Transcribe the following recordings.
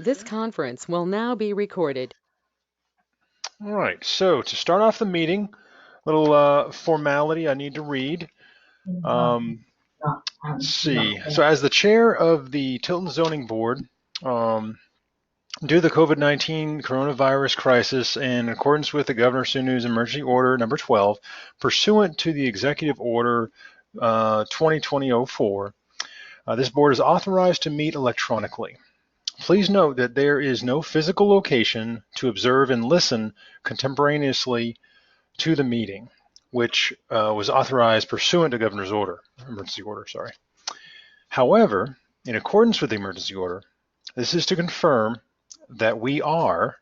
This conference will now be recorded. All right, so to start off the meeting, little formality I need to read. Let's see. So as the chair of the Tilton Zoning Board, due to the COVID-19 coronavirus crisis and in accordance with the Governor Sunnu's Emergency Order number 12, pursuant to the Executive Order 2020-04, this board is authorized to meet electronically. Please note that there is no physical location to observe and listen contemporaneously to the meeting, which was authorized pursuant to Governor's order, emergency order, sorry. However, in accordance with the emergency order, this is to confirm that we are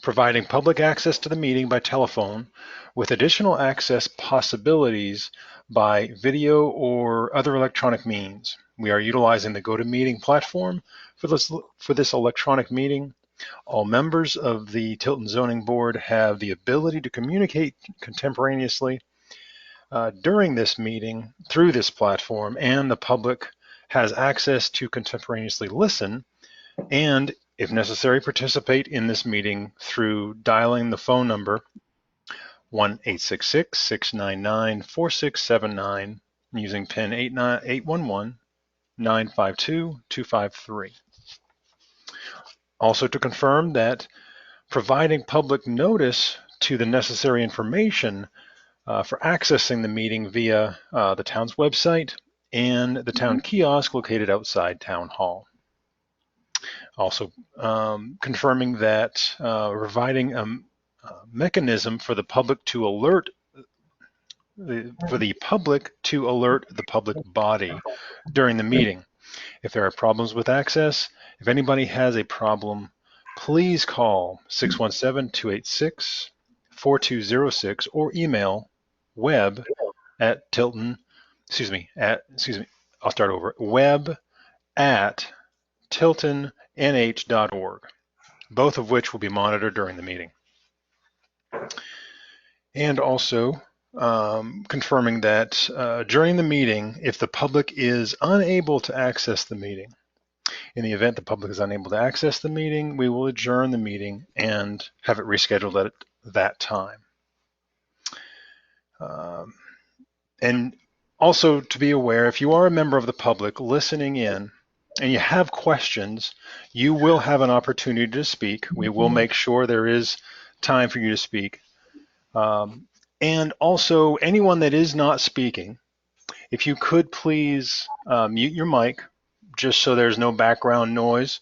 providing public access to the meeting by telephone with additional access possibilities by video or other electronic means. We are utilizing the GoToMeeting platform for this electronic meeting. All members of the Tilton Zoning Board have the ability to communicate contemporaneously during this meeting through this platform, and the public has access to contemporaneously listen and, if necessary, participate in this meeting through dialing the phone number 1-866-699-4679 using PIN 811-952-253. Also to confirm that providing public notice to the necessary information for accessing the meeting via the town's website and the town kiosk located outside Town Hall. Also confirming that providing a mechanism for the public to alert the public body during the meeting. If there are problems with access, if anybody has a problem, please call 617-286-4206 or email web at Tilton, I'll start over, web at tiltonnh.org, both of which will be monitored during the meeting. And also confirming that during the meeting, if the public is unable to access the meeting, in the event the public is unable to access the meeting, we will adjourn the meeting and have it rescheduled at that time. And also to be aware, if you are a member of the public listening in and you have questions, you will have an opportunity to speak. We will make sure there is time for you to speak. And also, anyone that is not speaking, if you could please mute your mic, just so there's no background noise.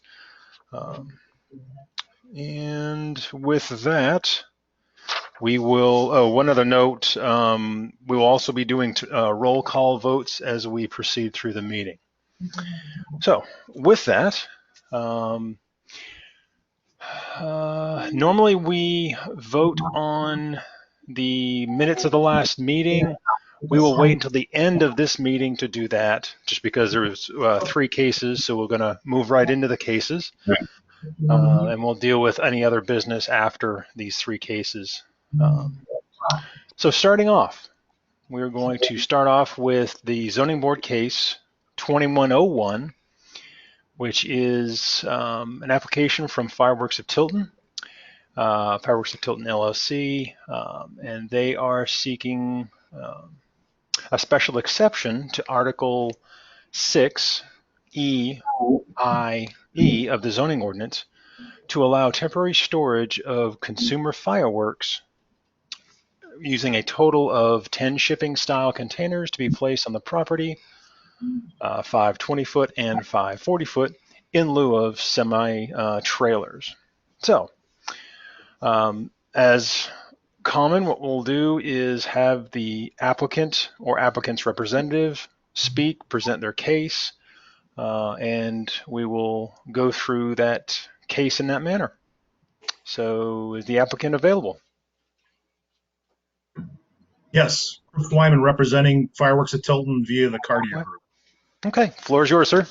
And with that, we will, one other note, we will also be doing roll call votes as we proceed through the meeting. So with that, normally we vote on the minutes of the last meeting. We will wait until the end of this meeting to do that, just because there was 3 cases, so we're going to move right into the cases. And we'll deal with any other business after these 3 cases. So starting off, we're going to start off with the Zoning Board case 2101, which is an application from Fireworks of Tilton, Fireworks of Tilton LLC, and they are seeking a special exception to Article 6E of the zoning ordinance to allow temporary storage of consumer fireworks using a total of 10 shipping style containers to be placed on the property, 5 20-foot and 5 40-foot, in lieu of semi-trailers. So, as common, what we'll do is have the applicant or applicant's representative speak, present their case, and we will go through that case in that manner. So is the applicant available? Yes, Chris Wyman representing Fireworks at Tilton via the Cartier Group. Okay, floor is yours, sir.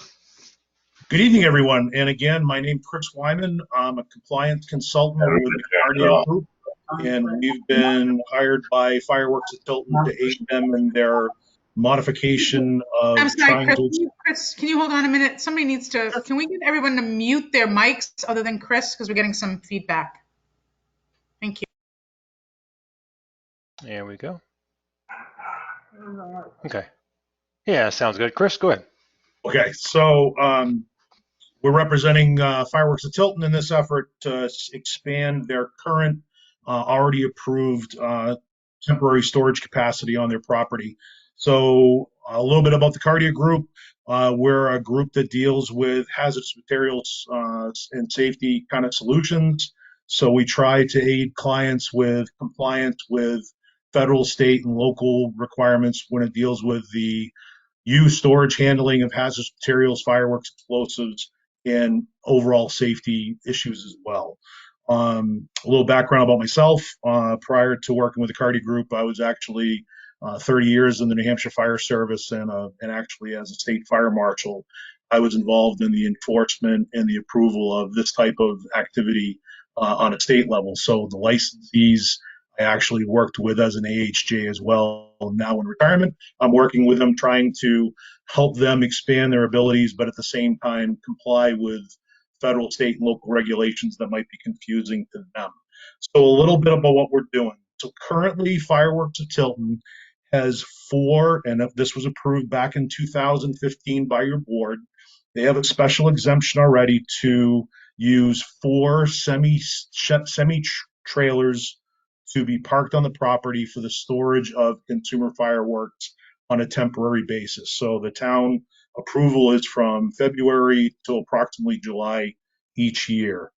Good evening, everyone. And again, my name's Chris Wyman. I'm a compliance consultant with the Cartier Group, and we've been hired by Fireworks at Tilton to aid them in their modification I'm of sorry, trying Chris. to. Chris, can you hold on a minute? Somebody needs to, can we get everyone to mute their mics other than Chris? Because we're getting some feedback. Thank you. There we go. Okay. Yeah, sounds good. Chris, go ahead. Okay, so we're representing Fireworks of Tilton in this effort to expand their current already approved temporary storage capacity on their property. So a little bit about the Cardia Group. We're a group that deals with hazardous materials and safety kind of solutions. So we try to aid clients with compliance with federal, state, and local requirements when it deals with the use, storage, handling of hazardous materials, fireworks, explosives, and overall safety issues as well. A little background about myself. Prior to working with the Cardi Group, I was actually 30 years in the New Hampshire Fire Service, and actually as a state fire marshal, I was involved in the enforcement and the approval of this type of activity on a state level. So the licensees I actually worked with as an AHJ as well. Now in retirement, I'm working with them, trying to help them expand their abilities, but at the same time comply with federal, state, and local regulations that might be confusing to them. So a little bit about what we're doing. So currently, Fireworks of Tilton has four, and this was approved back in 2015 by your board. They have a special exemption already to use four semi trailers to be parked on the property for the storage of consumer fireworks on a temporary basis. So the town approval is from February to approximately July each year.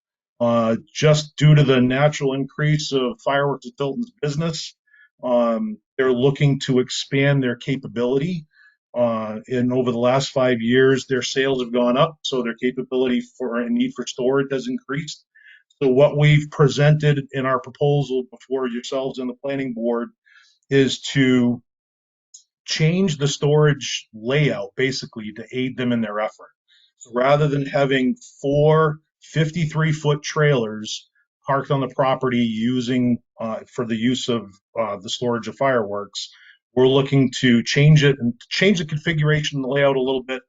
Just due to the natural increase of Fireworks at Tilton's business, they're looking to expand their capability. And over the last 5 years, their sales have gone up, so their capability for and need for storage has increased. So what we've presented in our proposal before yourselves and the planning board is to change the storage layout basically to aid them in their effort. So rather than having four 53-foot trailers parked on the property using for the use of the storage of fireworks, we're looking to change it and change the configuration and the layout a little bit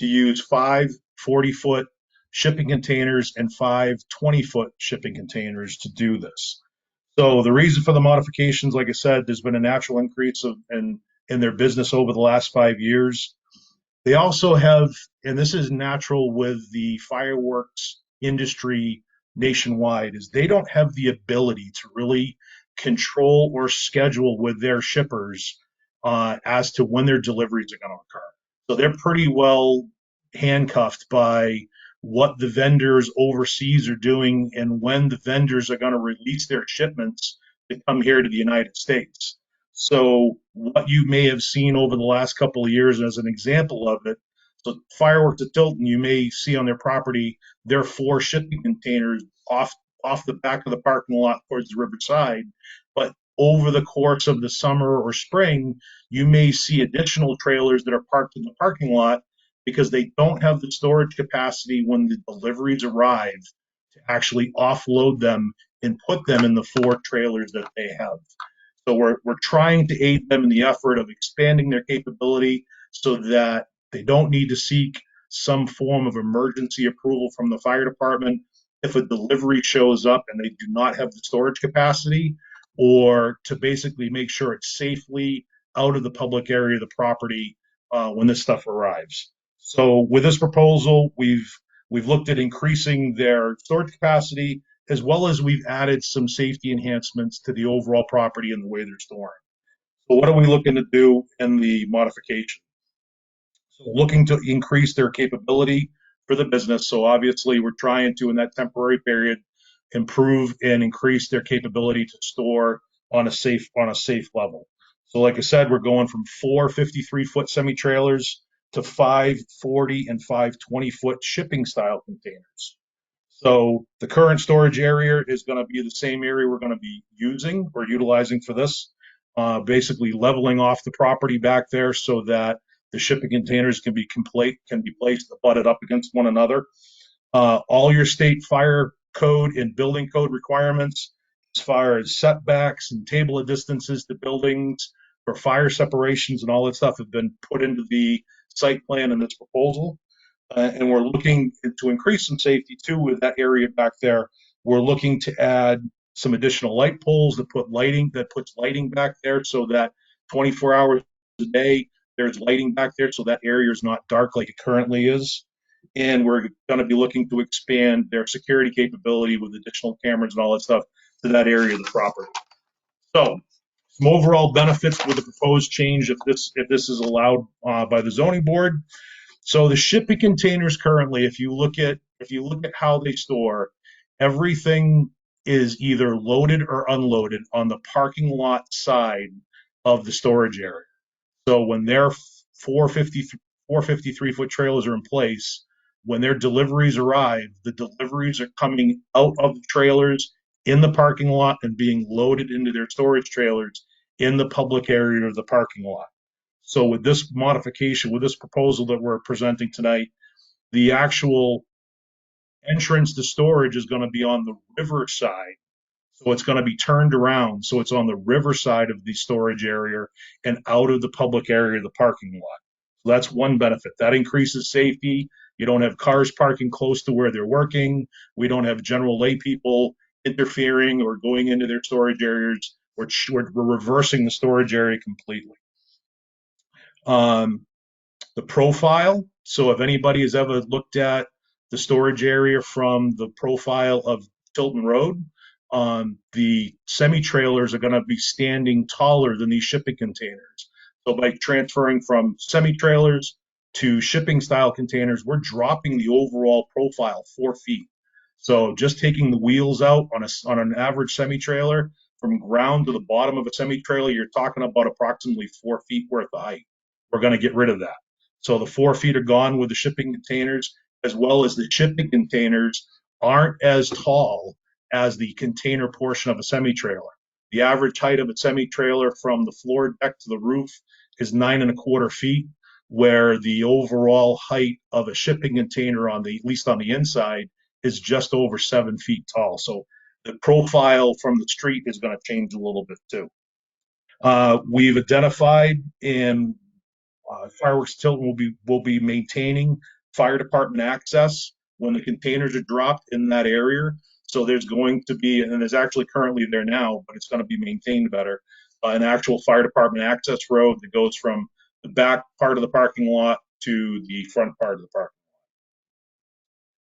to use five 40-foot shipping containers and five 20-foot shipping containers to do this. So the reason for the modifications, like I said, there's been a natural increase in their business over the last 5 years. They also have, and this is natural with the fireworks industry nationwide, is they don't have the ability to really control or schedule with their shippers as to when their deliveries are going to occur. So they're pretty well handcuffed by what the vendors overseas are doing and when the vendors are going to release their shipments to come here to the United States. So what you may have seen over the last couple of years as an example of it, so Fireworks at Tilton, you may see on their property, their four shipping containers off the back of the parking lot towards the riverside. But over the course of the summer or spring, you may see additional trailers that are parked in the parking lot because they don't have the storage capacity when the deliveries arrive to actually offload them and put them in the four trailers that they have. So we're trying to aid them in the effort of expanding their capability so that they don't need to seek some form of emergency approval from the fire department if a delivery shows up and they do not have the storage capacity, or to basically make sure it's safely out of the public area of the property when this stuff arrives. So with this proposal, we've looked at increasing their storage capacity, as well as we've added some safety enhancements to the overall property and the way they're storing. So what are we looking to do in the modification? So looking to increase their capability for the business. So obviously we're trying to, in that temporary period, improve and increase their capability to store on a safe level. So like I said, we're going from four 53-foot semi-trailers to five 40 and five 20-foot shipping style containers. So the current storage area is going to be the same area we're going to be using or utilizing for this, basically leveling off the property back there so that the shipping containers can be placed butted up against one another. All your state fire code and building code requirements as far as setbacks and table of distances to buildings for fire separations and all that stuff have been put into the site plan in this proposal. And we're looking to increase some safety too with that area back there. We're looking to add some additional light poles that puts lighting back there so that 24 hours a day there's lighting back there, so that area is not dark like it currently is. And we're going to be looking to expand their security capability with additional cameras and all that stuff to that area of the property. So some overall benefits with the proposed change if this is allowed by the zoning board. So the shipping containers currently, if you look at how they store, everything is either loaded or unloaded on the parking lot side of the storage area. So when their 453-foot trailers are in place, when their deliveries arrive, the deliveries are coming out of the trailers in the parking lot and being loaded into their storage trailers in the public area of the parking lot. So with this modification, with this proposal that we're presenting tonight, the actual entrance to storage is going to be on the river side. So it's going to be turned around. So it's on the river side of the storage area and out of the public area of the parking lot. So that's one benefit. That increases safety. You don't have cars parking close to where they're working. We don't have general lay people interfering or going into their storage areas. We're reversing the storage area completely. The profile. So if anybody has ever looked at the storage area from the profile of Tilton Road, the semi-trailers are going to be standing taller than these shipping containers. So by transferring from semi-trailers to shipping style containers, we're dropping the overall profile 4 feet. So just taking the wheels out on an average semi-trailer from ground to the bottom of a semi-trailer, you're talking about approximately 4 feet worth of height. We're going to get rid of that. So the 4 feet are gone with the shipping containers, as well as the shipping containers aren't as tall as the container portion of a semi-trailer. The average height of a semi-trailer from the floor deck to the roof is 9.25 feet, where the overall height of a shipping container at least on the inside, is just over 7 feet tall. So the profile from the street is going to change a little bit too. We've identified in Fireworks Tilton will be maintaining fire department access when the containers are dropped in that area. So there's going to be, and there's actually currently there now, but it's going to be maintained better, an actual fire department access road that goes from the back part of the parking lot to the front part of the parking lot.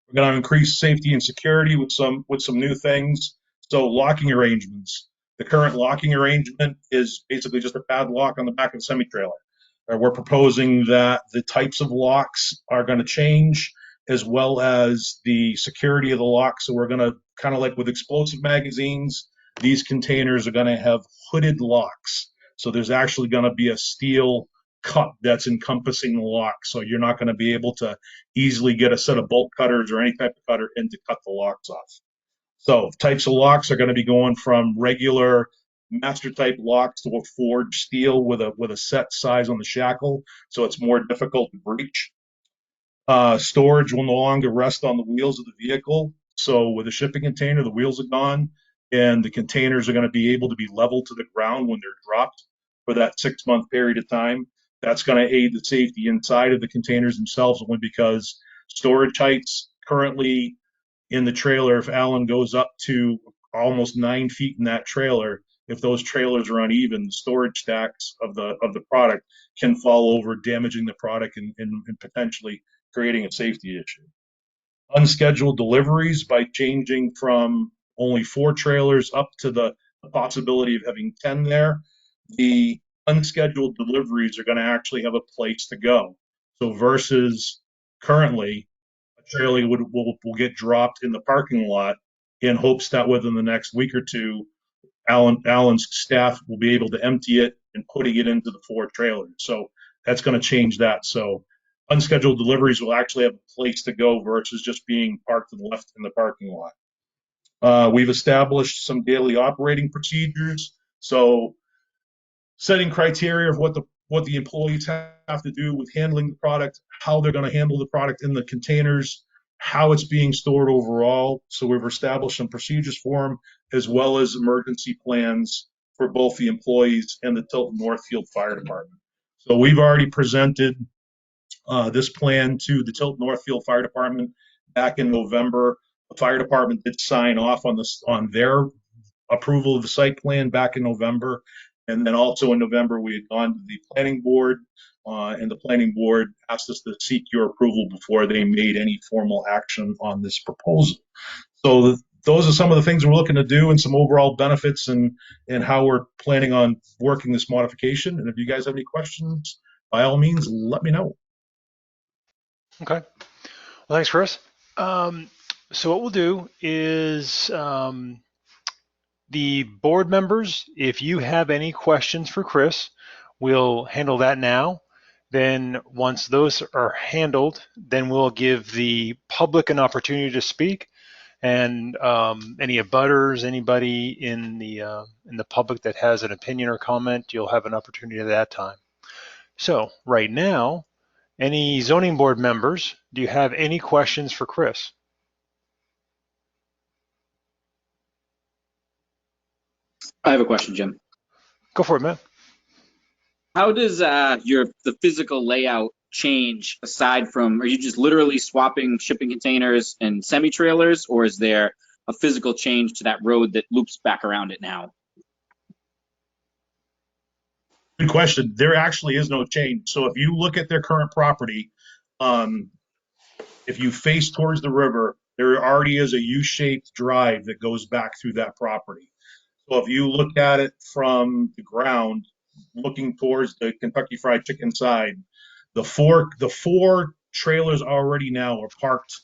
We're going to increase safety and security with some new things. So locking arrangements. The current locking arrangement is basically just a padlock on the back of the semi-trailer. We're proposing that the types of locks are going to change, as well as the security of the lock. So we're going to, kind of like with explosive magazines, these containers are going to have hooded locks. So there's actually going to be a steel cup that's encompassing the lock. So you're not going to be able to easily get a set of bolt cutters or any type of cutter in to cut the locks off. So types of locks are going to be going from regular master type locks to a forged steel with a set size on the shackle, so it's more difficult to breach. Storage will no longer rest on the wheels of the vehicle. So with a shipping container, the wheels are gone, and the containers are going to be able to be leveled to the ground when they're dropped for that 6-month period of time. That's going to aid the safety inside of the containers themselves, only because storage heights currently in the trailer, if Alan goes up to almost 9 feet in that trailer, if those trailers are uneven, the storage stacks of the product can fall over, damaging the product and potentially creating a safety issue. Unscheduled deliveries, by changing from only 4 trailers up to the possibility of having 10 there, the unscheduled deliveries are going to actually have a place to go. So versus currently, a trailer will get dropped in the parking lot in hopes that within the next week or two, Alan's staff will be able to empty it and putting it into the 4 trailers. So that's going to change that. So unscheduled deliveries will actually have a place to go versus just being parked and left in the parking lot. We've established some daily operating procedures. So setting criteria of what the employees have to do with handling the product, how they're going to handle the product in the containers, how it's being stored overall. So we've established some procedures for them, as well as emergency plans for both the employees and the Tilton Northfield Fire Department. So we've already presented this plan to the Tilton Northfield Fire Department back in November. The fire department did sign off on their approval of the site plan back in November. And then also in November, we had gone to the planning board, and the planning board asked us to seek your approval before they made any formal action on this proposal. So those are some of the things we're looking to do and some overall benefits and how we're planning on working this modification. And if you guys have any questions, by all means, let me know. Okay. Well, thanks, Chris. So what we'll do is the board members, if you have any questions for Chris, we'll handle that now. Then once those are handled, then we'll give the public an opportunity to speak. And any abutters, anybody in the public that has an opinion or comment, you'll have an opportunity at that time. So right now, any zoning board members, do you have any questions for Chris? I have a question, Jim. Go for it, man. How does the physical layout change aside from, are you just literally swapping shipping containers and semi-trailers, or is there a physical change to that road that loops back around it now? Good question. There actually is no change. So if you look at their current property, if you face towards the river, there already is a U-shaped drive that goes back through that property. So if you look at it from the ground, looking towards the Kentucky Fried Chicken side, the four trailers already now are parked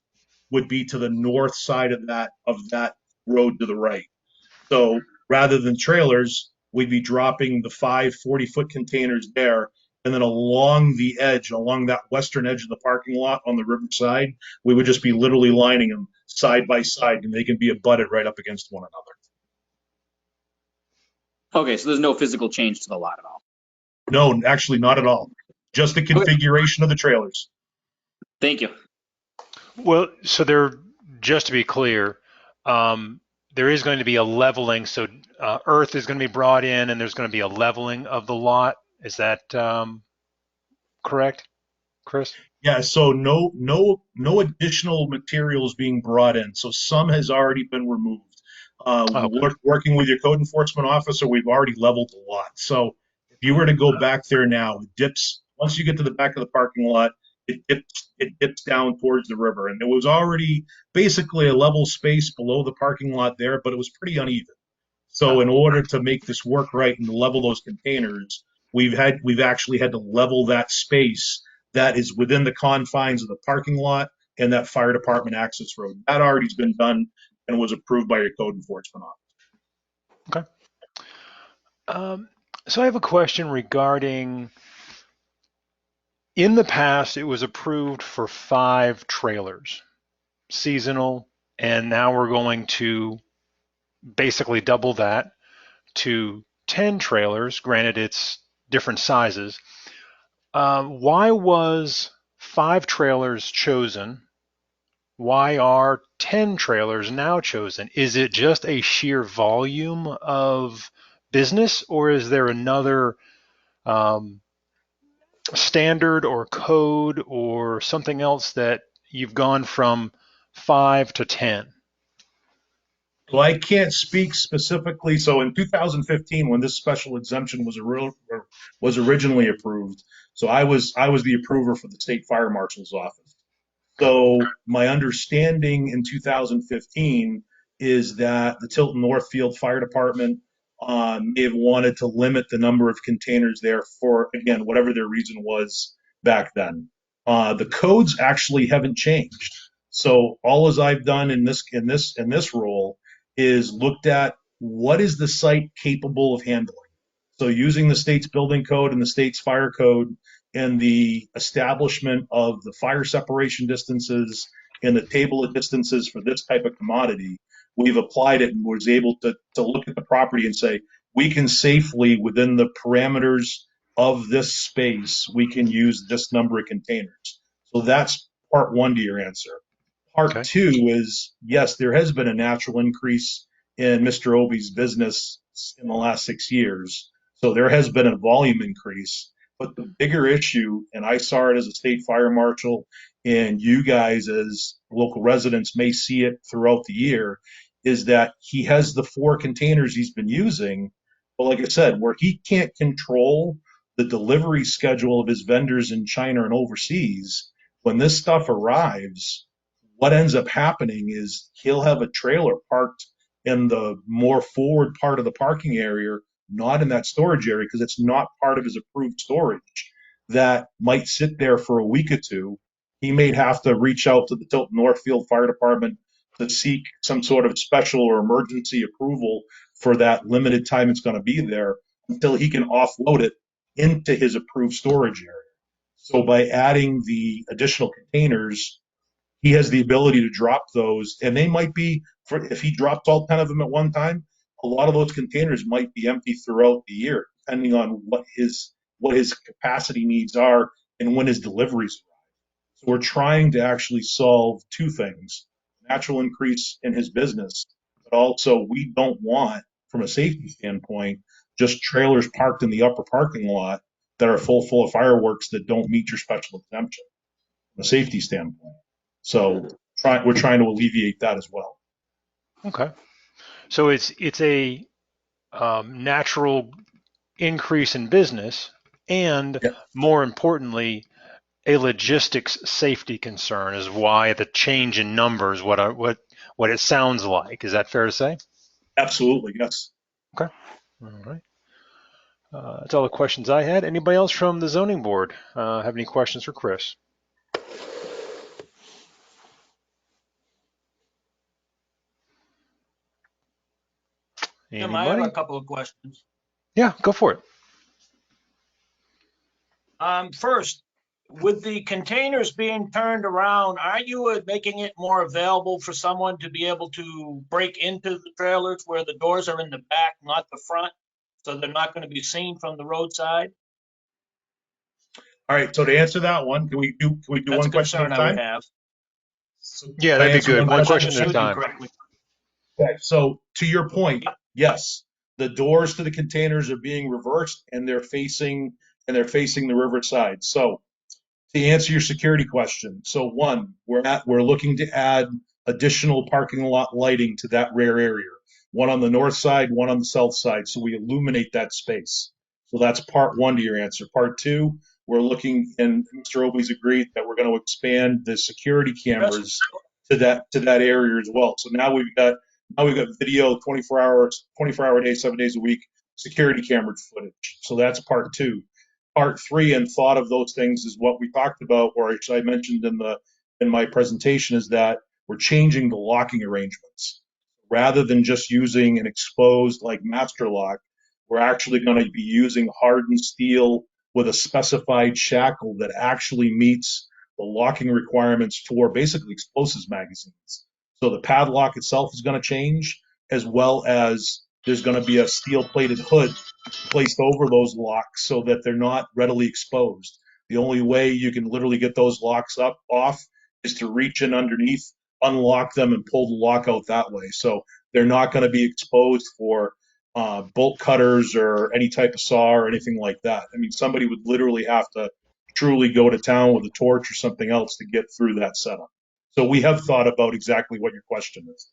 would be to the north side of that road to the right. So rather than trailers, we'd be dropping the 5 40-foot containers there, and then along the edge, along that western edge of the parking lot on the river side, we would just be literally lining them side by side, and they can be abutted right up against one another. Okay, so there's no physical change to the lot at all? No, actually not at all. Just the configuration of the trailers. Thank you. Well, so just to be clear, there is going to be a leveling. So earth is going to be brought in, and there's going to be a leveling of the lot. Is that correct, Chris? Yeah. So no additional materials being brought in. So some has already been removed. Working with your code enforcement officer, we've already leveled the lot. So if you were to go back there now, it dips. Once you get to the back of the parking lot, it dips down towards the river, and there was already basically a level space below the parking lot there, but it was pretty uneven. So in order to make this work right and level those containers, we've actually had to level that space that is within the confines of the parking lot and that fire department access road. That already's been done and was approved by your code enforcement officer. Okay. So I have a question regarding, in the past, it was approved for 5 trailers, seasonal, and now we're going to basically double that to 10 trailers. Granted, it's different sizes. Why was 5 trailers chosen? Why are 10 trailers now chosen? Is it just a sheer volume of business, or is there another standard or code or something else that you've gone from 5 to 10? Well, I can't speak specifically. So in 2015, when this special exemption was originally approved, so I was the approver for the state fire marshal's office. So my understanding in 2015 is that the Tilton Northfield Fire Department may have wanted to limit the number of containers there for, again, whatever their reason was back then. The codes actually haven't changed. So all as I've done in this role is looked at what is the site capable of handling. So using the state's building code and the state's fire code and the establishment of the fire separation distances and the table of distances for this type of commodity, we've applied it and was able to look at the property and say, we can safely, within the parameters of this space, we can use this number of containers. So that's part one to your answer. Part two is, yes, there has been a natural increase in Mr. Obie's business in the last 6 years. So there has been a volume increase. But the bigger issue, and I saw it as a state fire marshal, and you guys as local residents may see it throughout the year, is that he has the 4 containers he's been using. But like I said, where he can't control the delivery schedule of his vendors in China and overseas, when this stuff arrives, what ends up happening is he'll have a trailer parked in the more forward part of the parking area, not in that storage area because it's not part of his approved storage, that might sit there for a week or two. He may have to reach out to the Tilton Northfield Fire Department to seek some sort of special or emergency approval for that limited time it's going to be there until he can offload it into his approved storage area. So by adding the additional containers, he has the ability to drop those, and they might be, if he dropped all 10 of them at one time, a lot of those containers might be empty throughout the year, depending on what his capacity needs are and when his deliveries arrive. So we're trying to actually solve 2 things: natural increase in his business, but also we don't want, from a safety standpoint, just trailers parked in the upper parking lot that are full of fireworks that don't meet your special exemption from a safety standpoint. So we're trying to alleviate that as well. Okay. So it's a natural increase in business, and Yeah. more importantly, a logistics safety concern is why the change in numbers, what it sounds like. Is that fair to say? Absolutely, yes. Okay. All right. That's all the questions I had. Anybody else from the zoning board have any questions for Chris? Jim, I have Anybody? a couple of questions. Yeah, go for it. First, with the containers being turned around, are you making it more available for someone to be able to break into the trailers where the doors are in the back, not the front, so they're not going to be seen from the roadside? All right. So to answer that one, can we do That's one a question at concern a I would time? have. So Yeah, can I that'd be answer good. One If I question at a understood you time. correctly. Okay. So to your point, yes, the doors to the containers are being reversed and they're facing the river side. So to answer your security question, so one, we're looking to add additional parking lot lighting to that rear area. One on the north side, one on the south side, so we illuminate that space. So that's part one to your answer. Part two, we're looking, and Mr. Obley's agreed that we're going to expand the security cameras to that area as well. So now we've got video 24 hour day, 7 days a week, security camera footage. So that's part two. Part three, and thought of those things, is what we talked about, or actually I mentioned in my presentation, is that we're changing the locking arrangements. Rather than just using an exposed like master lock, we're actually going to be using hardened steel with a specified shackle that actually meets the locking requirements for basically explosives magazines. So the padlock itself is going to change, as well as there's going to be a steel plated hood placed over those locks so that they're not readily exposed. The only way you can literally get those locks off is to reach in underneath, unlock them, and pull the lock out that way. So they're not going to be exposed for bolt cutters or any type of saw or anything like that. I mean, somebody would literally have to truly go to town with a torch or something else to get through that setup. So we have thought about exactly what your question is.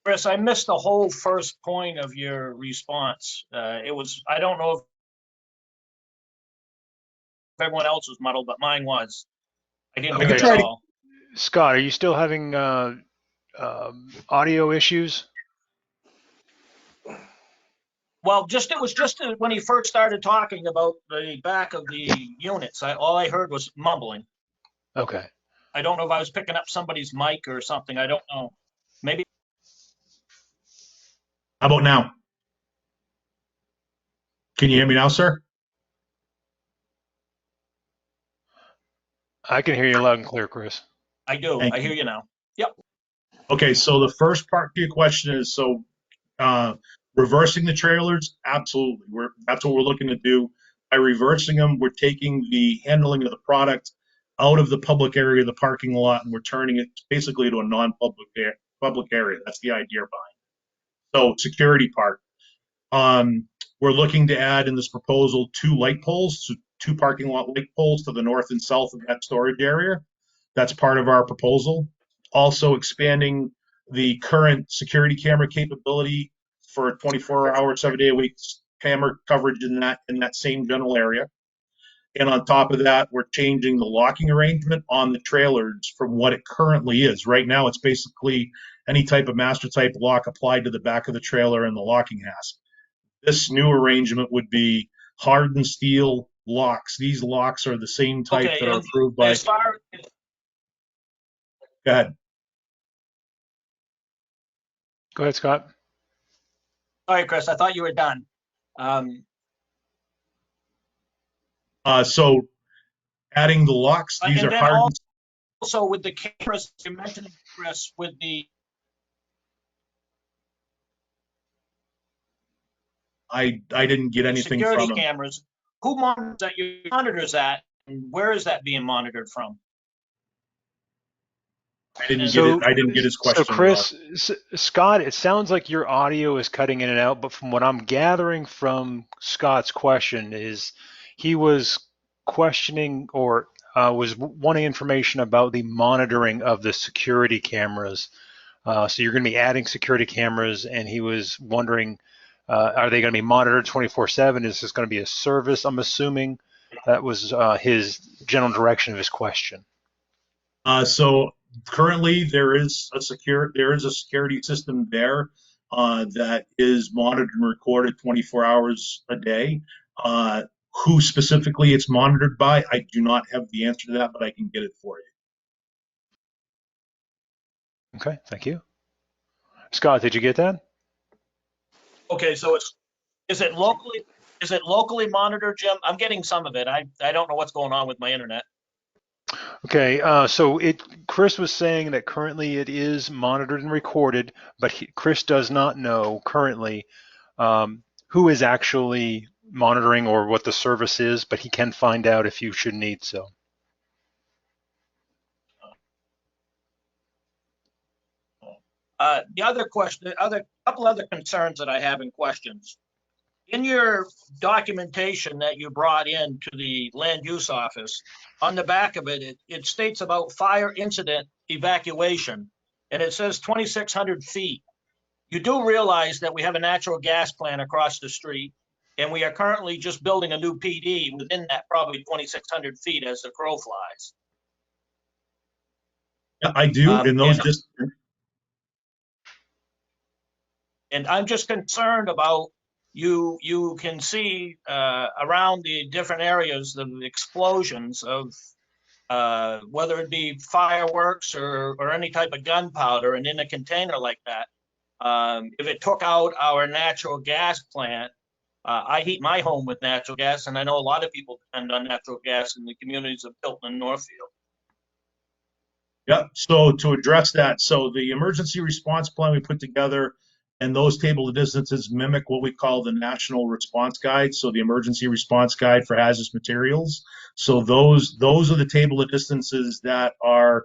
Chris, I missed the whole first point of your response. I don't know if everyone else was muddled, but mine was. I didn't hear it at all. Scott, are you still having audio issues? Well, it was just when he first started talking about the back of the units. All I heard was mumbling. Okay. I don't know if I was picking up somebody's mic or something. I don't know. Maybe. How about now? Can you hear me now, sir? I can hear you loud and clear, Chris. I do. Thank I hear you now. Yep. Okay, so the first part to your question is, so reversing the trailers, absolutely. That's what we're looking to do. By reversing them, we're taking the handling of the product out of the public area of the parking lot, and we're turning it basically to a non-public public area. That's the idea behind it. So security part. We're looking to add in this proposal 2 light poles, so 2 parking lot light poles to the north and south of that storage area. That's part of our proposal. Also expanding the current security camera capability for 24-hour, 7-day-a-week camera coverage in that same general area. And on top of that, we're changing the locking arrangement on the trailers from what it currently is. Right now, it's basically any type of master type lock applied to the back of the trailer and the locking hasp. This new arrangement would be hardened steel locks. These locks are the same type Okay, that are and approved by. as far, Go ahead. Go ahead, Scott. sorry, Chris, I thought you were done. So adding the locks, these And are then hardened. also with the cameras, you mentioned, Chris, with the I didn't get anything security from them. cameras, who monitors that, and where is that being monitored from? I didn't And get it. So, I didn't get his so question at all. Chris, Scott, it sounds like your audio is cutting in and out, but from what I'm gathering from Scott's question is he was questioning or was wanting information about the monitoring of the security cameras. So you're going to be adding security cameras, and he was wondering, are they going to be monitored 24/7? Is this going to be a service? I'm assuming that was his general direction of his question. So currently there is a security system there that is monitored and recorded 24 hours a day. Who specifically it's monitored by, I do not have the answer to that, but I can get it for you. Okay, thank you. Scott, did you get that? okay, so is it locally monitored, Jim? I'm getting some of it. I don't know what's going on with my internet. Okay, so Chris was saying that currently it is monitored and recorded, but Chris does not know currently who is actually monitoring or what the service is, but he can find out if you should need so. The other question, couple other concerns that I have in questions. In your documentation that you brought in to the land use office, on the back of it, it states about fire incident evacuation, and it says 2,600 feet. You do realize that we have a natural gas plant across the street, and we are currently just building a new PD within that probably 2,600 feet as the crow flies. Yeah, I do. And those just And I'm just concerned about you can see around the different areas the explosions of whether it be fireworks or any type of gunpowder, and in a container like that. If it took out our natural gas plant, I heat my home with natural gas, and I know a lot of people depend on natural gas in the communities of Tilton and Northfield. Yeah, so to address that, so the emergency response plan we put together and those table of distances mimic what we call the national response guide. So the emergency response guide for hazardous materials. So those are the table of distances that are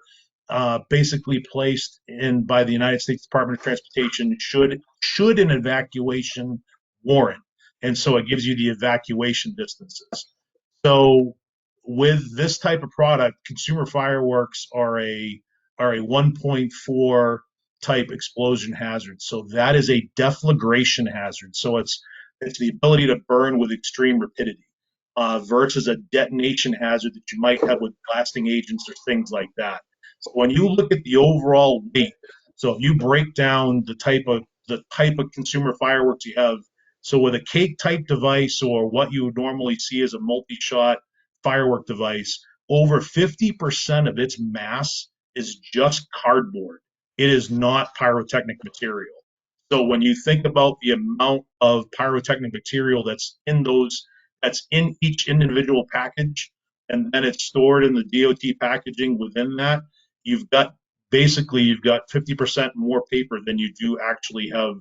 basically placed in by the United States Department of Transportation should an evacuation warrant. And so it gives you the evacuation distances. So with this type of product, consumer fireworks are a 1.4 type explosion hazard. So that is a deflagration hazard. So it's the ability to burn with extreme rapidity versus a detonation hazard that you might have with blasting agents or things like that. So when you look at the overall weight, so if you break down the type of consumer fireworks you have, so with a cake type device or what you would normally see as a multi-shot firework device, over 50% of its mass is just cardboard. It is not pyrotechnic material. So when you think about the amount of pyrotechnic material that's in each individual package, and then it's stored in the DOT packaging within that, you've got 50% more paper than you do actually have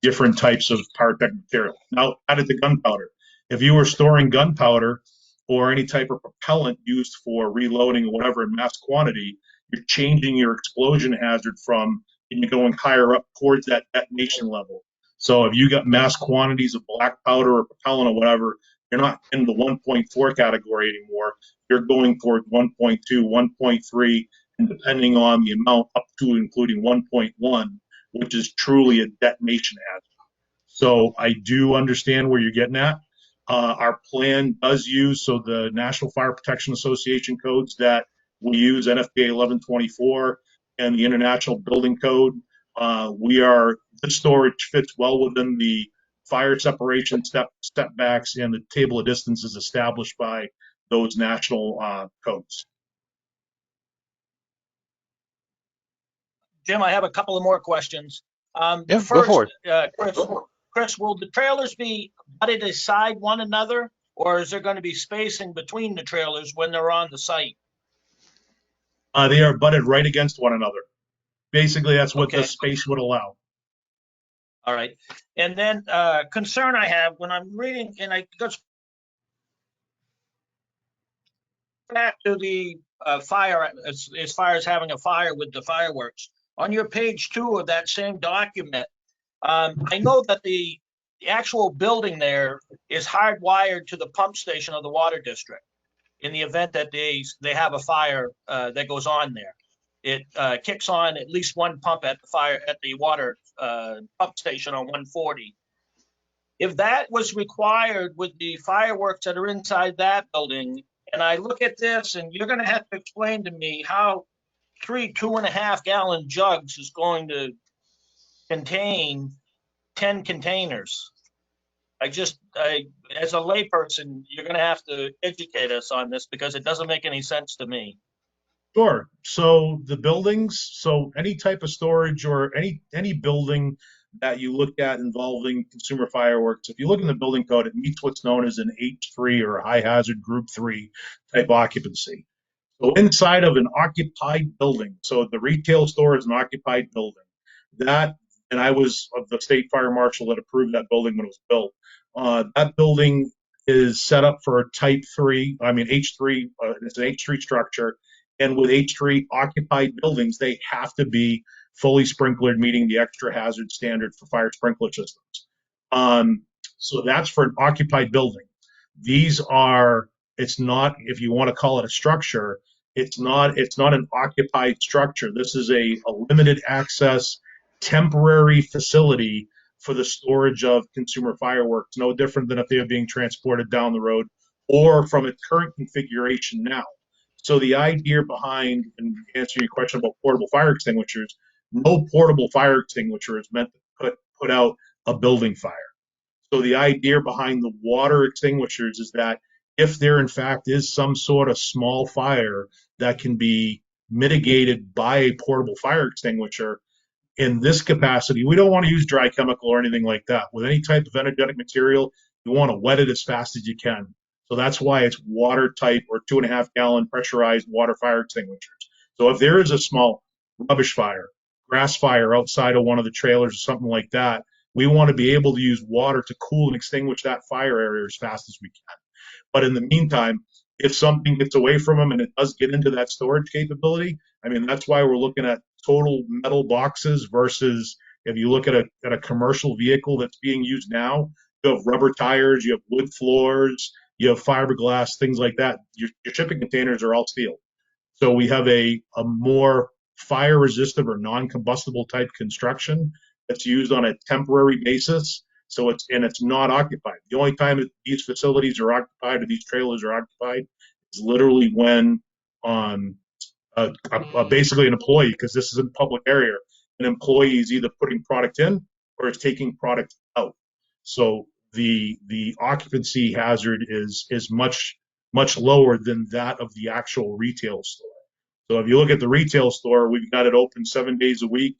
different types of pyrotechnic material. Now, added to gunpowder. If you were storing gunpowder or any type of propellant used for reloading or whatever in mass quantity, you're changing your explosion hazard from and you're going higher up towards that detonation level. So if you got mass quantities of black powder or propellant or whatever, you're not in the 1.4 category anymore. You're going towards 1.2, 1.3, and depending on the amount, up to including 1.1, which is truly a detonation hazard. So I do understand where you're getting at. Our plan does use, so the National Fire Protection Association codes that we use, NFPA 1124 and the International Building Code, this storage fits well within the fire separation step backs and the table of distances established by those national codes. Jim, I have a couple of more questions. Yeah, go First, for Chris, will the trailers be butted aside one another, or is there going to be spacing between the trailers when they're on the site? They are butted right against one another. Basically, that's what Okay. the space would allow. All right. And then concern I have when I'm reading, and I go back to the fire, as far as having a fire with the fireworks. On your page 2 of that same document, I know that the actual building there is hardwired to the pump station of the water district in the event that they have a fire that goes on there. It kicks on at least one pump at the water pump station on 140. If that was required with the fireworks that are inside that building, and I look at this, and you're going to have to explain to me how 3 2.5-gallon jugs is going to contain 10 containers. As a layperson, you're going to have to educate us on this because it doesn't make any sense to me. Sure. So the buildings, so any type of storage or any building that you look at involving consumer fireworks, if you look in the building code, it meets what's known as an H3 or a high hazard group 3 type occupancy. So inside of an occupied building, so the retail store is an occupied building. That, and I was of the state fire marshal that approved that building when it was built. That building is set up for a type 3, H3, it's an H3 structure. And with H3 occupied buildings, they have to be fully sprinklered, meeting the extra hazard standard for fire sprinkler systems. So that's for an occupied building. These are, it's not, if you want to call it a structure, it's not an occupied structure. This is a limited access temporary facility for the storage of consumer fireworks, no different than if they were being transported down the road or from its current configuration now. So the idea behind, and answering your question about portable fire extinguishers, no portable fire extinguisher is meant to put out a building fire. So the idea behind the water extinguishers is that if there in fact is some sort of small fire that can be mitigated by a portable fire extinguisher, in this capacity, we don't want to use dry chemical or anything like that. With any type of energetic material, you want to wet it as fast as you can. So that's why it's water type or 2.5-gallon pressurized water fire extinguishers. So if there is a small rubbish fire, grass fire outside of one of the trailers or something like that, we want to be able to use water to cool and extinguish that fire area as fast as we can. But in the meantime, if something gets away from them and it does get into that storage capability, that's why we're looking at total metal boxes versus if you look at a commercial vehicle that's being used now, you have rubber tires, you have wood floors, you have fiberglass, things like that. Your shipping containers are all steel. So we have a more fire resistant or non-combustible type construction that's used on a temporary basis. So it's not occupied. The only time that these facilities are occupied or these trailers are occupied is literally when basically an employee, because this is in public area, an employee is either putting product in or is taking product out. So the occupancy hazard is much lower than that of the actual retail store. So if you look at the retail store, we've got it open 7 days a week,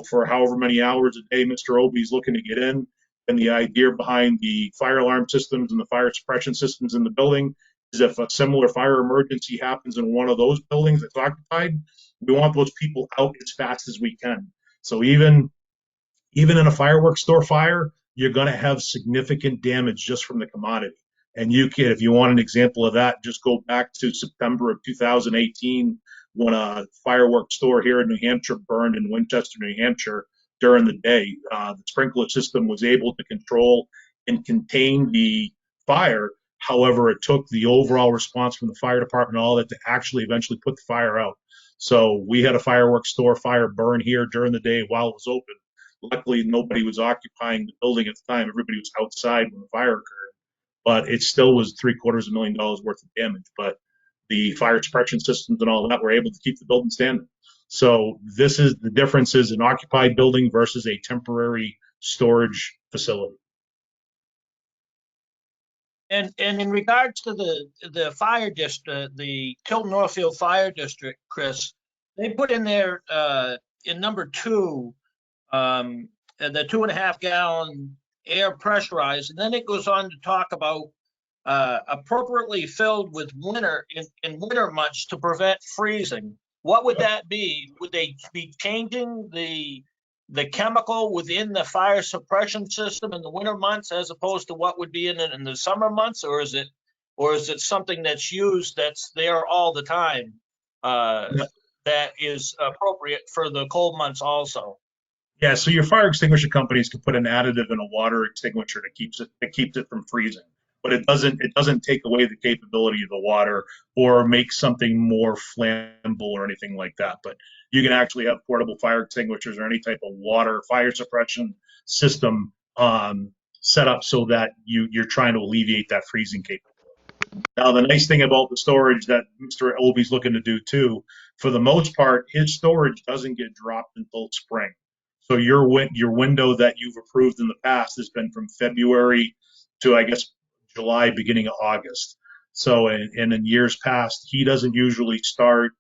for however many hours a day Mr. Obie's looking to get in. And the idea behind the fire alarm systems and the fire suppression systems in the building is if a similar fire emergency happens in one of those buildings that's occupied, we want those people out as fast as we can. So even in a fireworks store fire, you're going to have significant damage just from the commodity. And you can, if you want an example of that, just go back to September of 2018 when a fireworks store here in New Hampshire burned in Winchester, New Hampshire during the day. The sprinkler system was able to control and contain the fire. However, it took the overall response from the fire department and all that to actually eventually put the fire out. So we had a fireworks store fire burn here during the day while it was open. Luckily, nobody was occupying the building at the time. Everybody was outside when the fire occurred, but it still was $750,000 worth of damage. But the fire suppression systems and all that were able to keep the building standing. So this is the differences in occupied building versus a temporary storage facility. And in regards to the fire district, the Tilton Northfield Fire District, Chris, they put in there in number 2, the 2.5 gallon air pressurized, and then it goes on to talk about appropriately filled with winter in winter months to prevent freezing. What would that be? Would they be changing the chemical within the fire suppression system in the winter months as opposed to what would be in the summer months, or is it something that's used that's there all the time that is appropriate for the cold months also? Yeah, so your fire extinguisher companies can put an additive in a water extinguisher that keeps it from freezing, but it doesn't take away the capability of the water or make something more flammable or anything like that. But you can actually have portable fire extinguishers or any type of water fire suppression system set up so that you're trying to alleviate that freezing capability. Now, the nice thing about the storage that Mr. Obie's looking to do too, for the most part, his storage doesn't get dropped until spring. So your window that you've approved in the past has been from February to, I guess, July, beginning of August. So, and in years past, he doesn't usually start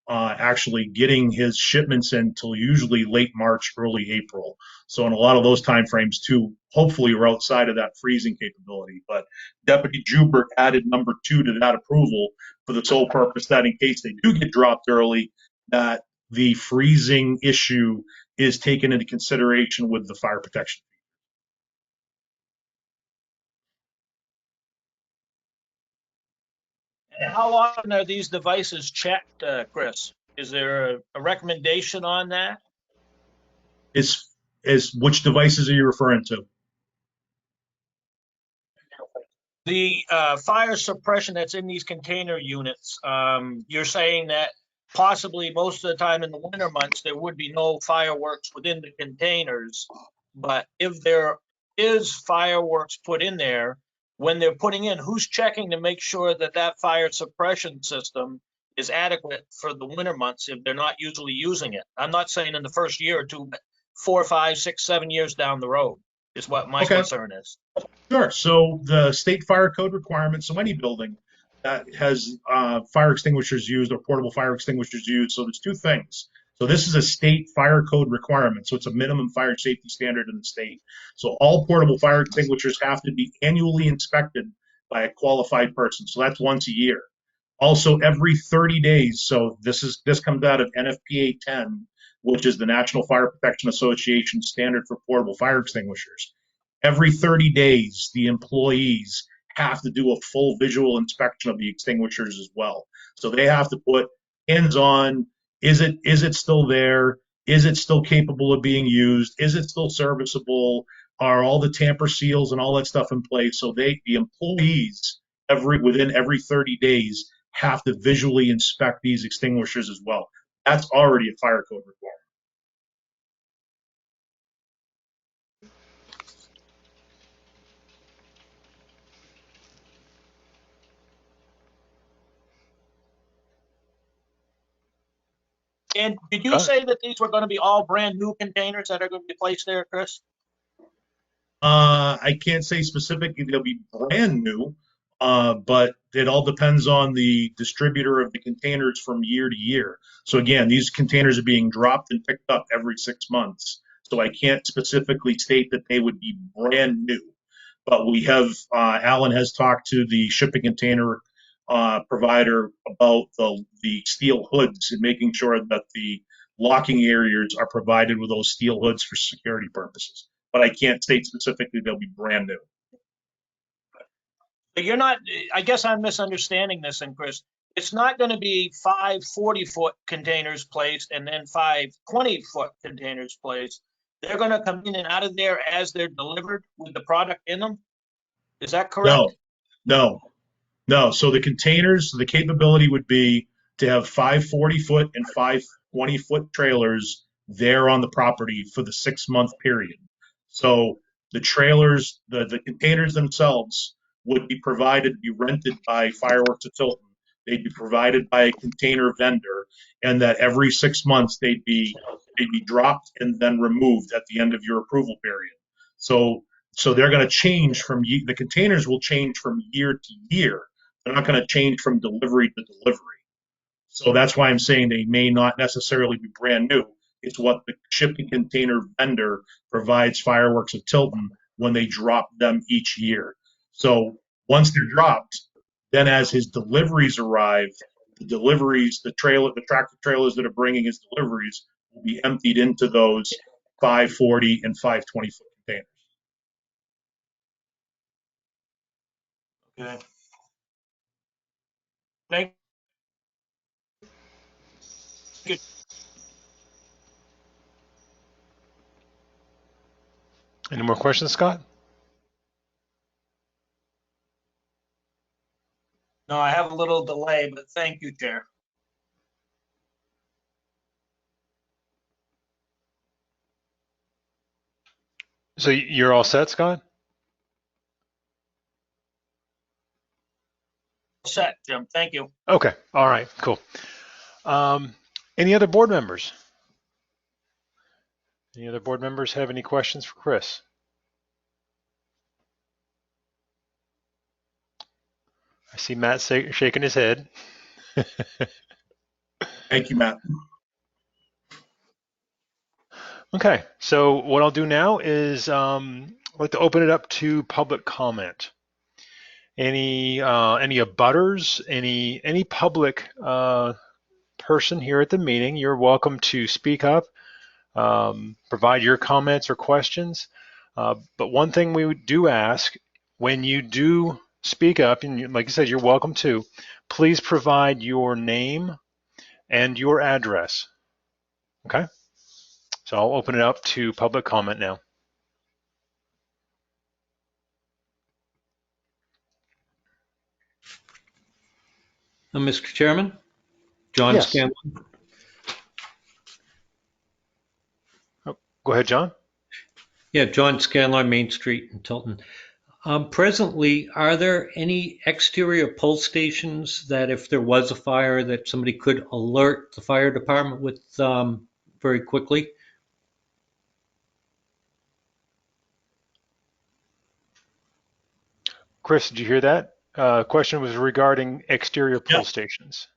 actually getting his shipments in until usually late March, early April. So in a lot of those timeframes too, hopefully we're outside of that freezing capability. But Deputy Jubert added number 2 to that approval for the sole purpose that in case they do get dropped early, that the freezing issue is taken into consideration with the fire protection. And how often are these devices checked, Chris? Is there a recommendation on that? Is which devices are you referring to? The fire suppression that's in these container units, you're saying that possibly most of the time in the winter months, there would be no fireworks within the containers. But if there is fireworks put in there, when they're putting in, who's checking to make sure that that fire suppression system is adequate for the winter months if they're not usually using it? I'm not saying in the first year or two, but 4, 5, 6, 7 years down the road is what my concern is. Sure. So the state fire code requirements, so any building that has fire extinguishers used or portable fire extinguishers used. So there's 2 things. So this is a state fire code requirement. So it's a minimum fire safety standard in the state. So all portable fire extinguishers have to be annually inspected by a qualified person. So that's once a year. Also every 30 days. So this comes out of NFPA 10, which is the National Fire Protection Association standard for portable fire extinguishers. Every 30 days, the employees have to do a full visual inspection of the extinguishers as well. So they have to put hands on. Is it still there? Is it still capable of being used? Is it still serviceable? Are all the tamper seals and all that stuff in place? So the employees within every 30 days have to visually inspect these extinguishers as well. That's already a fire code requirement. And did you say that these were going to be all brand new containers that are going to be placed there, Chris? I can't say specifically they'll be brand new, but it all depends on the distributor of the containers from year to year. So again, these containers are being dropped and picked up every 6 months. So I can't specifically state that they would be brand new. But we have, Alan has talked to the shipping container provider about the steel hoods and making sure that the locking areas are provided with those steel hoods for security purposes. But I can't state specifically they'll be brand new. But you're not, I guess I'm misunderstanding this, and Chris, it's not going to be 5 40-foot containers placed and then 5 20-foot containers placed. They're going to come in and out of there as they're delivered with the product in them. Is that correct? No. So the containers, the capability would be to have 5 40-foot and 5 20-foot trailers there on the property for the 6-month period. So the trailers, the containers themselves would be provided, be rented by Fireworks of Tilton. They'd be provided by a container vendor, and that every 6 months they'd be dropped and then removed at the end of your approval period. So they're going to change the containers will change from year to year. They're not going to change from delivery to delivery. So that's why I'm saying they may not necessarily be brand new. It's what the shipping container vendor provides Fireworks of Tilton when they drop them each year. So once they're dropped, then as his deliveries arrive, the tractor trailers that are bringing his deliveries will be emptied into those 540 and 520-foot containers. Okay. Thank you. Any more questions, Scott? No, I have a little delay, but thank you, Chair. So you're all set, Scott? Set, Jim. Thank you. Okay. All right. Cool. Any other board members? Any other board members have any questions for Chris? I see Matt shaking his head. Thank you, Matt. Okay, so what I'll do now is I'd like to open it up to public comment. Any abutters, any public person here at the meeting, you're welcome to speak up, provide your comments or questions. But one thing we do ask, when you do speak up, and like I said, you're welcome to, please provide your name and your address. Okay? So I'll open it up to public comment now. Mr. Chairman, John Yes. Scanlon. Oh, go ahead, John. Yeah, John Scanlon, Main Street in Tilton. Presently, are there any exterior pull stations that if there was a fire that somebody could alert the fire department with very quickly? Chris, did you hear that? Question was regarding exterior pull stations.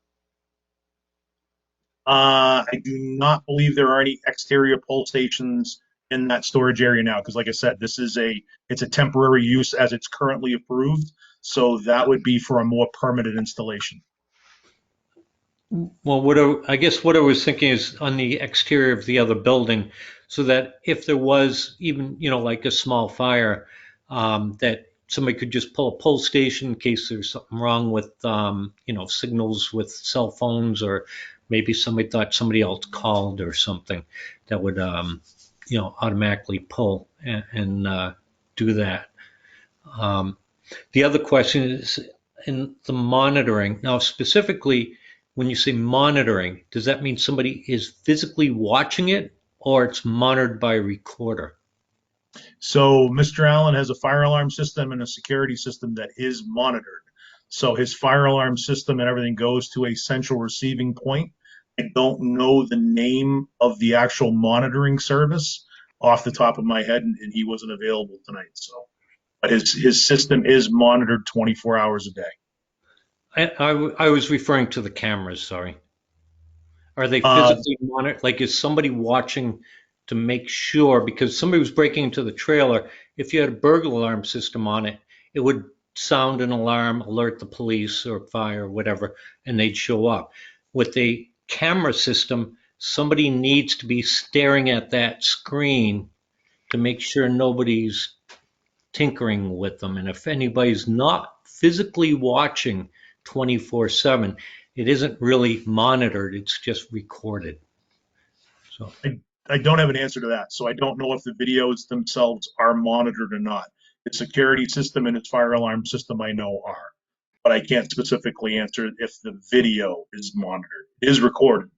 I do not believe there are any exterior pull stations in that storage area now, because like I said, it's a temporary use as it's currently approved. So that would be for a more permanent installation. Well, I guess what I was thinking is on the exterior of the other building, so that if there was even, like a small fire, that somebody could just pull a pull station in case there's something wrong with, signals with cell phones, or maybe somebody thought somebody else called or something that would, automatically pull and do that. The other question is in the monitoring. Now, specifically, when you say monitoring, does that mean somebody is physically watching it or it's monitored by a recorder? So Mr. Allen has a fire alarm system and a security system that is monitored. So his fire alarm system and everything goes to a central receiving point. I don't know the name of the actual monitoring service off the top of my head, and he wasn't available tonight. So, but his system is monitored 24 hours a day. I was referring to the cameras, sorry. Are they physically monitored? Like, is somebody watching to make sure? Because somebody was breaking into the trailer. If you had a burglar alarm system on it, it would sound an alarm, alert the police or fire or whatever, and they'd show up. With a camera system, somebody needs to be staring at that screen to make sure nobody's tinkering with them. And if anybody's not physically watching 24/7, it isn't really monitored, it's just recorded. So I don't have an answer to that. So I don't know if the videos themselves are monitored or not. Its security system and its fire alarm system I know are, but I can't specifically answer if the video is monitored. It is recorded.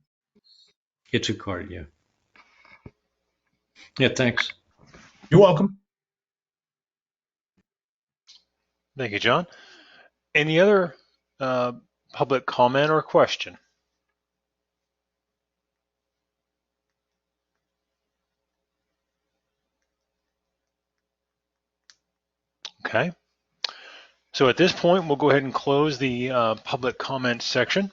it's recorded, yeah. Yeah, thanks. You're welcome. Thank you, John. Any other public comment or question? Okay. So at this point, we'll go ahead and close the public comment section.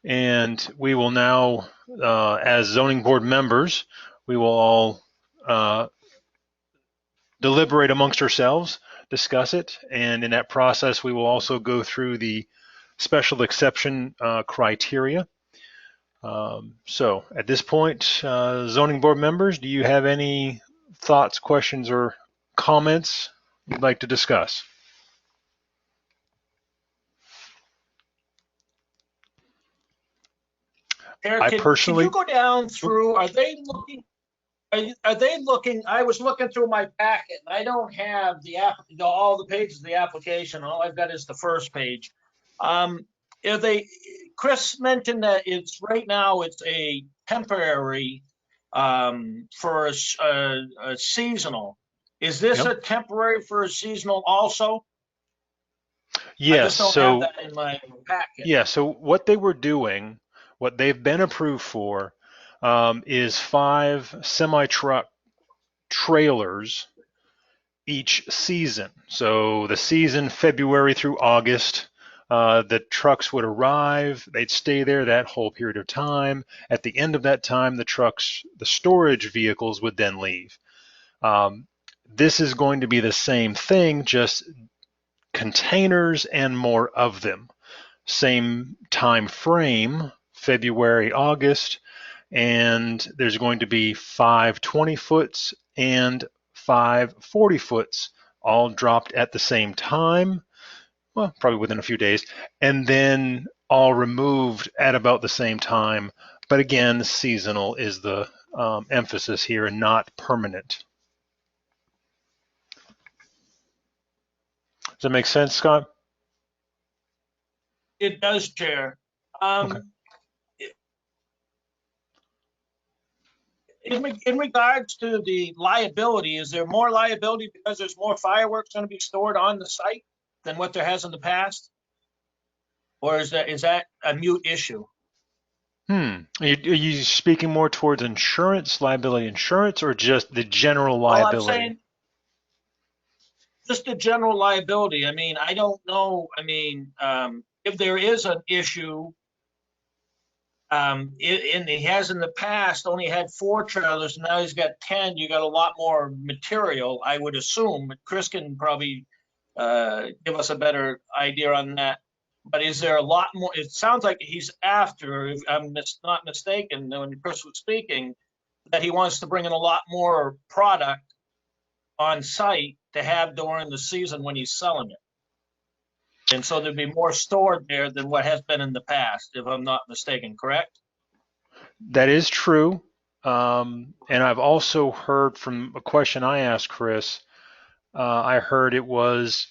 And we will now, as zoning board members, we will all deliberate amongst ourselves, discuss it, and in that process, we will also go through the special exception criteria. So at this point, zoning board members, do you have any thoughts, questions, or comments you'd like to discuss? Eric, can you go down through, are they looking, I was looking through my packet and I don't have all the pages of the application. All I've got is the first page. Chris mentioned that right now it's a temporary for a seasonal. Is this a temporary for a seasonal also? Yes. I just don't have that in my packet. Yeah. So what they were doing, what they've been approved for, is 5 semi-truck trailers each season. So the season February through August, the trucks would arrive, they'd stay there that whole period of time. At the end of that time, the storage vehicles would then leave. This is going to be the same thing, just containers and more of them. Same time frame, February, August, and there's going to be 5 20-foots and 5 40-foots, all dropped at the same time, well, probably within a few days, and then all removed at about the same time. But again, seasonal is the emphasis here and not permanent. Does that make sense, Scott? It does, Chair. Okay. In regards to the liability, is there more liability because there's more fireworks going to be stored on the site than what there has in the past? Or is that a mute issue? Are you speaking more towards liability insurance, or just the general liability? Well, I'm saying just the general liability. I mean, I don't know. I mean, if there is an issue, and he has in the past only had 4 trailers, and now he's got 10. You got a lot more material, I would assume. But Chris can probably give us a better idea on that. But is there a lot more? It sounds like he's after, if I'm not mistaken, when Chris was speaking, that he wants to bring in a lot more product on site to have during the season when he's selling it. And so there'd be more stored there than what has been in the past, if I'm not mistaken, correct? That is true. And I've also heard from a question I asked Chris, I heard it was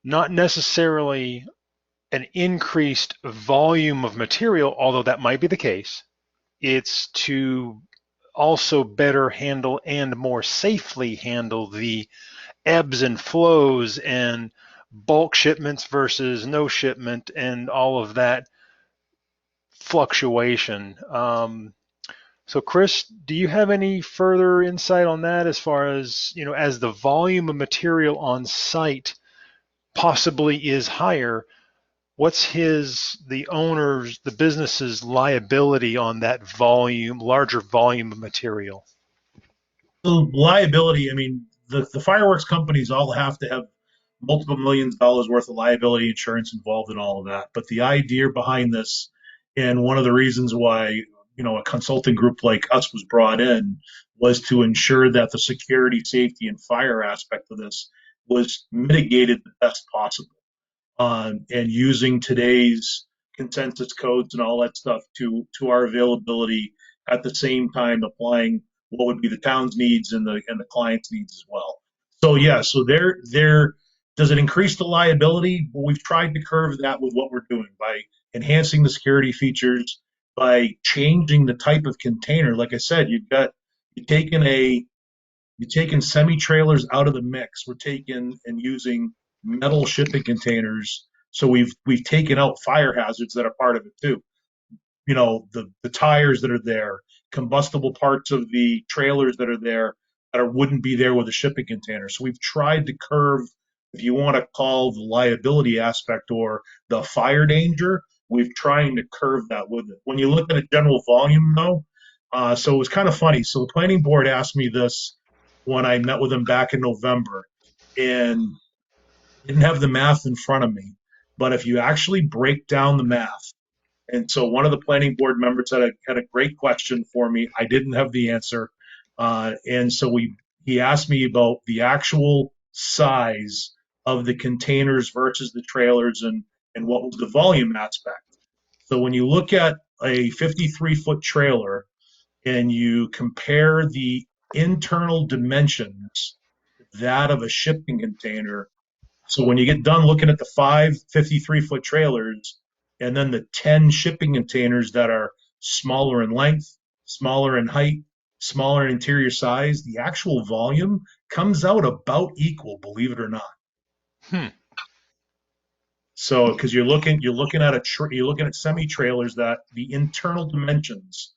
not necessarily an increased volume of material, although that might be the case. It's to also better handle and more safely handle the ebbs and flows and bulk shipments versus no shipment and all of that fluctuation. So Chris, do you have any further insight on that as far as, as the volume of material on site possibly is higher, what's the business's liability on that larger volume of material? The liability, I mean, the fireworks companies all have to have multiple millions of dollars worth of liability insurance involved in all of that. But the idea behind this, and one of the reasons why, a consulting group like us was brought in, was to ensure that the security, safety, and fire aspect of this was mitigated the best possible. And using today's consensus codes and all that stuff to our availability, at the same time applying what would be the town's needs and the client's needs as well. So yeah, so there does it increase the liability? Well, we've tried to curve that with what we're doing by enhancing the security features, by changing the type of container. Like I said, you're taking semi-trailers out of the mix. We're taking and using metal shipping containers. So we've taken out fire hazards that are part of it too. You know, the tires that are there, combustible parts of the trailers that are there that wouldn't be there with a shipping container. So we've tried to curve, if you want to call the liability aspect or the fire danger, we've trying to curve that with it. When you look at a general volume though, so it was kind of funny. So the planning board asked me this when I met with them back in November, and didn't have the math in front of me. But if you actually break down the math, and so one of the planning board members had a great question for me. I didn't have the answer. And so he asked me about the actual size of the containers versus the trailers and what was the volume aspect. So when you look at a 53-foot trailer and you compare the internal dimensions, that of a shipping container. So when you get done looking at the 53-foot trailers and then the 10 shipping containers that are smaller in length, smaller in height, smaller in interior size, the actual volume comes out about equal, believe it or not. So because you're looking at semi trailers that the internal dimensions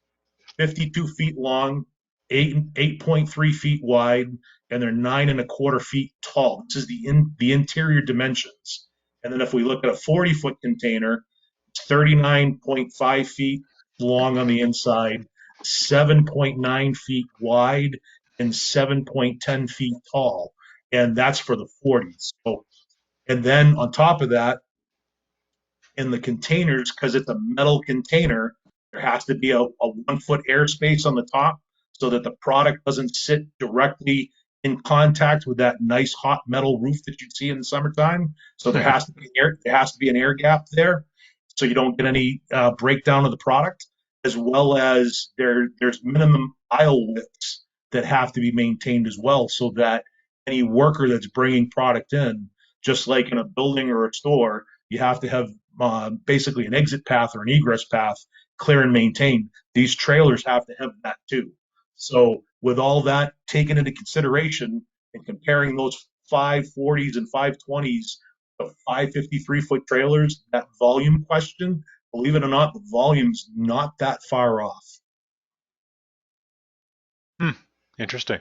52 feet long, 8.3 feet wide, and they're 9.25 feet tall. This is the interior dimensions. And then if we look at a 40-foot container, it's 39.5 feet long on the inside, 7.9 feet wide, and 7.10 feet tall. And that's for the 40s. So, and then on top of that, in the containers, because it's a metal container, there has to be a 1 foot airspace on the top so that the product doesn't sit directly in contact with that nice hot metal roof that you see in the summertime. So there has to be an air gap there, so you don't get any breakdown of the product, as well as there's minimum aisle widths that have to be maintained as well, so that any worker that's bringing product in, just like in a building or a store, you have to have basically an exit path or an egress path clear and maintained. These trailers have to have that too. So with all that taken into consideration and comparing those 540s and 520s to 553-foot trailers, that volume question, believe it or not, the volume's not that far off. Interesting.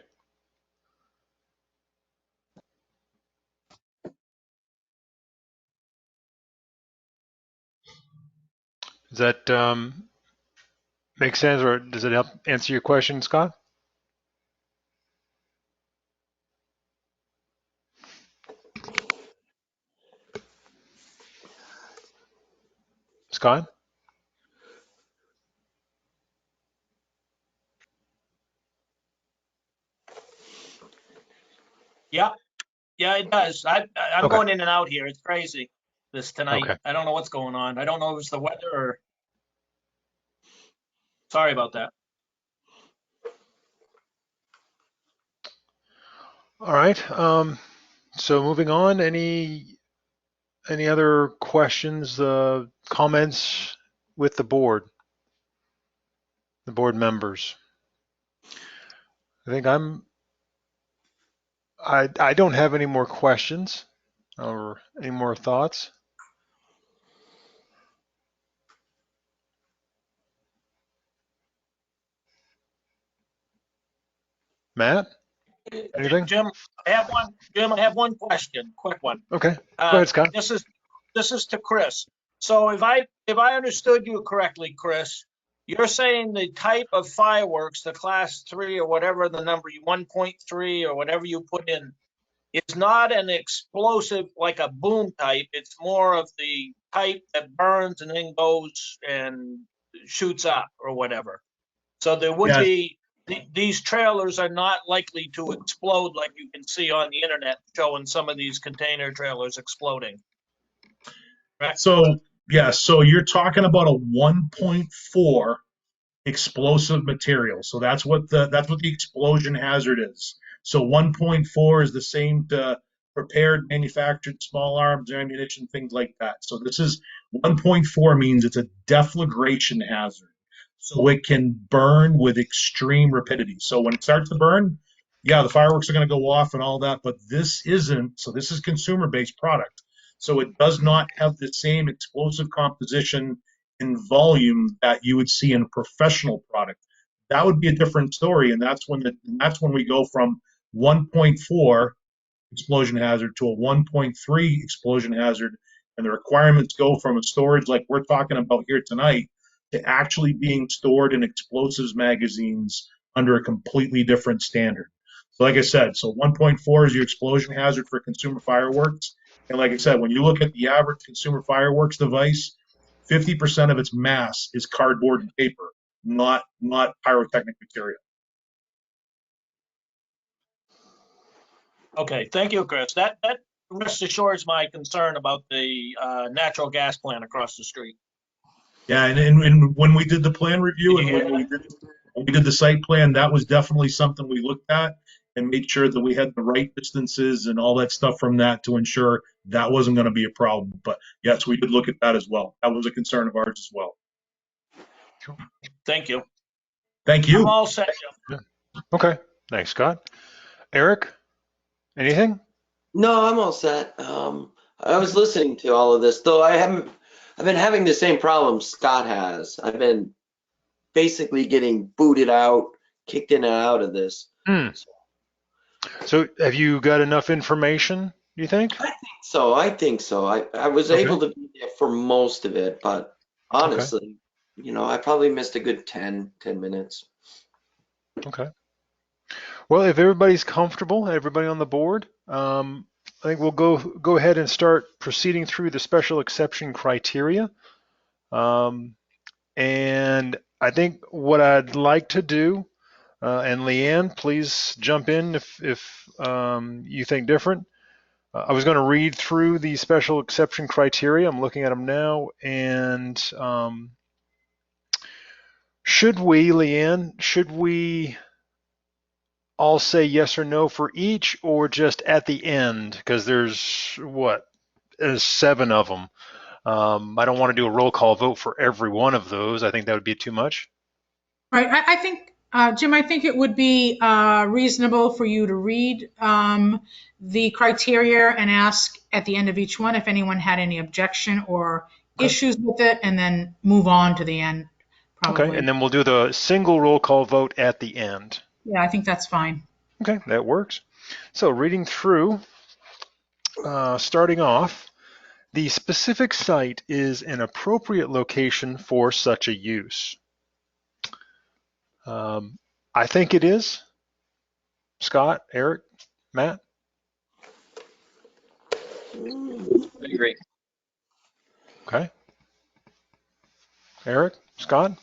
Does that make sense, or does it help answer your question, Scott? Scott? Yeah, yeah, it does. I'm Okay. going in and out here. It's crazy this tonight. Okay. I don't know what's going on. I don't know if it's the weather or. Sorry about that. All right. So moving on, any other questions, comments with the board members? I think I don't have any more questions or any more thoughts. Matt, anything? Jim, I have one question, quick one. Okay. Go ahead, Scott. This is to Chris. So if I understood you correctly, Chris, you're saying the type of fireworks, the class 3 or whatever the number, 1.3 or whatever you put in, is not an explosive like a boom type. It's more of the type that burns and then goes and shoots up or whatever. So there would be, these trailers are not likely to explode like you can see on the internet showing some of these container trailers exploding. Right. So Yeah, so you're talking about a 1.4 explosive material. So that's what the explosion hazard is. So 1.4 is the same to prepared, manufactured small arms, ammunition, things like that. So this is 1.4 means it's a deflagration hazard. So it can burn with extreme rapidity. So when it starts to burn, yeah, the fireworks are going to go off and all that, but this isn't. So this is consumer-based product. So it does not have the same explosive composition in volume that you would see in a professional product. That would be a different story, and that's when we go from 1.4 explosion hazard to a 1.3 explosion hazard, and the requirements go from a storage like we're talking about here tonight to actually being stored in explosives magazines under a completely different standard. So like I said, so 1.4 is your explosion hazard for consumer fireworks. And like I said, when you look at the average consumer fireworks device, 50% of its mass is cardboard and paper, not pyrotechnic material. Okay, thank you, Chris. That rest assures my concern about the natural gas plant across the street. Yeah, and when we did the plan review Did and you hear when we did the site plan, that was definitely something we looked at and made sure that we had the right distances and all that stuff from that to ensure that wasn't going to be a problem. But yes, we did look at that as well. That was a concern of ours as well. Thank you. Thank I'm you. all set. Okay. Thanks, Scott. Eric, anything? No, I'm all set. I was listening to all of this, though I've been having the same problem Scott has. I've been basically getting booted out, kicked in and out of this. Hmm. So have you got enough information, do you think? I think so. I was Okay. able to be there for most of it, but honestly, I probably missed a good 10 minutes. Okay. Well, if everybody's comfortable, everybody on the board, I think we'll go ahead and start proceeding through the special exception criteria. And I think what I'd like to do, and Leanne, please jump in if you think different. I was going to read through the special exception criteria. I'm looking at them now, and should we all say yes or no for each, or just at the end? Because there's 7 of them. I don't want to do a roll call vote for every one of those. I think that would be too much. Right. I think, Jim, I think it would be reasonable for you to read the criteria and ask at the end of each one if anyone had any objection or issues with it, and then move on to the end, probably. Okay, and then we'll do the single roll call vote at the end. Yeah, I think that's fine. Okay, that works. So reading through, starting off, the specific site is an appropriate location for such a use. I think it is. Scott, Eric, Matt? I agree. Okay. Eric, Scott?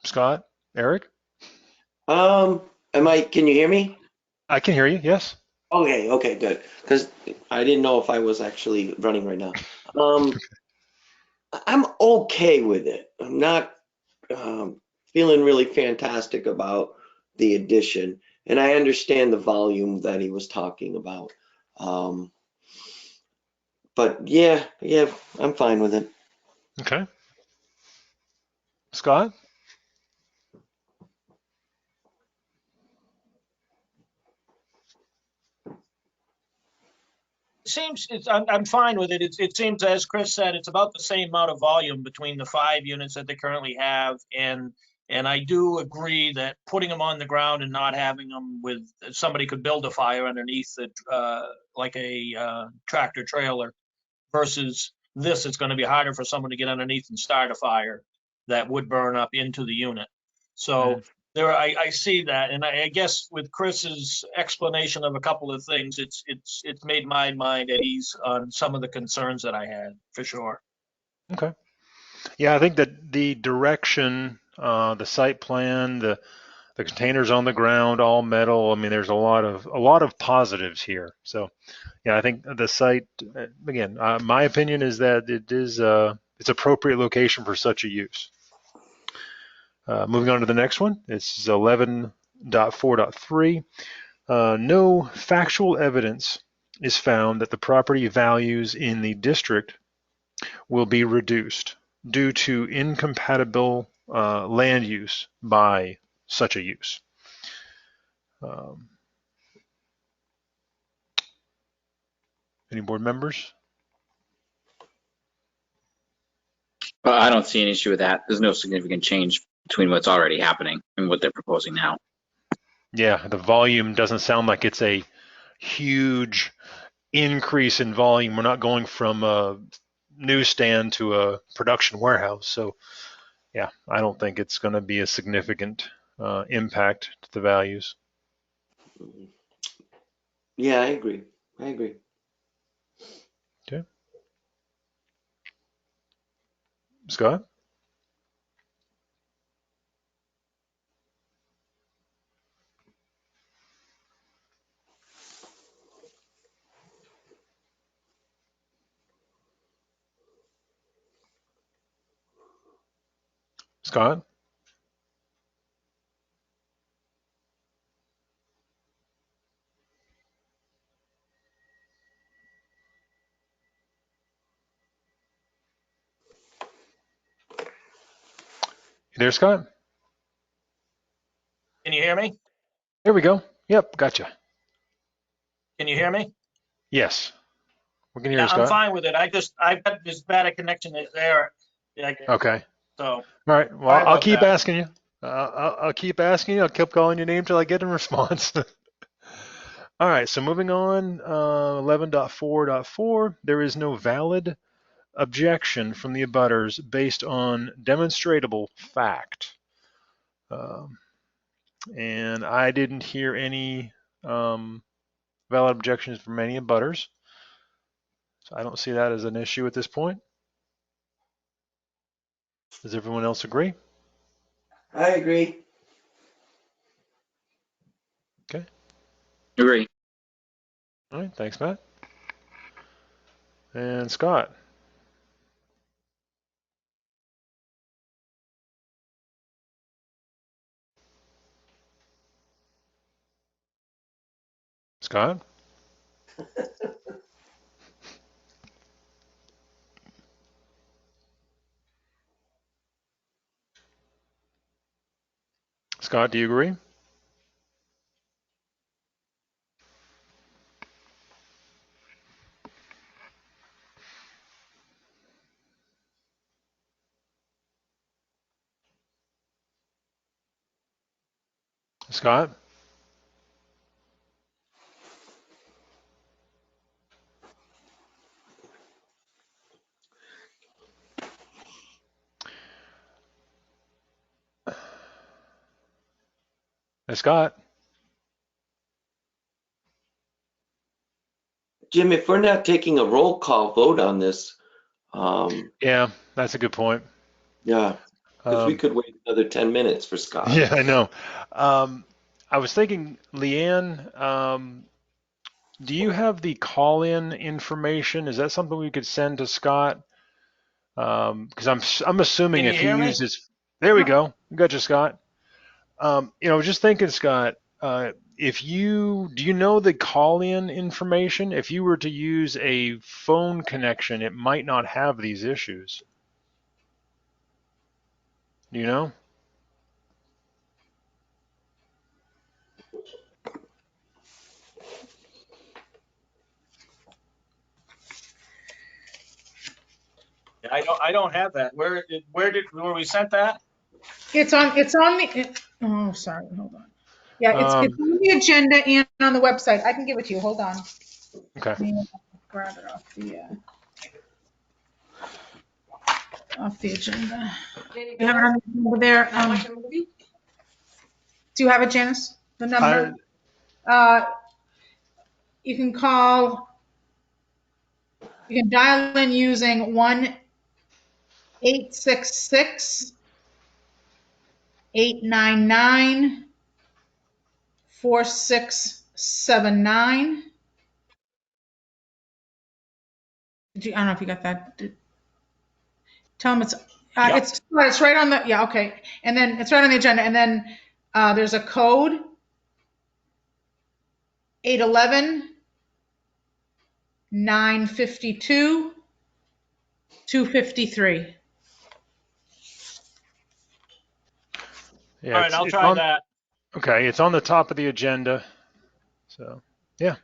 Scott, Eric? Can you hear me? I can hear you, yes. Okay, good. Because I didn't know if I was actually running right now. I'm okay with it. I'm not feeling really fantastic about the addition, and I understand the volume that he was talking about. But yeah, I'm fine with it. Okay. Scott? I'm fine with it. It seems, as Chris said, it's about the same amount of volume between the 5 units that they currently have, and I do agree that putting them on the ground and not having them with somebody could build a fire underneath it, like a tractor trailer, versus this, it's going to be harder for someone to get underneath and start a fire that would burn up into the unit. So I see that, and I guess with Chris's explanation of a couple of things, it's made my mind at ease on some of the concerns that I had, for sure. Okay. Yeah, I think that the direction, the site plan, the containers on the ground, all metal. I mean, there's a lot of positives here. So yeah, I think the site, again, my opinion is that it's appropriate location for such a use. Moving on to the next one, it's 11.4.3. No factual evidence is found that the property values in the district will be reduced due to incompatible land use by such a use. Um, any board members? I don't see an issue with that. There's no significant change between what's already happening and what they're proposing now. Yeah, the volume doesn't sound like it's a huge increase in volume. We're not going from a newsstand to a production warehouse. So yeah, I don't think it's going to be a significant impact to the values. Yeah, I agree. I agree. Okay. Scott? Scott? You there, Scott? Can you hear me? There we go. Yep, gotcha. Can you hear me? Yes, we can hear Yeah, you, I'm Scott. fine with it. I've got this bad a connection there. Yeah, Okay. so All right. Well, sorry I'll about keep that. asking you. I'll keep asking you. I'll keep calling your name till I get a response. All right. So moving on, 11.4.4. There is no valid objection from the abutters based on demonstrable fact. And I didn't hear any valid objections from any abutters. So I don't see that as an issue at this point. Does everyone else agree? I agree. Okay. Agree. All right. Thanks, Matt. And Scott. Scott? Scott, do you agree? Scott? Hey, Scott? Jim, if we're not taking a roll call vote on this, Yeah, that's a good point. yeah, because we Um, could wait another 10 minutes for Scott. yeah, I know. I was thinking, Leanne, do you have the call-in information? Is that something we could send to Scott? Because I'm assuming Can you if he hear me? uses, there we go. We got you, Scott. Just thinking, Scott, if do you know the call-in information? If you were to use a phone connection, it might not have these issues. Do you know? I don't have that. Where we sent that? It's on oh, sorry, hold on. Yeah, it's Um, on the agenda and on the website. I can give it to you. Hold on. okay. Let me grab it off the agenda. You have it on over there. Do you have it, Janice? The number? Uh, you can call, you can dial in using 866 899 4679. I don't know if you got that. Tell them Yep. it's right on the, yeah, okay. And then it's right on the agenda. And then there's a code 811 952 253. Yeah, All right, I'll it's try on. that. Okay, it's on the top of the agenda. So yeah.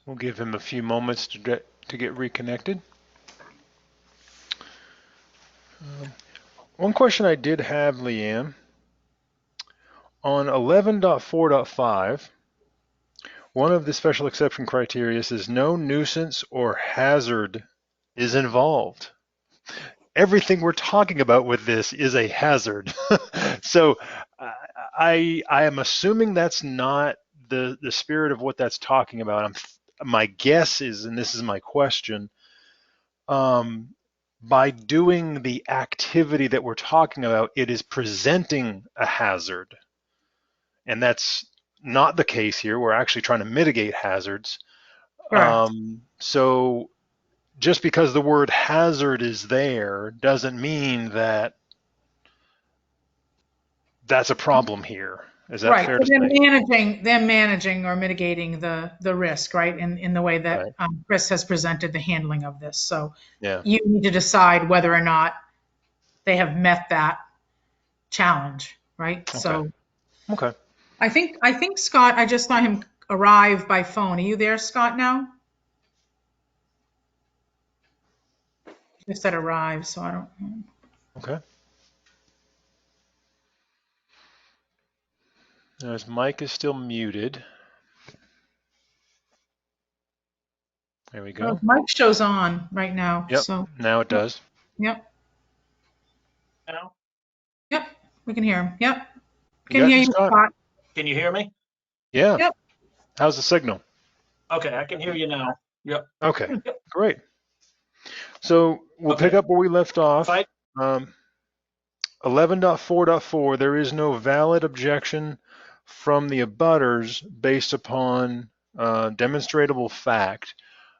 We'll give him a few moments to get reconnected. One question I did have, Leanne, on 11.4.5, one of the special exception criteria says no nuisance or hazard is involved. Everything we're talking about with this is a hazard. So I am assuming that's not the spirit of what that's talking about. My guess is, and this is my question, by doing the activity that we're talking about, it is presenting a hazard. And that's not the case here. We're actually trying to mitigate hazards. Correct. So just because the word hazard is there doesn't mean that that's a problem here. Is that Right. fair So to say? they're managing or mitigating the risk, right? In the way that Right. Chris has presented the handling of this. So Yeah. you need to decide whether or not they have met that challenge, right? Okay. So Okay. I think Scott, I just saw him arrive by phone. Are you there, Scott, now? Just said arrive, so I don't. Okay. Now his mic is still muted. There we Well, go. Mike shows on right now, Yep. so Now it does. yep, Now, yep, we can hear him. Yep, You can got hear me, you, Scott? Scott. can you hear me? Yeah. Yep. How's the signal? Okay, I can hear you now. Yep. Okay. Yep. Great. So we'll pick Okay. up where we left off. Fight. 11.4.4, there is no valid objection from the abutters based upon demonstrable fact.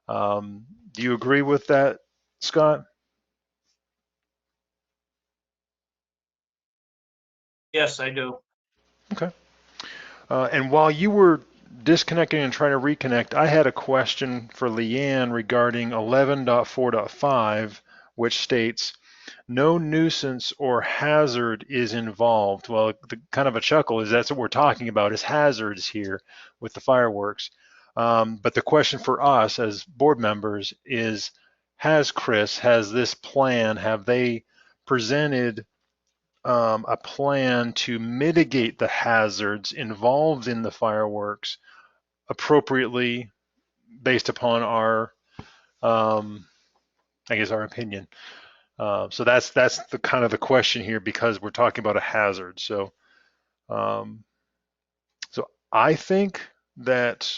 Do you agree with that, Scott? Yes, I do. Okay. And while you were disconnecting and trying to reconnect, I had a question for Leanne regarding 11.4.5, which states, no nuisance or hazard is involved. Well, the kind of a chuckle is that's what we're talking about is hazards here with the fireworks. But the question for us as board members is, has this plan, have they presented a plan to mitigate the hazards involved in the fireworks appropriately based upon our, I guess, our opinion? So that's the kind of the question here because we're talking about a hazard. Um, so I think that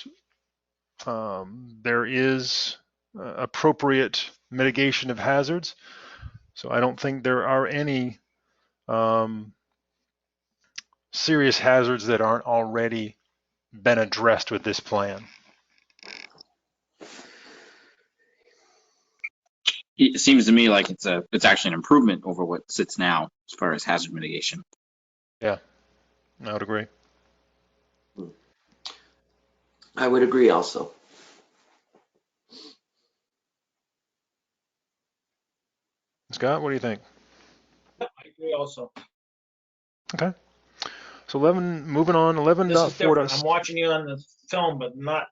there is appropriate mitigation of hazards. So I don't think there are any serious hazards that aren't already been addressed with this plan. It seems to me like it's actually an improvement over what sits now as far as hazard mitigation. Yeah, I would agree. I would agree also. Scott, what do you think? I agree also. Okay. So 11, moving on, This is 11.4. different. I'm watching you on the film, but not.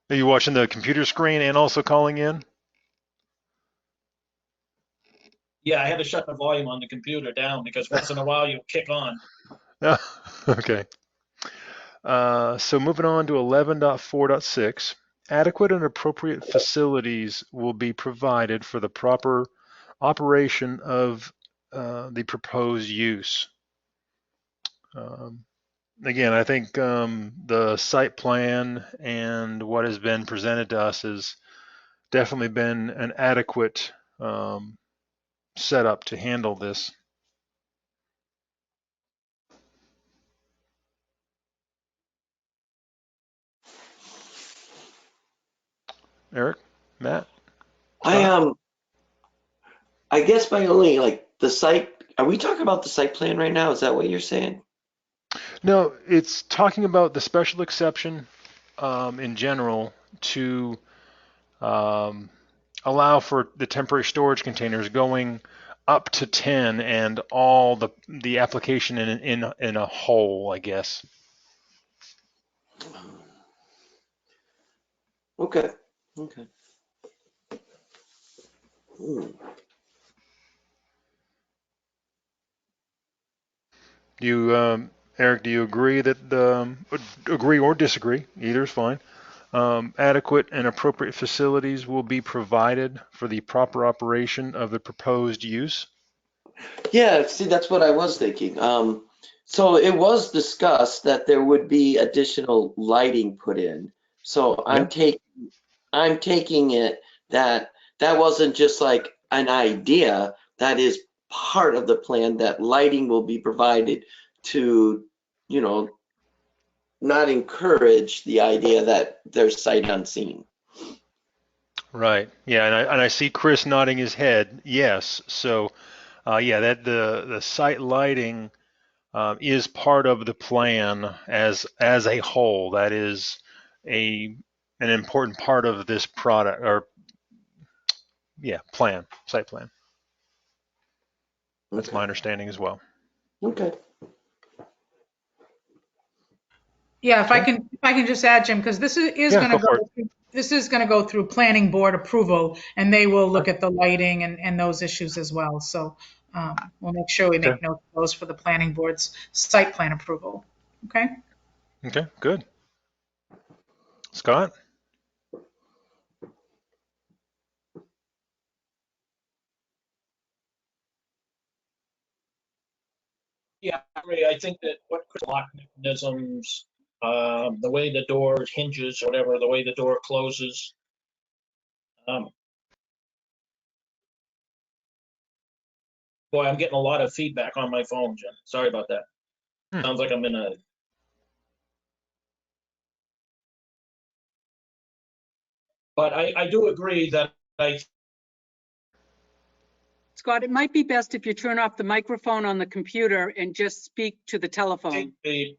Are you watching the computer screen and also calling in? Yeah, I had to shut the volume on the computer down because once in a while you'll kick on. Okay. So moving on to 11.4.6, adequate and appropriate facilities will be provided for the proper operation of the proposed use. Again, I think the site plan and what has been presented to us has definitely been an adequate setup to handle this. Eric, Matt, Scott? I guess my only like the site. Are we talking about the site plan right now? Is that what you're saying? No, it's talking about the special exception in general to um, allow for the temporary storage containers going up to 10 and all the application in a whole, I guess. Okay. Okay. Hmm. Do you, Eric, do you agree that agree or disagree? Either is fine. Adequate and appropriate facilities will be provided for the proper operation of the proposed use. Yeah, see, that's what I was thinking. So it was discussed that there would be additional lighting put in. So Yeah. I'm taking it that that wasn't just like an idea, that is part of the plan, that lighting will be provided to, you know, not encourage the idea that there's sight unseen. Right. Yeah, and I see Chris nodding his head. Yes. So, yeah, that the site lighting is part of the plan as a whole. That is a an important part of this product or yeah, site plan. That's Okay. my understanding as well. Okay. Yeah, Okay. if I can just add, Jim, because this is Yeah, going to go for it. go this is going to go through planning board approval, and they will look at the lighting and those issues as well. So we'll make sure we Okay. make note of those for the planning board's site plan approval. Okay. Okay. Good. Scott. Yeah, I agree. I think that what lock mechanisms, the way the door hinges, or whatever, the way the door closes. Um, Boy, I'm getting a lot of feedback on my phone, Jim. Sorry about that. Hmm. Sounds like I'm in a. But I do agree that I Scott, it might be best if you turn off the microphone on the computer and just speak to the telephone. think the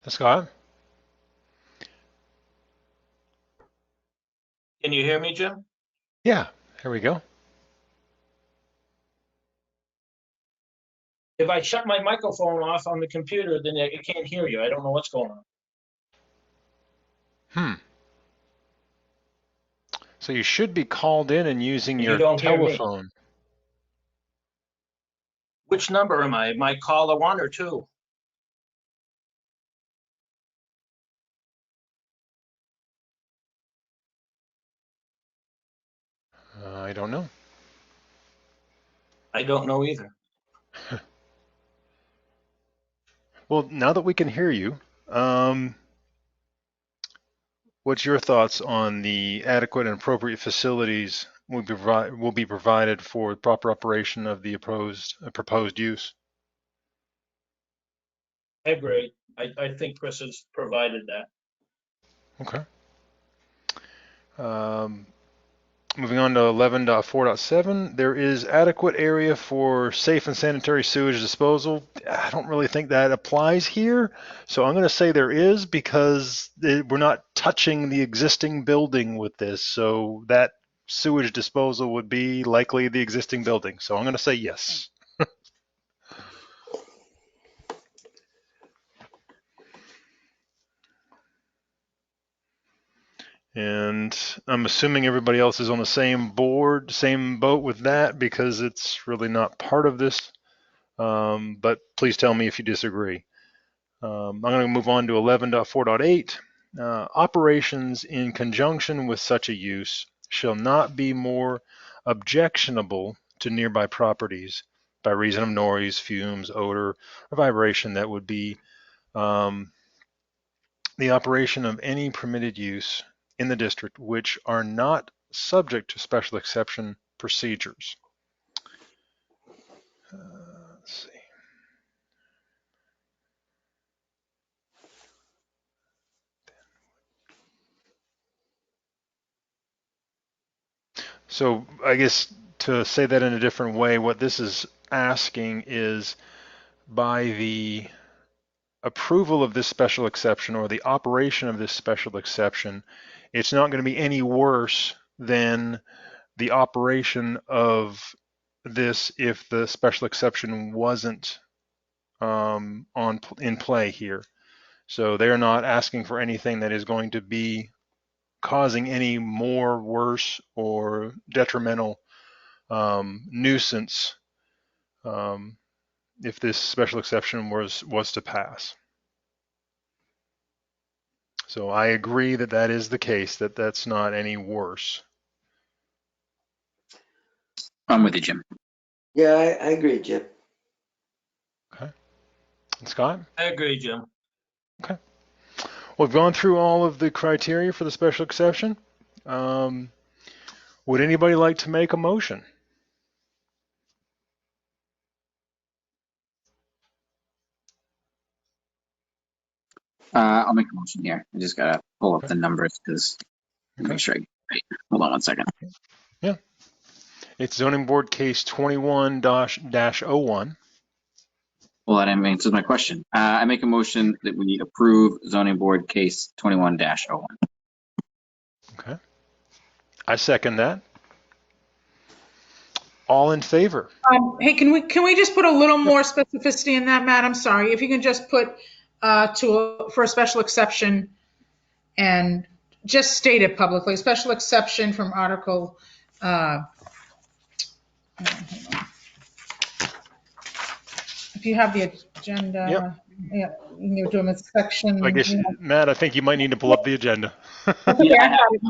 Scott. Can you hear me, Jim? Yeah. Here we go. If I shut my microphone off on the computer, then I can't hear you. I don't know what's going on. Hmm. So you should be called in and using You your don't hear me. telephone. Which number am I? Am I caller 1 or 2? I don't know. I don't know either. Well, now that we can hear you, what's your thoughts on the adequate and appropriate facilities will be provided for the proper operation of the proposed use? I agree. I think Chris has provided that. Okay. Um, Moving on to 11.4.7, there is adequate area for safe and sanitary sewage disposal. I don't really think that applies here, so I'm going to say there is because we're not touching the existing building with this, so that sewage disposal would be likely the existing building. So I'm going to say yes. And I'm assuming everybody else is on the same boat with that, because it's really not part of this. But please tell me if you disagree. I'm going to move on to 11.4.8. Operations in conjunction with such a use shall not be more objectionable to nearby properties by reason of noise, fumes, odor, or vibration that would be the operation of any permitted use in the district which are not subject to special exception procedures. Let's see. So I guess to say that in a different way, what this is asking is, by the approval of this special exception or the operation of this special exception, it's not going to be any worse than the operation of this if the special exception wasn't in play here. So they're not asking for anything that is going to be causing any more worse or detrimental nuisance if this special exception was to pass. So I agree that that is the case, that that's not any worse. I'm with you, Jim. Yeah, I agree, Jim. Okay. And Scott? I agree, Jim. Okay. We've gone through all of the criteria for the special exception. Would anybody like to make a motion? I'll make a motion here. I just gotta pull up Okay. the numbers because Okay. make sure I get it right. Hold on one second. Yeah. It's zoning board case 21-01. Well, that answers my question. I make a motion that we approve zoning board case 21-01. Okay. I second that. All in favor? Hey, can we just put a little more specificity in that, Matt? I'm sorry. If you can just put for a special exception and just state it publicly, special exception from Article. If you have the agenda, Yep. yeah, you can do them in section. I guess, Matt, I think you might need to pull up the agenda. That's okay, Yeah, I got it,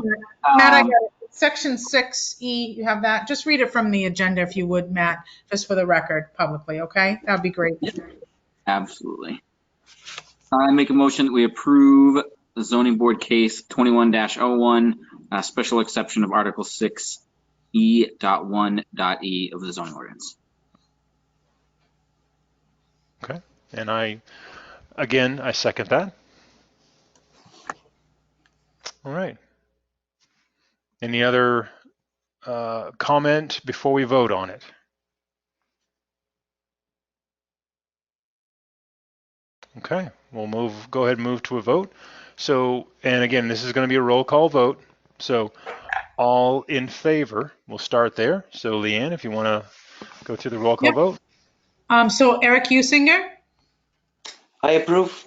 Matt, I Um, got it. Section 6E, you have that. Just read it from the agenda if you would, Matt, just for the record, publicly, okay? That'd be great. Absolutely. I make a motion that we approve the zoning board case 21-01, special exception of Article 6E.1.E of the zoning ordinance. Okay. And I second that. All right. Any other comment before we vote on it? Okay, we'll go ahead and move to a vote. So, and again, this is going to be a roll call vote. So all in favor, we'll start there. So Leanne, if you want to go through the roll call Yep. vote. So Eric Usinger, I approve.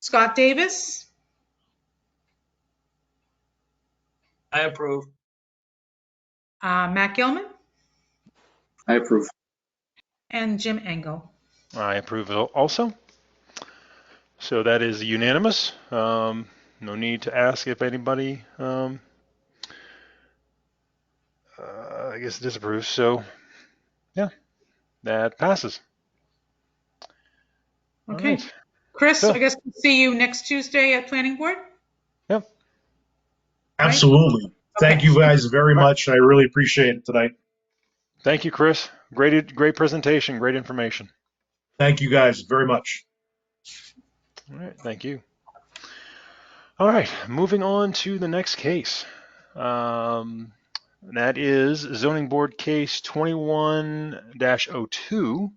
Scott Davis, I approve. Matt Gilman, I approve. and Jim Engel. I approve also. So that is unanimous. No need to ask if anybody, I guess, disapproves. So yeah, that passes. Okay. Right. Chris, So- I guess we'll see you next Tuesday at Planning Board? Yep. Absolutely. Thank Okay. you guys very much. I really appreciate it tonight. Thank you, Chris. Great presentation, great information. Thank you guys very much. All right, thank you. All right, moving on to the next case. That is zoning board case 21-02.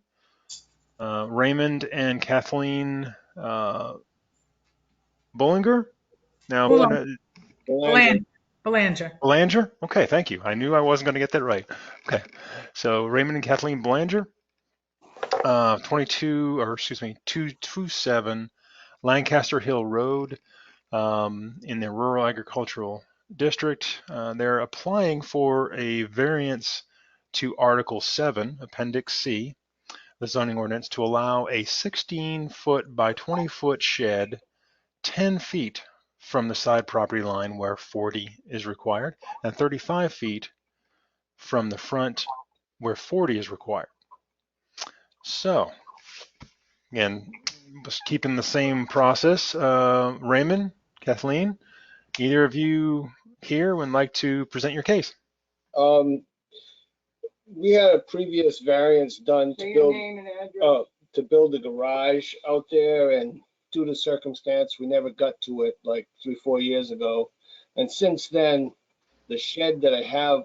Raymond and Kathleen Bollinger. Now, Hold on. Belanger. Belanger? Okay, thank you. I knew I wasn't going to get that right. Okay, so Raymond and Kathleen Belanger, 227 Lancaster Hill Road, in the rural agricultural district. They're applying for a variance to Article 7, Appendix C, the zoning ordinance, to allow a 16-foot by 20-foot shed 10 feet from the side property line where 40 is required, and 35 feet from the front where 40 is required. So, again, just keeping the same process. Raymond, Kathleen, either of you here would like to present your case? We had a previous variance done Say your name and address. to build a garage out there, and due to circumstance, we never got to it like 3-4 years ago. And since then, the shed that I have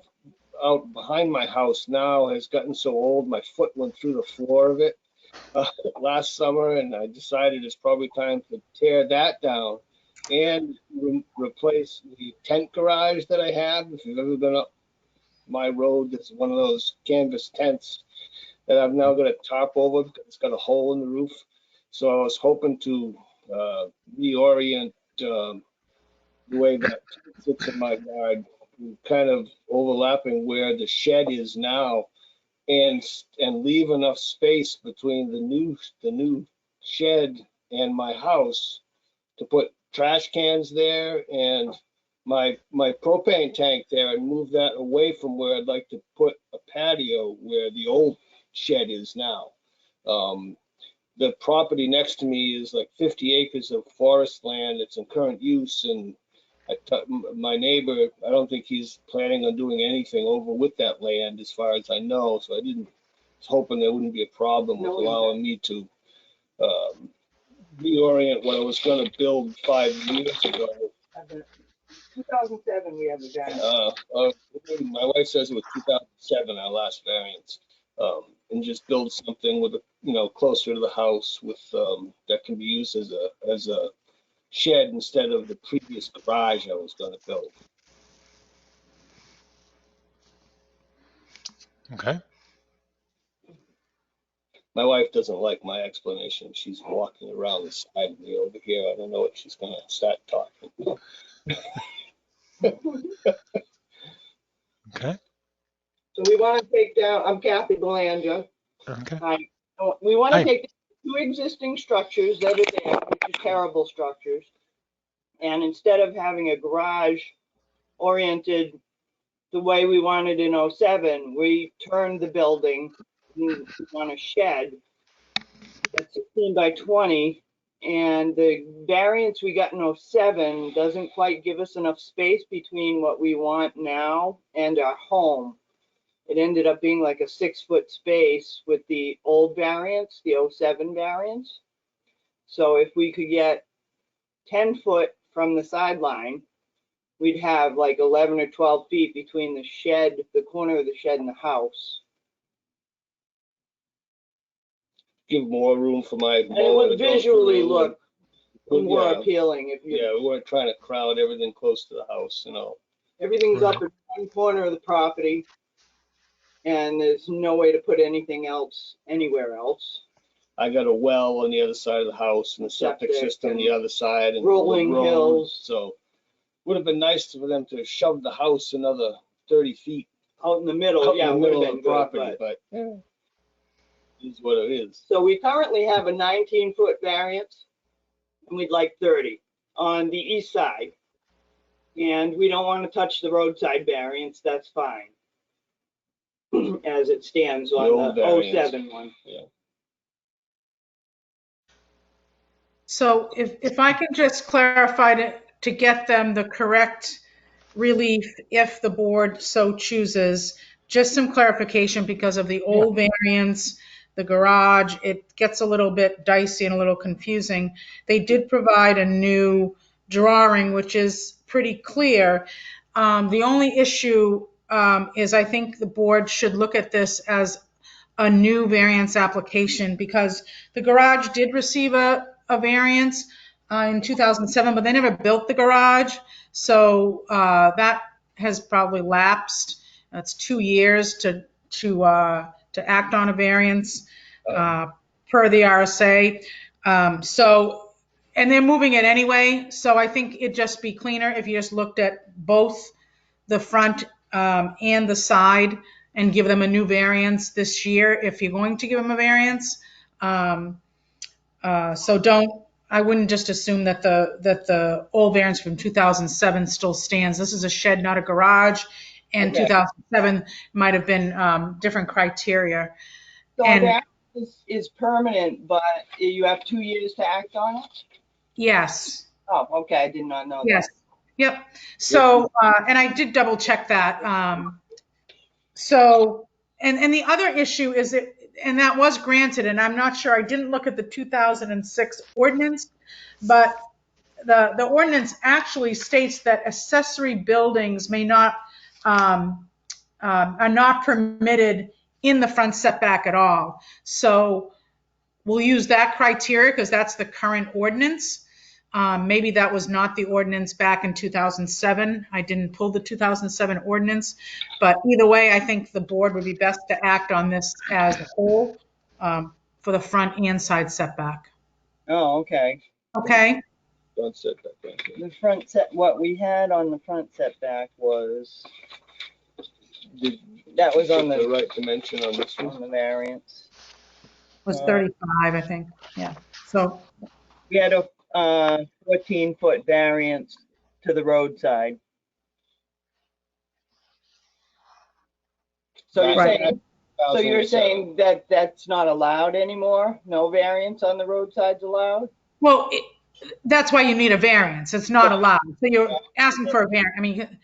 out behind my house now has gotten so old, my foot went through the floor of it last summer, and I decided it's probably time to tear that down and replace the tent garage that I have. If you've ever been up my road, there's one of those canvas tents that I've now got a tarp over because it's got a hole in the roof. So I was hoping to reorient the way that sits in my yard, kind of overlapping where the shed is now, and leave enough space between the new shed and my house to put trash cans there and my propane tank there, and move that away from where I'd like to put a patio where the old shed is now. The property next to me is like 50 acres of forest land. It's in current use, and my neighbor, I don't think he's planning on doing anything over with that land as far as I know. So I was hoping there wouldn't be a problem with allowing me to reorient what I was going to build 5 years ago. 2007, we have a variance. My wife says it was 2007, our last variance, and just build something with closer to the house with that can be used as a shed instead of the previous garage I was going to build. Okay. My wife doesn't like my explanation. She's walking around the side of me over here. I don't know what she's going to start talking about. Okay. So we want to take down, I'm Kathy Belanja. Okay. We want Hi. to take down 2 existing structures that are there, which are terrible structures. And instead of having a garage oriented the way we wanted in 07, we turned the building. We want a shed that's 16 by 20. And the variance we got in 07 doesn't quite give us enough space between what we want now and our home. It ended up being like a 6-foot space with the old variance, the 07 variance. So if we could get 10 foot from the sideline, we'd have like 11 or 12 feet between the shed, the corner of the shed and the house. Give more room for my. And it would visually look more Yeah. appealing if you. Yeah, we weren't trying to crowd everything close to the house, Everything's up in one corner of the property, and there's no way to put anything else anywhere else. I got a well on the other side of the house and a septic Septic system on and the other side and rolling the road. hills. So would have been nice for them to shove the house another 30 feet Out in the middle, out yeah, in it the would middle have of been the good, property, but. but it is what it is. So we currently have a 19-foot variance, and we'd like 30 on the east side. And we don't want to touch the roadside variance, that's fine. As it stands The old on the variance. 07 one. Yeah. So if I can just clarify to get them the correct relief, if the board so chooses, just some clarification because of the old variance, the garage, it gets a little bit dicey and a little confusing. They did provide a new drawing, which is pretty clear. The only issue is I think the board should look at this as a new variance application because the garage did receive a variance in 2007, but they never built the garage. So that has probably lapsed. That's 2 years to act on a variance per the RSA. So and they're moving it anyway, so I think it'd just be cleaner if you just looked at both the front and the side and give them a new variance this year if you're going to give them a variance. So I wouldn't just assume that the old variance from 2007 still stands. This is a shed, not a garage, and Okay. 2007 might have been different criteria. So And that is permanent, but you have 2 years to act on it? yes. Oh, okay, I did not know that. Yes. Yep. So, and I did double check that. So, and the other issue is that, and that was granted, and I'm not sure, I didn't look at the 2006 ordinance, but the ordinance actually states that accessory buildings may not, are not permitted in the front setback at all. So we'll use that criteria because that's the current ordinance. Maybe that was not the ordinance back in 2007. I didn't pull the 2007 ordinance, but either way, I think the board would be best to act on this as a whole for the front and side setback. Oh, okay. Okay? Front setback, right there. The front set, what we had on the front setback was, that was on The the, right dimension on this one. on the variance. Was 35, I think. Yeah. So, We had a 14-foot variance to the roadside. So you're Right. saying, so you're saying that that's not allowed anymore? No variance on the roadside's allowed? well, that's why you need a variance. It's not allowed. So you're asking for a variance. I mean,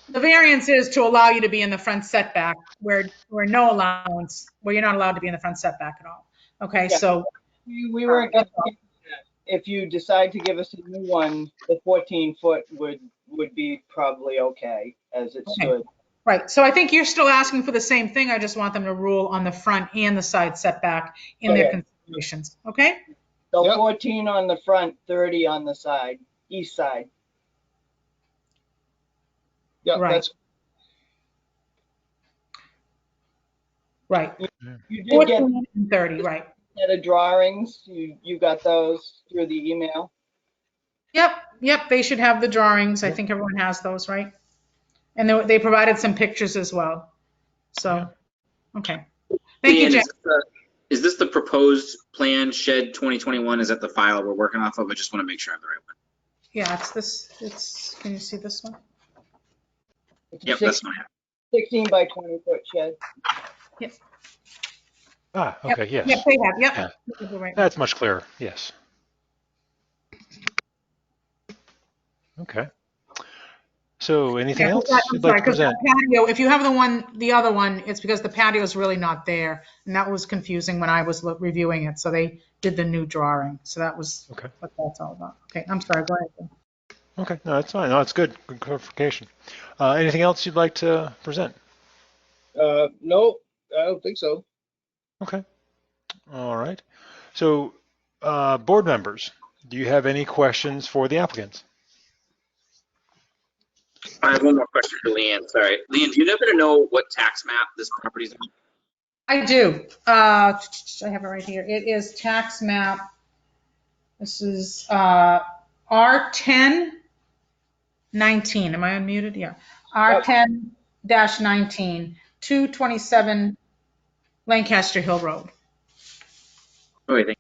the variance is to allow you to be in the front setback where no allowance, where you're not allowed to be in the front setback at all. Okay, Yeah. so We weren't gonna, if you decide to give us a new one, the 14-foot would be probably okay as it Okay. stood. right. So I think you're still asking for the same thing. I just want them to rule on the front and the side setback in their Okay. considerations. Okay? So Yep. 14 on the front, 30 on the side, east side. Yeah, Right. that's, Right. You did get 14 and 30, right. a set of drawings. You got those through the email. Yep. They should have the drawings. I think everyone has those, right? And they provided some pictures as well. So, okay. Thank you, Leanne, Jen. is this the proposed plan shed 2021? Is that the file we're working off of? I just want to make sure I have the right one. Yeah, it's this. Can you see this one? It's a Yep, that's fine. 16 by 20 foot shed. Yep. Ah, okay, yes. Yep, they have. Yep. Yeah. This is the right one. That's much clearer, yes. Okay. So anything Yeah, else I'm you'd like sorry, to 'cause the present? patio, if you have the other one, it's because the patio is really not there. And that was confusing when I was reviewing it. So they did the new drawing. So that was Okay. what that's all about. Okay, I'm sorry. Go ahead. Okay, no, that's fine. No, it's good. Good clarification. Anything else you'd like to present? no, I don't think so. Okay. All right. So, board members, do you have any questions for the applicants? I have one more question for Leanne. Sorry. Leanne, do you happen to know what tax map this property's on? I do. I have it right here. It is tax map. This is R10-19. Am I unmuted? Yeah. R10-19, 227 Lancaster Hill Road. Oh, wait, thank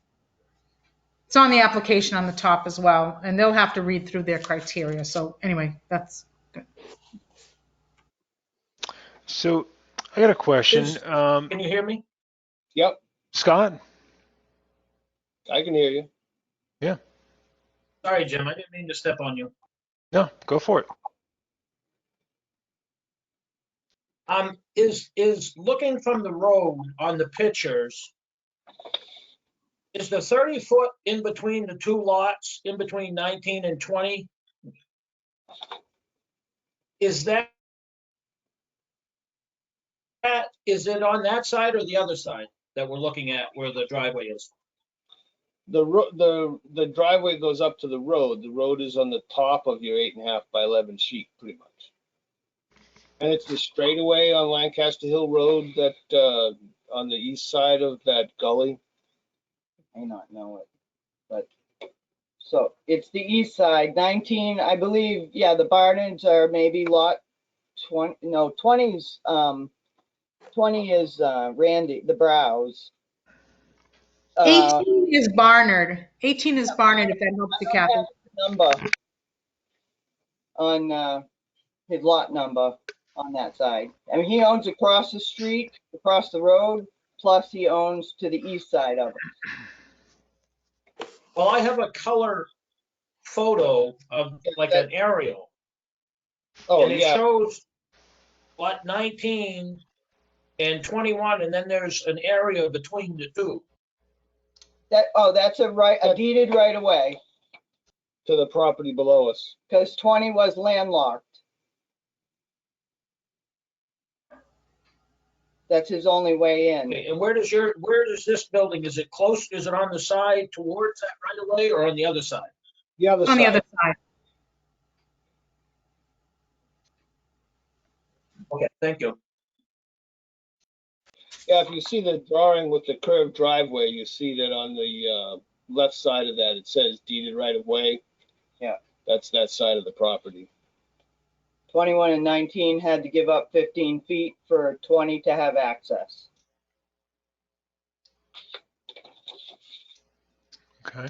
It's on the application on the top as well, and they'll have to read through their criteria. So anyway, that's good. So, I got a question. Can you hear me? Yep, Scott? I can hear you. Yeah. Sorry, Jim, I didn't mean to step on you. No, go for it. Is looking from the road on the pictures, is the 30 foot in between the two lots, in between 19 and 20? Is is it on that side or the other side that we're looking at where the driveway is? The driveway goes up to the road. The road is on the top of your 8.5 by 11 sheet, pretty much. And it's the straightaway on Lancaster Hill Road that, on the east side of that gully. I may not know it, but So it's the east side, 19, I believe, yeah, the Barnards are maybe lot 20, no, 20's, 20 is Randy, the Browse. 18 is Barnard. 18 is Barnard, if that helps you, Kathy. Number on his lot number on that side. I mean, he owns across the street, across the road, plus he owns to the east side of it. Well, I have a color photo of like an aerial, Oh, and it yeah, shows lot 19 and 21, and then there's an area between the two. That's a deeded right away, to the property below us. because 20 was landlocked. That's his only way in. Okay, and where does this building, is it close, is it on the side towards that right of way or on the other side? The other On the other side. side. Okay, thank you. Yeah, if you see the drawing with the curved driveway, you see that on the left side of that, it says deeded right of way. Yeah. That's that side of the property. 21 and 19 had to give up 15 feet for 20 to have access. Okay.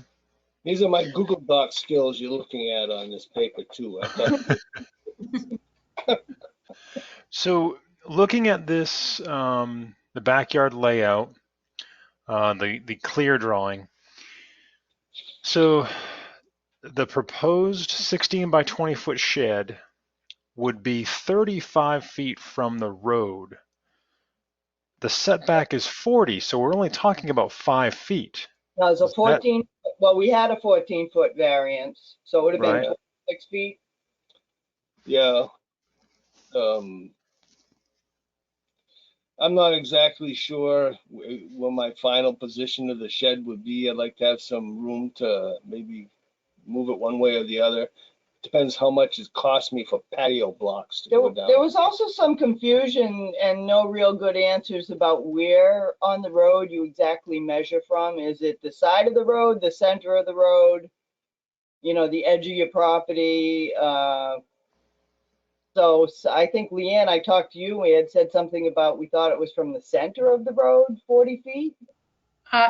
These are my Google Doc skills you're looking at on this paper too. I thought So looking at this, the backyard layout, the clear drawing. So the proposed 16 by 20 foot shed would be 35 feet from the road. The setback is 40, so we're only talking about 5 feet. Now, it's a 14, well, we had a 14-foot variance, so it would have been Right. 26 feet. yeah. I'm not exactly sure what my final position of the shed would be. I'd like to have some room to maybe move it one way or the other. Depends how much it cost me for patio blocks to go down. There was also some confusion and no real good answers about where on the road you exactly measure from. Is it the side of the road, the center of the road, you know, the edge of your property? So I think, Leanne, I talked to you, we had said something about, we thought it was from the center of the road, 40 feet?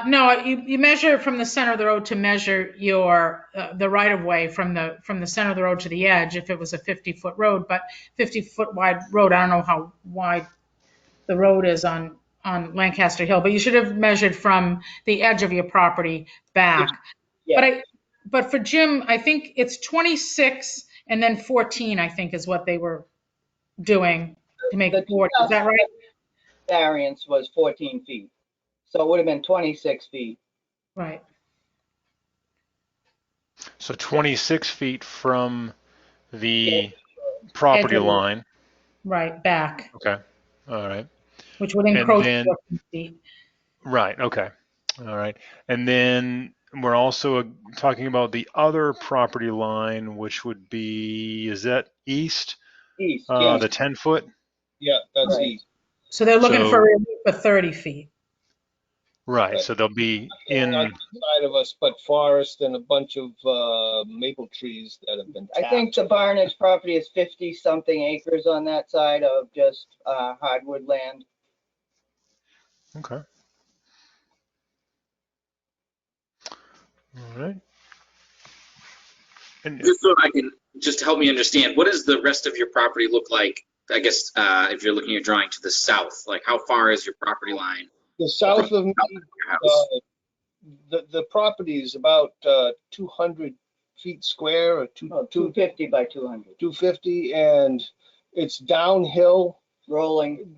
No, you measure from the center of the road to measure your the right of way from the center of the road to the edge. If it was a 50-foot road, but 50-foot wide road, I don't know how wide the road is on Lancaster Hill, but you should have measured from the edge of your property back. Yeah. But for Jim, I think it's 26 and then 14. I think is what they were doing to make The 40. Is that right? Variance was 14 feet, so it would have been 26 feet. Right. So 26 feet from the property Edge of the- line. Right, back, Okay. All right. which would And encroach then, 14 feet. right. Okay. All right. And then we're also talking about the other property line, which would be, is that east? East, yeah. The 10 foot? Yeah, that's Right. easy. So they're looking So- for relief for 30 feet. Right. Right. So they'll be On in, the side of us, but forest and a bunch of maple trees that have been I think tapped. the Barnage property is 50-something acres on that side of just hardwood land. okay. All right. And Just so I can, just to help me understand, what does the rest of your property look like? I guess if you're looking at drawing to the south, like how far is your property line? The south of me, Your house? the property is about 200 feet square or 250 by 200. 250, and it's downhill. Rolling.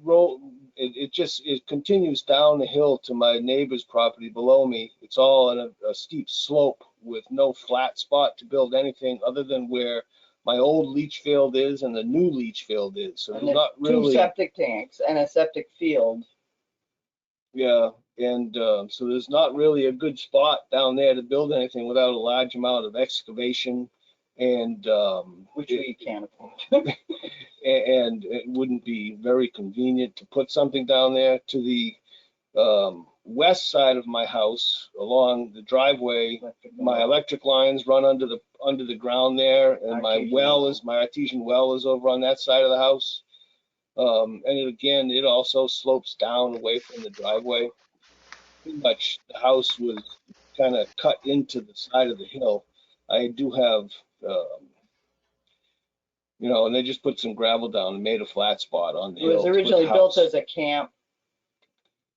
It continues down the hill to my neighbor's property below me. It's all on a steep slope with no flat spot to build anything other than where my old leach field is and the new leach field is. So And there's not there's 2 really, septic tanks and a septic field. yeah, and so there's not really a good spot down there to build anything without a large amount of excavation, and Which we can't afford. and it wouldn't be very convenient to put something down there. To the west side of my house, along the driveway, my electric lines run under the ground there, and my artesian well is over on that side of the house. And it also slopes down away from the driveway. Pretty much the house was kind of cut into the side of the hill. I do have, and they just put some gravel down and made a flat spot on the It was hill. originally built as a camp.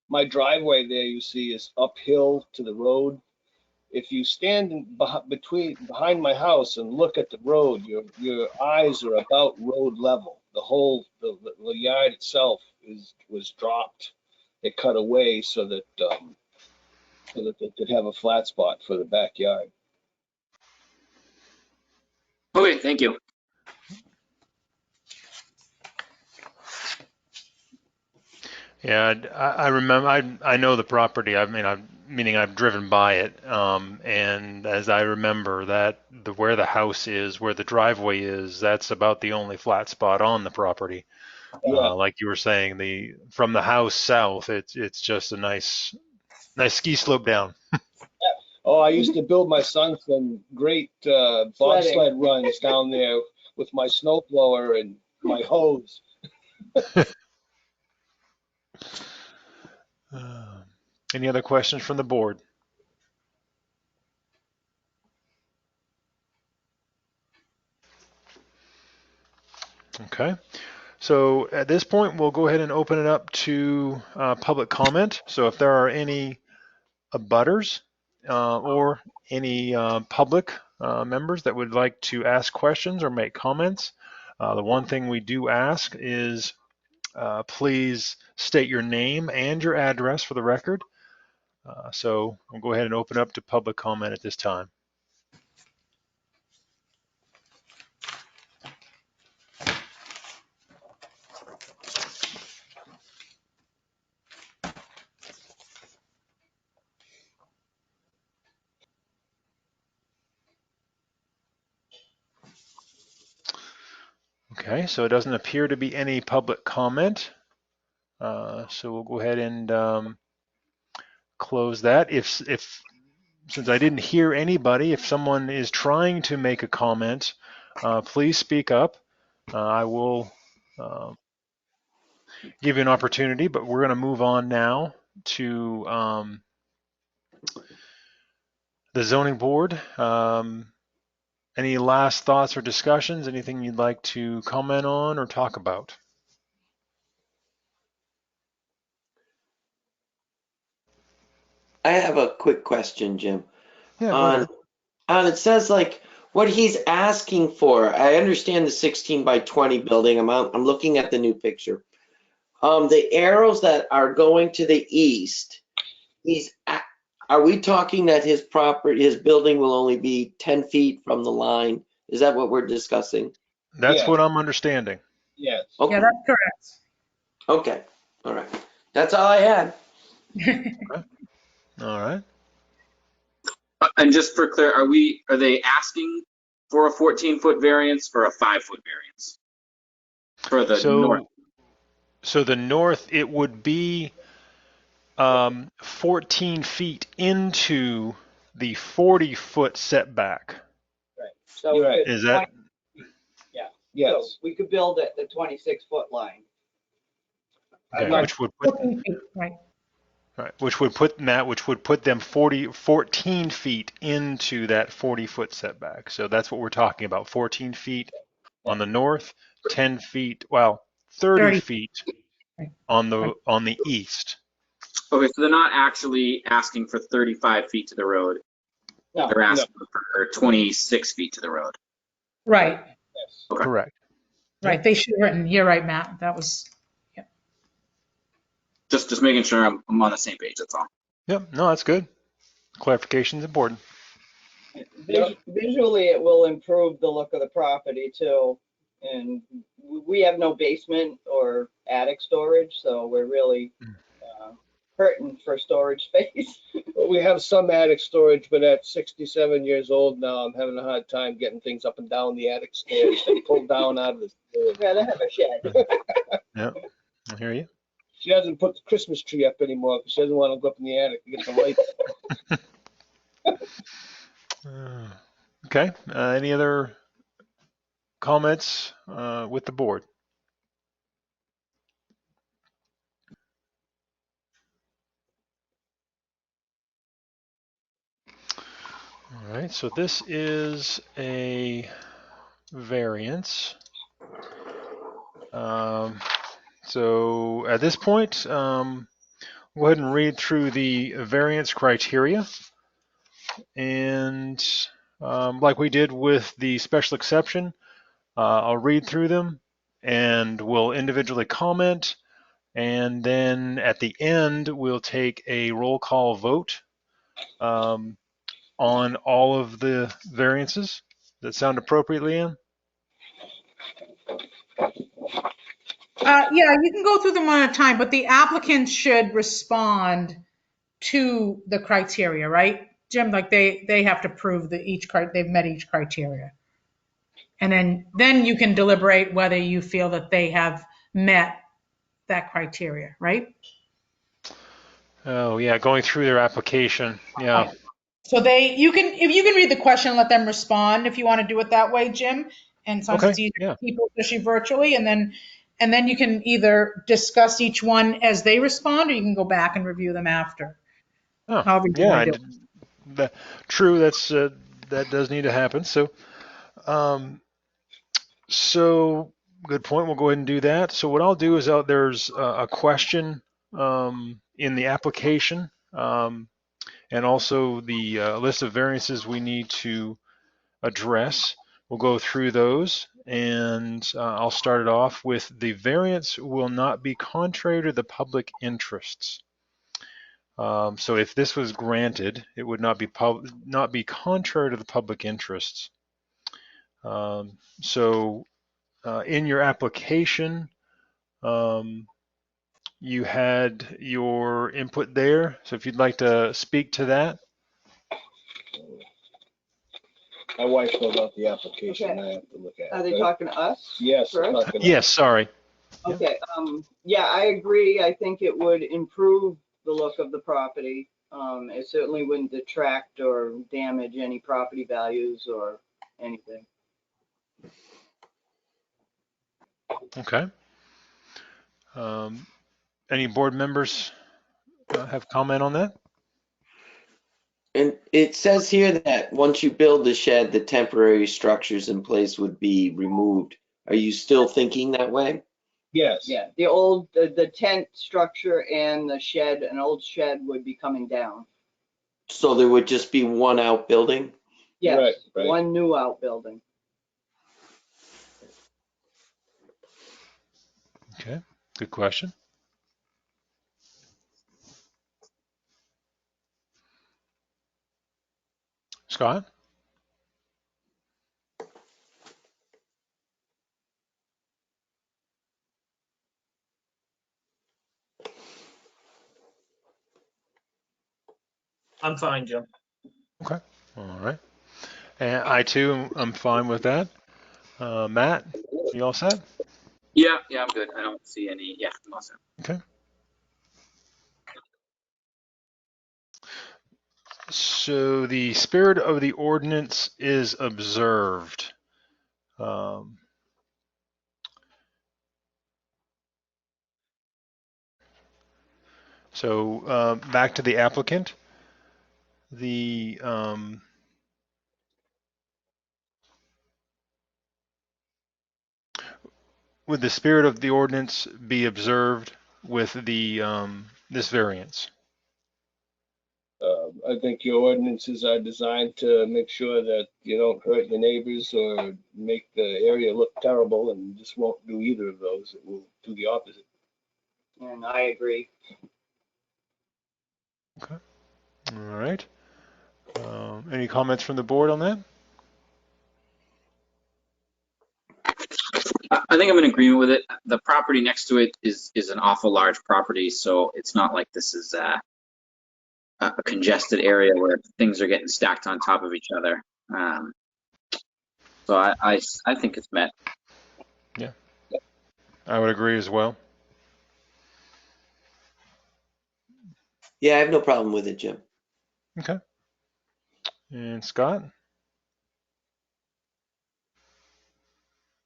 My driveway there, you see, is uphill to the road. If you stand behind my house and look at the road, your eyes are about road level. The yard itself was dropped. They cut away so that they could have a flat spot for the backyard. Okay, thank you. Yeah, I remember. I know the property. I've driven by it, and as I remember that where the house is, where the driveway is, that's about the only flat spot on the property. Yeah. Like you were saying, from the house south, it's just a nice ski slope down. Oh, I used to build my son some great bobsled runs down there with my snowblower and my hose. Any other questions from the board? Okay, so at this point, we'll go ahead and open it up to public comment. So if there are any abutters or any public members that would like to ask questions or make comments, the one thing we do ask is please state your name and your address for the record. So we'll go ahead and open up to public comment at this time. Okay, so it doesn't appear to be any public comment. So we'll go ahead and close that. Since I didn't hear anybody, if someone is trying to make a comment, please speak up. I will give you an opportunity, but we're going to move on now to the zoning board. Any last thoughts or discussions? Anything you'd like to comment on or talk about? I have a quick question, Jim. Yeah, go ahead. It says like what he's asking for. I understand the 16 by 20 building. I'm looking at the new picture. The arrows that are going to the east, are we talking that his building will only be 10 feet from the line? Is that what we're discussing? That's Yes. what I'm understanding. Yes. Okay. Yeah, that's correct. Okay. All right. That's all I had. All right. And just for clear, are they asking for a 14-foot variance or a 5-foot variance for the north? So the north, it would be 14 feet into the 40-foot setback. Right. So Right. Is that? Yeah. Yes. So we could build at the 26-foot line. Okay, which would put them 14 feet into that 40-foot setback. So that's what we're talking about. 14 feet on the north, 10 feet, 30 feet on the east. Okay, so they're not actually asking for 35 feet to the road. No. They're asking for 26 feet to the road. Right, Yes. Okay. Correct. right. They should have written, you're right, Matt. That was, Just making sure I'm on the same page, that's all. Yep. No, that's good. Clarification is important. Visually, it will improve the look of the property too. And we have no basement or attic storage, so we're really hurting for storage space. Well, we have some attic storage, but at 67 years old now, I'm having a hard time getting things up and down the attic stairs. They pull down out of the stairs. I'd rather have a shed. Yep. I hear you. She hasn't put the Christmas tree up anymore because she doesn't want to go up in the attic to get the lights. Okay. Any other comments with the board? All right. So this is a variance. So at this point, go ahead and read through the variance criteria. And like we did with the special exception, I'll read through them and we'll individually comment. And then at the end, we'll take a roll call vote on all of the variances. Does that sound appropriate, Leanne? Yeah, you can go through them one at a time, but the applicant should respond to the criteria, right? Jim, like they have to prove that they've met each criteria. And then you can deliberate whether you feel that they have met that criteria, right? Oh yeah, going through their application. Yeah. So if you can read the question, let them respond if you want to do it that way, Jim. And sometimes it's Okay. easier Yeah. for people, especially virtually, and then you can either discuss each one as they respond, or you can go back and review them after. Oh, However you yeah. want to do it. True. That does need to happen. So good point. We'll go ahead and do that. So what I'll do is there's a question in the application and also the list of variances we need to address. We'll go through those and I'll start it off with the variance will not be contrary to the public interests. So if this was granted, it would not be contrary to the public interests. So in your application, you had your input there. So if you'd like to speak to that. My wife filled out the application. Okay. I have to look at it. Are they talking to us? Yes. I'm first? talking to Yes, sorry. Okay, yeah, I agree. I think it would improve the look of the property. It certainly wouldn't detract or damage any property values or anything. Okay. Any board members have comment on that? And it says here that once you build the shed, the temporary structures in place would be removed. Are you still thinking that way? Yes. Yeah, the tent structure and the shed, an old shed would be coming down. So there would just be one outbuilding? Yes, Right. one new outbuilding. Okay, good question. Scott? I'm fine, Jim. Okay, all right. And I too am fine with that. Matt, you all set? Yeah, I'm good. I don't see any. Yeah, I'm all set. Okay. So the spirit of the ordinance is observed. So back to the applicant. Would the spirit of the ordinance be observed with this variance? I think your ordinances are designed to make sure that you don't hurt your neighbors or make the area look terrible, and this won't do either of those. It will do the opposite. And I agree. Okay. All right. Any comments from the board on that? I think I'm in agreement with it. The property next to it is an awful large property, so it's not like this is a congested area where things are getting stacked on top of each other. So I think it's met. Yeah, I would agree as well. Yeah, I have no problem with it, Jim. Okay. And Scott?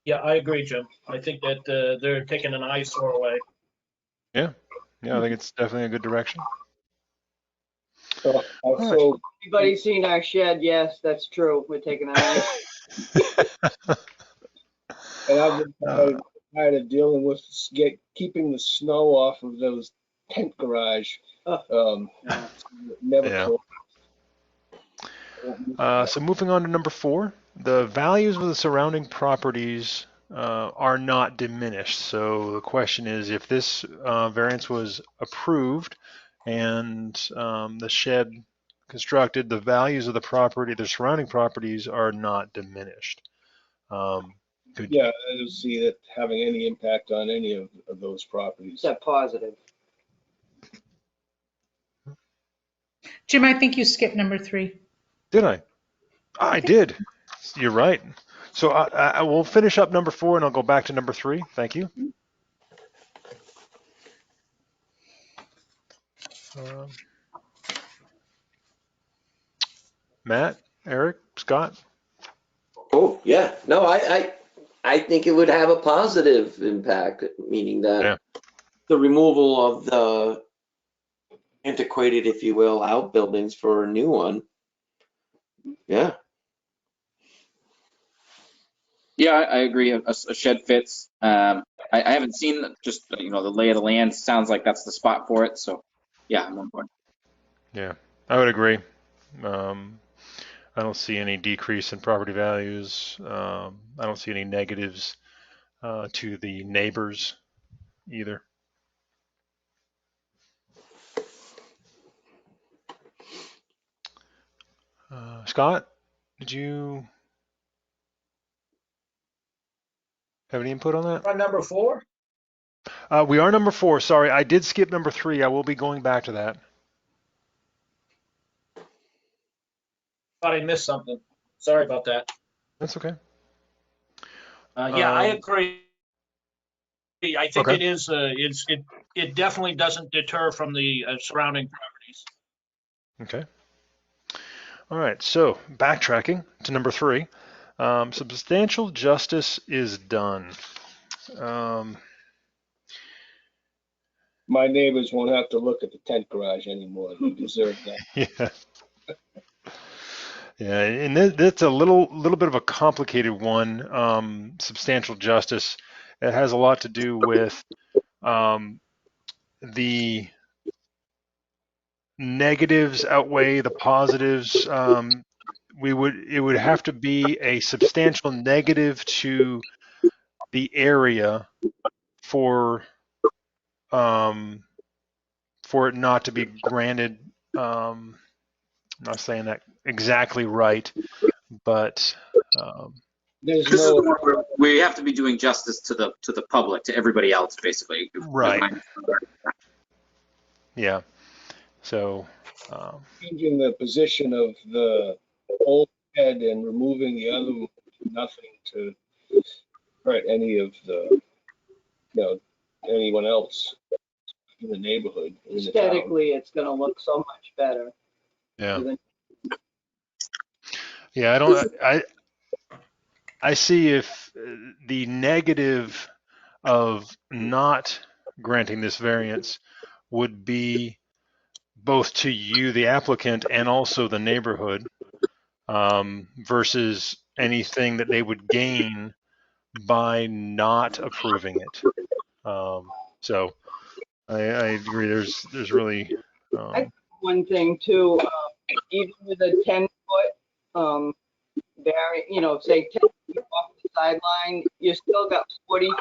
Yeah, I agree, Jim. I think that they're taking an eyesore away. Yeah. Yeah, I think it's definitely a good direction. So, All right. so Anybody seen our shed? Yes, that's true. We're taking a nice. and I've been Uh, tired of dealing with keeping the snow off of those tent garage. Never Yeah. close. So moving on to number 4, the values of the surrounding properties are not diminished. So the question is, if this variance was approved and the shed constructed, the values of the property, the surrounding properties are not diminished. Could Yeah, I don't see it having any impact on any of those properties. Except positive. Jim, I think you skipped number 3. Did I? I did. You're right. So I will finish up number 4 and I'll go back to number 3. Thank you. Um, Matt, Eric, Scott? Oh, yeah. No, I think it would have a positive impact, meaning that Yeah. the removal of the antiquated, if you will, outbuildings for a new one. Yeah. Yeah, I agree. A shed fits. I haven't seen just the lay of the land. Sounds like that's the spot for it. So yeah, I'm on board. Yeah, I would agree. I don't see any decrease in property values. I don't see any negatives to the neighbors either. Scott, did you have any input on that? On number 4? We are number 4. Sorry, I did skip number 3. I will be going back to that. Thought I missed something. Sorry about that. That's okay. Yeah, I agree. I think Okay. it is. It definitely doesn't deter from the surrounding properties. Okay. All right. So backtracking to number 3, substantial justice is done. My neighbors won't have to look at the tent garage anymore. They deserve that. Yeah. Yeah, and that's a little bit of a complicated one. Substantial justice. It has a lot to do with the negatives outweigh the positives. It would have to be a substantial negative to the area for it not to be granted. I'm not saying that exactly right, but There's This is no, where we have to be doing justice to the public, to everybody else, basically. right. Yeah. So. changing the position of the old head and removing the other one would do nothing to hurt any of the, anyone else in the neighborhood. In the town. Aesthetically, it's going to look so much better. Yeah. Yeah, I see if the negative of not granting this variance would be both to you, the applicant, and also the neighborhood, versus anything that they would gain by not approving it. So I agree. There's really. One thing too, even with a 10-foot say 10 feet off the sideline, you still got 40 feet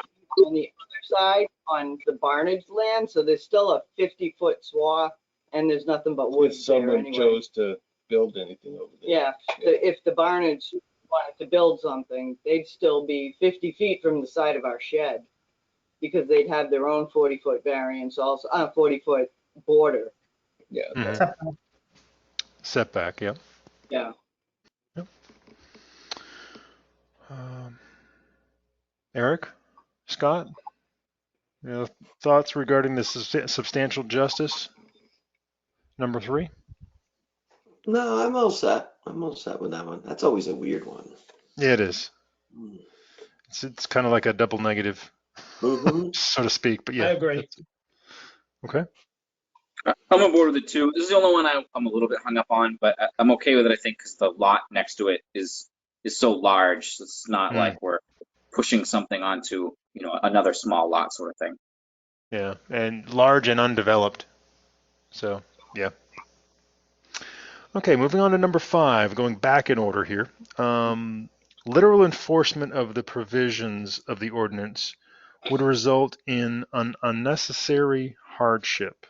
on the other side on the Barnage land, so there's still a 50-foot swath, and there's nothing but wood If there someone anyway. chose to build anything over there. Yeah, if the Barnage wanted to build something, they'd still be 50 feet from the side of our shed, because they'd have their own 40-foot variance also, 40-foot border. Yeah. Mhm. Setback. Yeah. Yeah. Eric, Scott, thoughts regarding the substantial justice? Number 3? No, I'm all set. I'm all set with that one. That's always a weird one. Yeah, it is. Mm. It's kind of like a double negative, Mm-hmm. so to speak. But I yeah. agree. Okay. I'm on board with it too. This is the only one I'm a little bit hung up on, but I'm okay with it. I think because the lot next to it is so large. So it's not Mm. like we're pushing something onto another small lot sort of thing. Yeah, and large and undeveloped. So yeah. Okay, moving on to number 5, going back in order here. Literal enforcement of the provisions of the ordinance would result in an unnecessary hardship.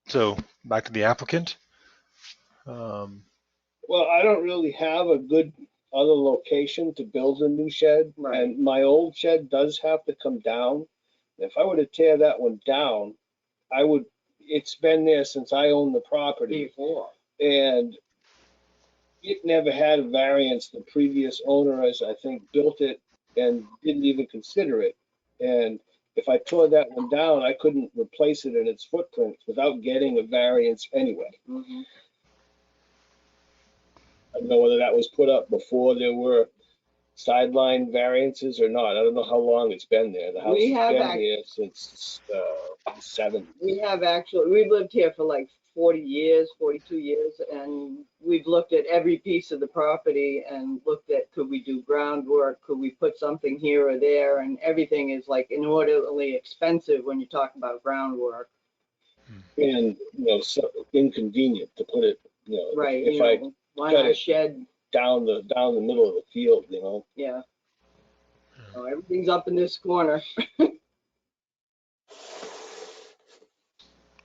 So back to the applicant. Well, I don't really have a good other location to build a new shed. Right. And my old shed does have to come down. If I were to tear that one down, it's been there since I owned the property. Before. And it never had a variance. The previous owners, I think, built it and didn't even consider it. And if I tore that one down, I couldn't replace it in its footprint without getting a variance anyway. Mhm. I don't know whether that was put up before there were sideline variances or not. I don't know how long it's been there. The house We has have been here since the 70s. We've lived here for like 40 years, 42 years, and we've looked at every piece of the property and looked at, could we do groundwork? Could we put something here or there? And everything is like inordinately expensive when you talk about groundwork. And, so inconvenient to put it, Right, if I why cut not a it shed? down the middle of the field, Yeah. So everything's up in this corner.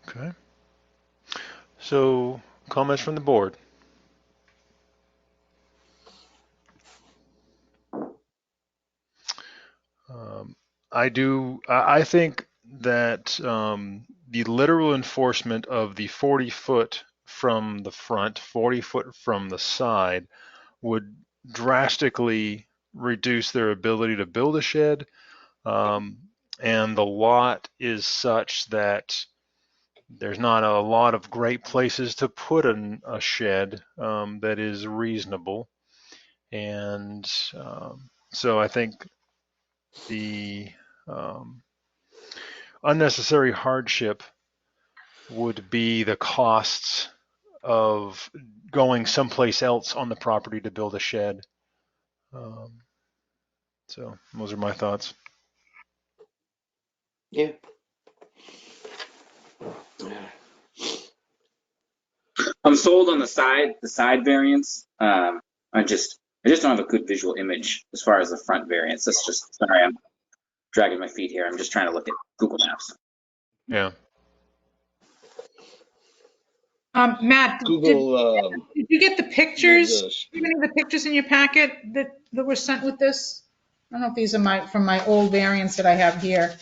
Okay. So comments from the board. I think that the literal enforcement of the 40-foot from the front, 40-foot from the side would drastically reduce their ability to build a shed. And the lot is such that there's not a lot of great places to put a shed that is reasonable. And so I think the unnecessary hardship would be the costs of going someplace else on the property to build a shed. So those are my thoughts. Yeah. I'm sold on the side variance. I just don't have a good visual image as far as the front variance. That's just sorry, I'm dragging my feet here. I'm just trying to look at Google Maps. Yeah. Matt, Google, did you get the pictures? the Do you have any of the pictures in your packet that were sent with this? I don't know if these are from my old variants that I have here.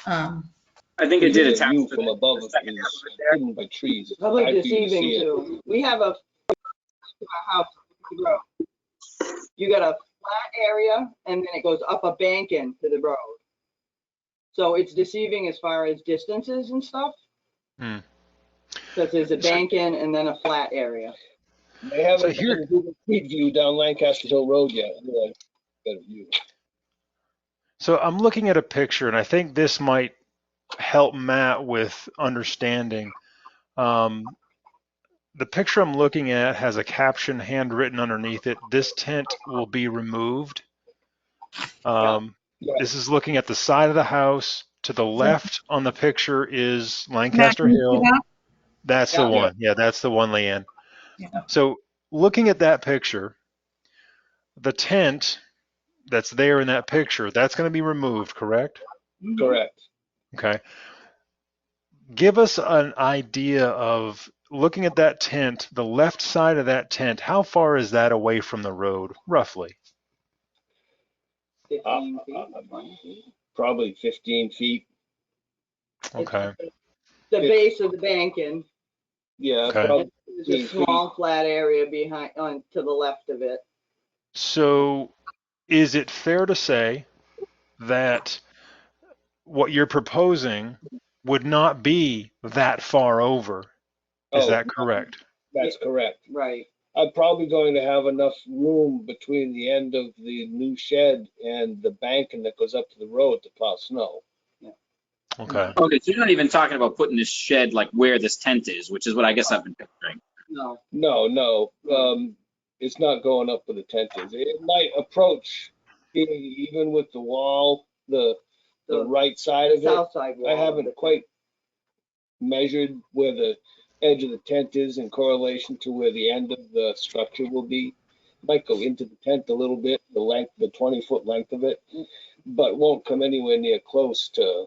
I think it did the attach view to from the above second is element there. hidden by trees. It's Probably hard for you to deceiving see it. too. We have a house, you got a flat area and then it goes up a bank into the road. So it's deceiving as far as distances and stuff. Because there's a bank in and then a flat area. They haven't So here- done Google Street View down Lancaster Hill Road yet. Better view. So I'm looking at a picture, and I think this might help Matt with understanding. The picture I'm looking at has a caption handwritten underneath it. This tent will be removed. This is looking at the side of the house. To the left on the picture is Lancaster Matt, Hill. That's the Yeah. one. Yeah, that's the one, Leanne. Yeah. So looking at that picture, the tent that's there in that picture, that's going to be removed, correct? Correct. Okay. Give us an idea of looking at that tent, the left side of that tent, how far is that away from the road, roughly? 15 feet, 20 feet. Probably 15 feet. Okay. The base of the banking. Yeah, Okay. probably. There's a small flat area behind, to the left of it. So is it fair to say that what you're proposing would not be that far over. Is Oh, that correct? That's correct. Right. I'm probably going to have enough room between the end of the new shed and the banking that goes up to the road to plow snow. Okay. Okay, so you're not even talking about putting this shed like where this tent is, which is what I guess I've been picturing. No. No, it's not going up where the tent is. It might approach being even with the wall, the right side of it. South side wall. I haven't quite measured where the edge of the tent is in correlation to where the end of the structure will be. Might go into the tent a little bit, the length, the 20-foot length of it, but won't come anywhere near close to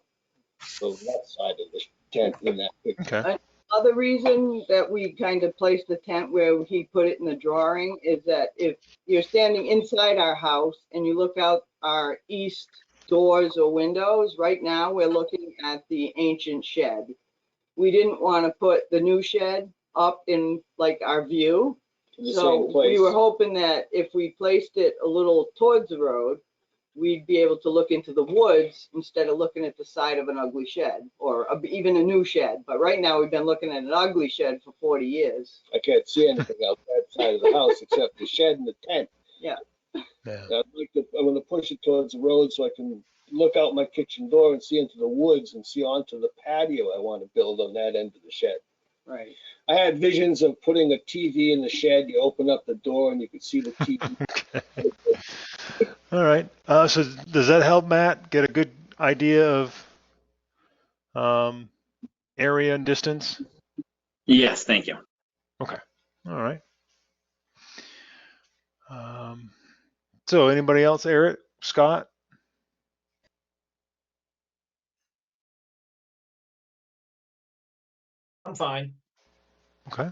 the left side of the tent in that picture. Okay. Other reason that we kind of placed the tent where he put it in the drawing is that if you're standing inside our house and you look out our east doors or windows, right now we're looking at the ancient shed. We didn't want to put the new shed up in like our view. The So same place. we were hoping that if we placed it a little towards the road, we'd be able to look into the woods instead of looking at the side of an ugly shed or even a new shed. But right now we've been looking at an ugly shed for 40 years. I can't see anything out that side of the house except the shed and the tent. Yeah. Yeah. I'm going to push it towards the road so I can look out my kitchen door and see into the woods and see onto the patio I want to build on that end of the shed. Right. I had visions of putting a TV in the shed. You open up the door and you could see the TV. Okay. All right. So does that help, Matt, get a good idea of area and distance? Yes, thank you. Okay. All right. So anybody else? Eric, Scott? I'm fine. Okay.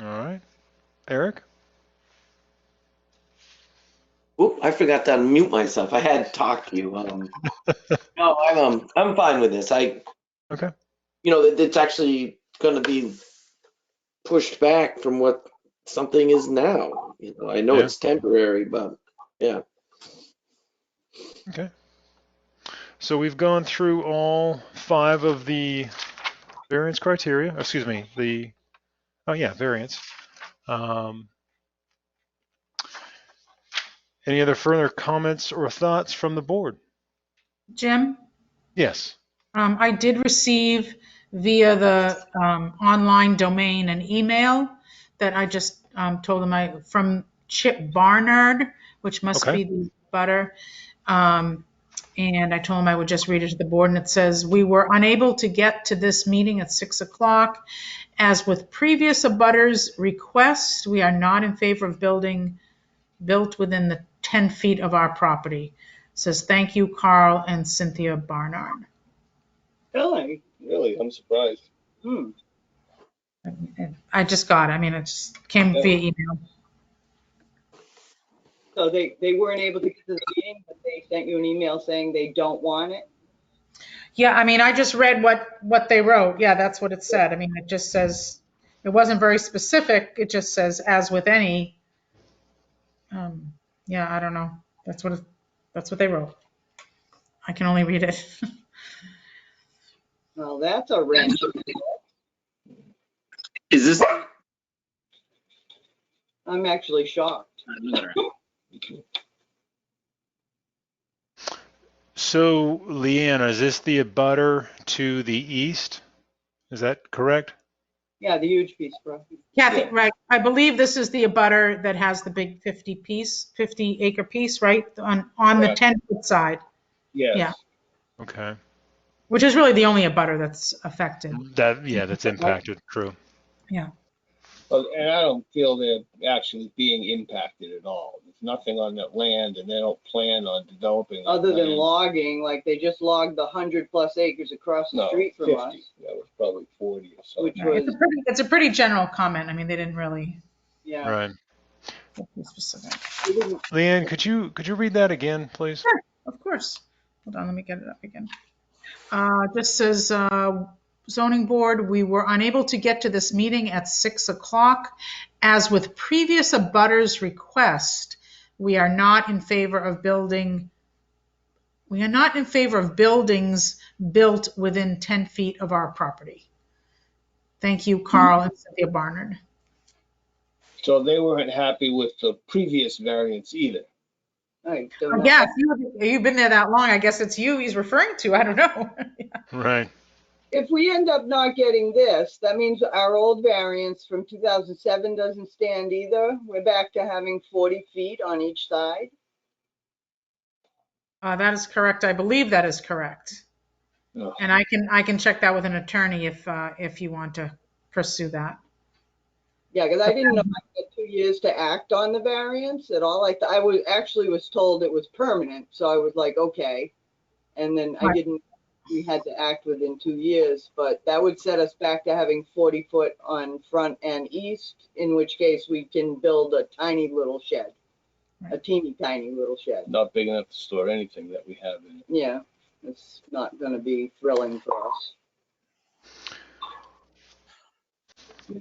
All right. Eric? Oop, I forgot to unmute myself. I had talked to you. No, I'm fine with this. Okay. It's actually going to be pushed back from what something is now. I know Yeah. it's temporary, but yeah. Okay. So we've gone through all 5 of the variance criteria. Excuse me, variance. Any other further comments or thoughts from the board? Jim, Yes. I did receive via the online domain an email that I just told them from Chip Barnard, which must Okay. be the butter. And I told him I would just read it to the board, and it says, "We were unable to get to this meeting at 6 o'clock. As with previous abutters' requests, we are not in favor of building built within the 10 feet of our property." It says, "Thank you, Carl and Cynthia Barnard." Really? Really, I'm surprised. I just got it. It just came via email. So they weren't able to get to the meeting, but they sent you an email saying they don't want it? Yeah, I just read what they wrote. Yeah, that's what it said. It just says, it wasn't very specific. It just says, as with any. Yeah, I don't know. That's what they wrote. I can only read it. Well, that's a wrench. Is this? I'm actually shocked. So, Leanna, is this the abutter to the east? Is that correct? Yeah, the huge piece, bro. Kathy, right. I believe this is the abutter that has the big 50 acre piece, right? On the 10-foot side. Yes. Yeah. Okay. Which is really the only abutter that's affected. That's impacted. True. Yeah. And I don't feel they're actually being impacted at all. There's nothing on that land, and they don't plan on developing. Other than logging, like they just logged the 100+ acres across the street from 50. us. That was probably 40 or so. Which Right. was, It's a pretty general comment. They didn't really yeah. Right. be specific. Leanne, could you read that again, please? Sure, of course. Hold on, let me get it up again. Just says, zoning board, we were unable to get to this meeting at 6 o'clock. As with previous abutters' request, we are not in favor of building We are not in favor of buildings built within 10 feet of our property. Thank you, Carl and Cynthia Barnard. So they weren't happy with the previous variance either. I don't I know. guess you've been there that long. I guess it's you he's referring to. I don't know. Right. If we end up not getting this, that means our old variance from 2007 doesn't stand either. We're back to having 40 feet on each side. That is correct. I believe that is correct. Ugh. And I can check that with an attorney if you want to pursue that. Yeah, because I didn't know I had 2 years to act on the variance at all. Like I was told it was permanent, so I was like, okay. And then I Right. didn't. We had to act within 2 years, but that would set us back to having 40 foot on front and east. In which case, we can build a tiny little shed, a teeny tiny little shed. Not big enough to store anything that we have in it. Yeah, it's not going to be thrilling for us.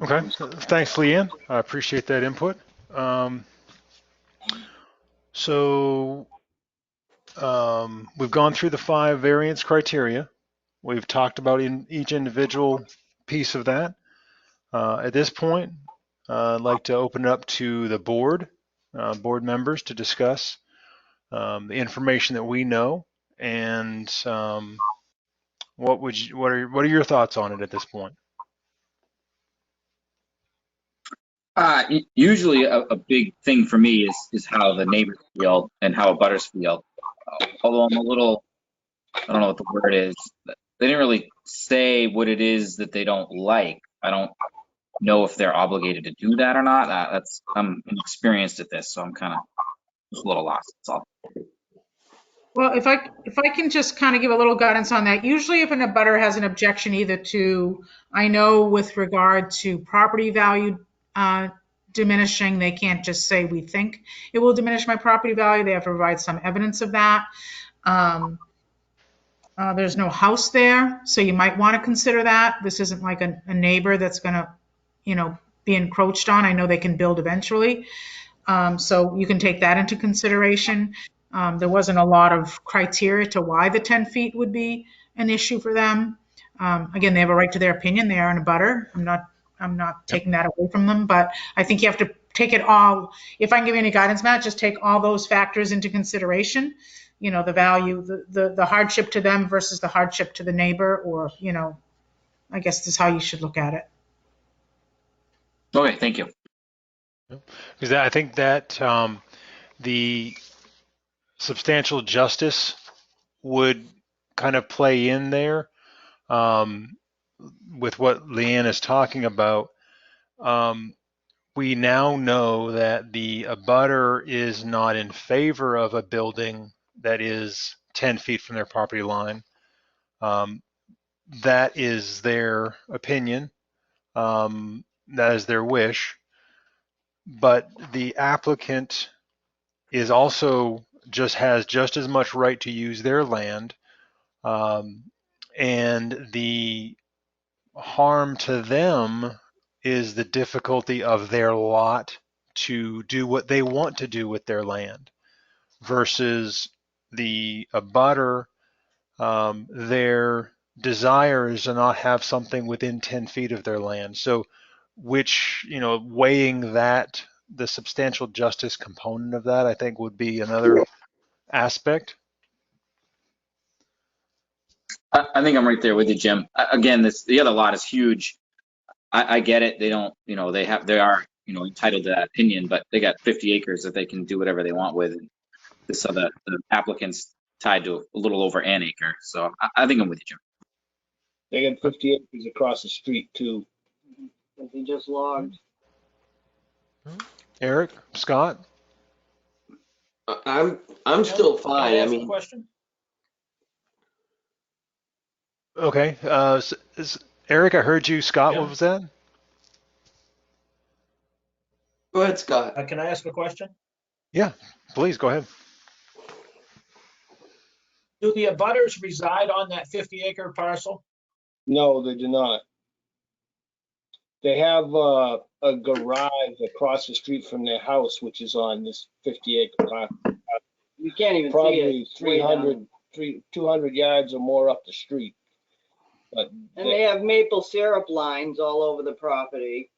Okay. Thanks, Leanne. I appreciate that input. So we've gone through the 5 variance criteria. We've talked about in each individual piece of that. At this point, I'd like to open it up to the board members to discuss the information that we know, and what are your thoughts on it at this point? Usually a big thing for me is how the neighbors feel and how abutters feel. Although I'm a little, I don't know what the word is. They didn't really say what it is that they don't like. I don't know if they're obligated to do that or not. I'm inexperienced at this, so I'm kind of just a little lost. That's all. Well, if I can just kind of give a little guidance on that. Usually if an abutter has an objection either to, I know with regard to property value diminishing, they can't just say we think it will diminish my property value. They have to provide some evidence of that. There's no house there, so you might want to consider that. This isn't like a neighbor that's going to, be encroached on. I know they can build eventually. So you can take that into consideration. There wasn't a lot of criteria to why the 10 feet would be an issue for them. Again, they have a right to their opinion. They are an abutter. I'm not taking that away from them, but I think you have to take it all. If I can give you any guidance, Matt, just take all those factors into consideration. The value, the hardship to them versus the hardship to the neighbor, or, I guess this is how you should look at it. Okay, thank you. Because I think that the substantial justice would kind of play in there with what Leanne is talking about. We now know that the abutter is not in favor of a building that is 10 feet from their property line. That is their opinion. That is their wish. But the applicant is also has just as much right to use their land, and the harm to them is the difficulty of their lot to do what they want to do with their land, versus the abutter, their desire is to not have something within 10 feet of their land. So weighing that, the substantial justice component of that, I think would be another aspect. I think I'm right there with you, Jim. Again, the other lot is huge. I get it. They don't, they are, entitled to that opinion, but they got 50 acres that they can do whatever they want with. And so the applicant's tied to a little over an acre. So I think I'm with you, Jim. They got 50 acres across the street too. That they just logged. Eric, Scott? I'm still Can I fine. I ask a mean, question? Okay. Eric, I heard you. Scott, Yeah. what was that? go ahead, Scott. Can I ask a question? Yeah, please go ahead. Do the abutters reside on that 50-acre parcel? No, they do not. They have a garage across the street from their house, which is on this 50-acre parcel. You can't even see Probably it. It's way down. 300 200 yards or more up the street. But And they have maple syrup lines all over the property,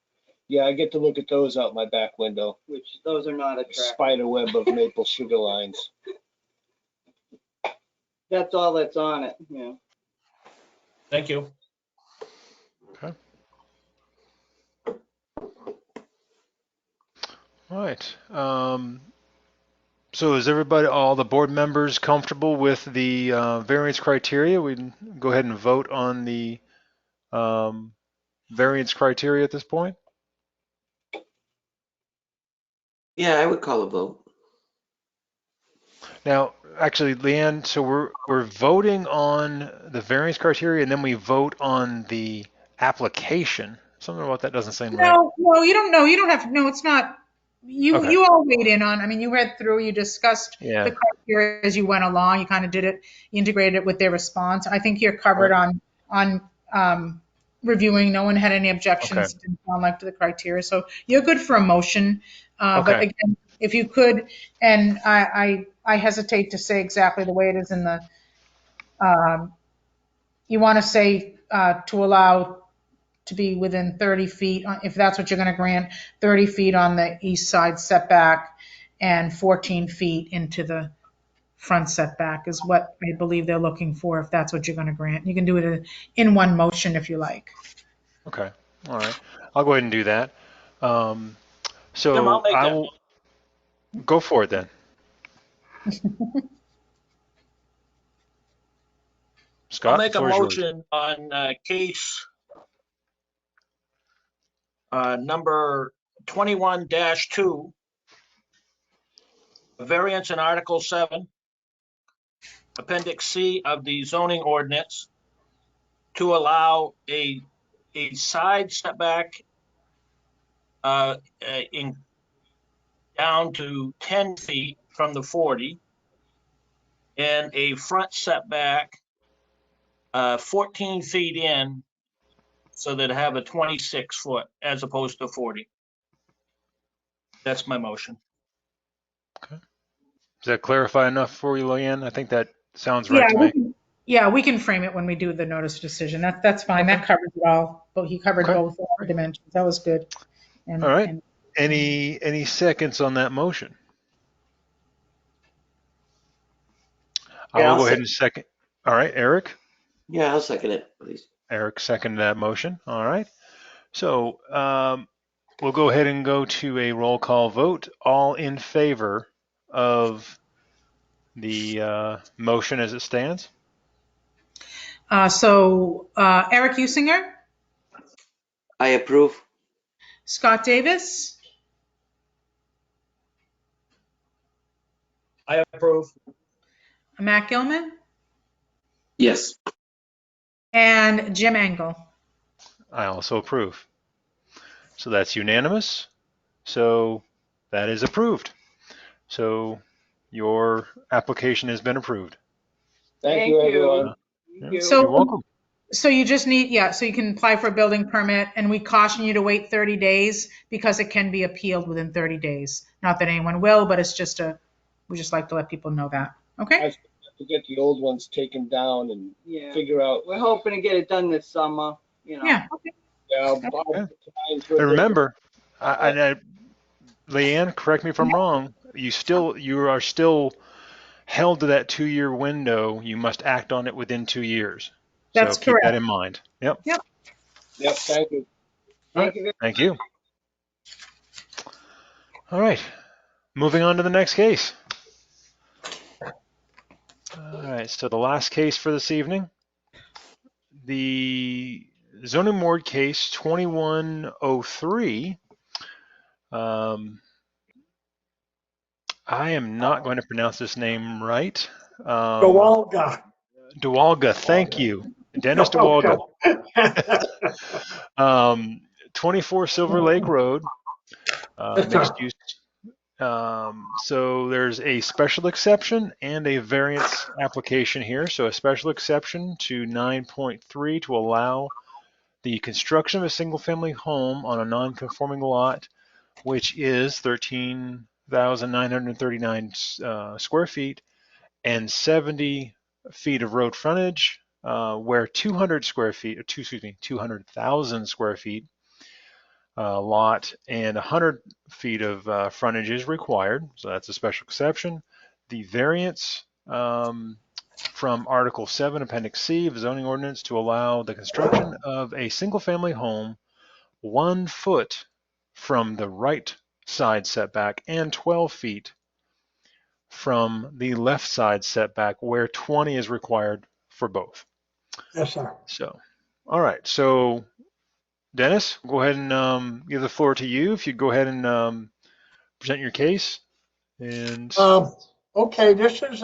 yeah, I get to look at those out my back window. which those are not A attractive. spider web of maple sugar lines. That's all that's on it, yeah. Thank you. Okay. All right. So is everybody, all the board members, comfortable with the variance criteria? We can go ahead and vote on the variance criteria at this point. Yeah, I would call a vote. Now, actually, Leanne, so we're voting on the variance criteria, and then we vote on the application. Something about that doesn't seem right. No, you don't know. You don't have, no, it's not. Okay. You all weighed in on, I mean, you read through, you discussed Yeah. the criteria as you went along. You kind of did it, you integrated it with their response. I think you're covered on reviewing. No one had any objections. Okay. Didn't sound like to the criteria. So you're good for a motion. But Okay. again, if you could, and I hesitate to say exactly the way it is in the, you want to say to allow to be within 30 feet, if that's what you're going to grant, 30 feet on the east side setback and 14 feet into the front setback is what I believe they're looking for, if that's what you're going to grant. You can do it in one motion if you like. Okay. All right. I'll go ahead and do that. Jim, I'll So make I that. will go for it then. Scott, I'll make the a floor is yours. motion on case number 21-2, variance in Article 7, Appendix C of the zoning ordinance, to allow a side setback in down to 10 feet from the 40, and a front setback 14 feet in, so that I have a 26 foot as opposed to 40. That's my motion. Does that clarify enough for you, Leanne? I think that sounds right Yeah, to me. we can frame it when we do the notice of decision. That's fine. Okay. That covers it all. But he covered Okay. both dimensions. That was good. And, All right. and Any seconds on that motion? I Yeah, will I'll go ahead second. and second. All right, Eric. Yeah, I'll second it, please. Eric seconded that motion. All right. So we'll go ahead and go to a roll call vote. All in favor of the motion as it stands? Eric Usinger, I approve. Scott Davis, I approve. Matt Gilman, Yes. and Jim Engel. I also approve. So that's unanimous. So that is approved. So your application has been approved. Thank you, everyone. Thank you. You're welcome. So you just need, so you can apply for a building permit, and we caution you to wait 30 days because it can be appealed within 30 days. Not that anyone will, but it's just we just like to let people know that. I Okay? have to get the old ones taken down and Yeah, figure out. we're hoping to get it done this summer, you know. Yeah. Okay. Yeah, Okay. times And were remember, Leanne, correct me if I'm wrong, you are still held to that 2-year window. You must act on it within 2 years. That's So keep that correct. in mind. Yep. Yep. Yep, thank you. All right. Thank you. All right. Moving on to the next case. All right. So the last case for this evening, the zoning board case 2103. I am not going to pronounce this name right. Gawalga. Duwalga, thank you. Dennis Duwalga. 24 Silver Lake Road, mixed use. So there's a special exception and a variance application here. So a special exception to 9.3 to allow the construction of a single family home on a non-conforming lot, which is 13,939 square feet and 70 feet of road frontage, where 200 square feet, 200,000 square feet lot and 100 feet of frontage is required. So that's a special exception. The variance from Article 7, Appendix C of the zoning ordinance to allow the construction of a single-family home 1 foot from the right side setback and 12 feet from the left side setback, where 20 is required for both. Yes, sir. So, all right. So, Dennis, go ahead and give the floor to you. If you go ahead and present your case. And Okay, this is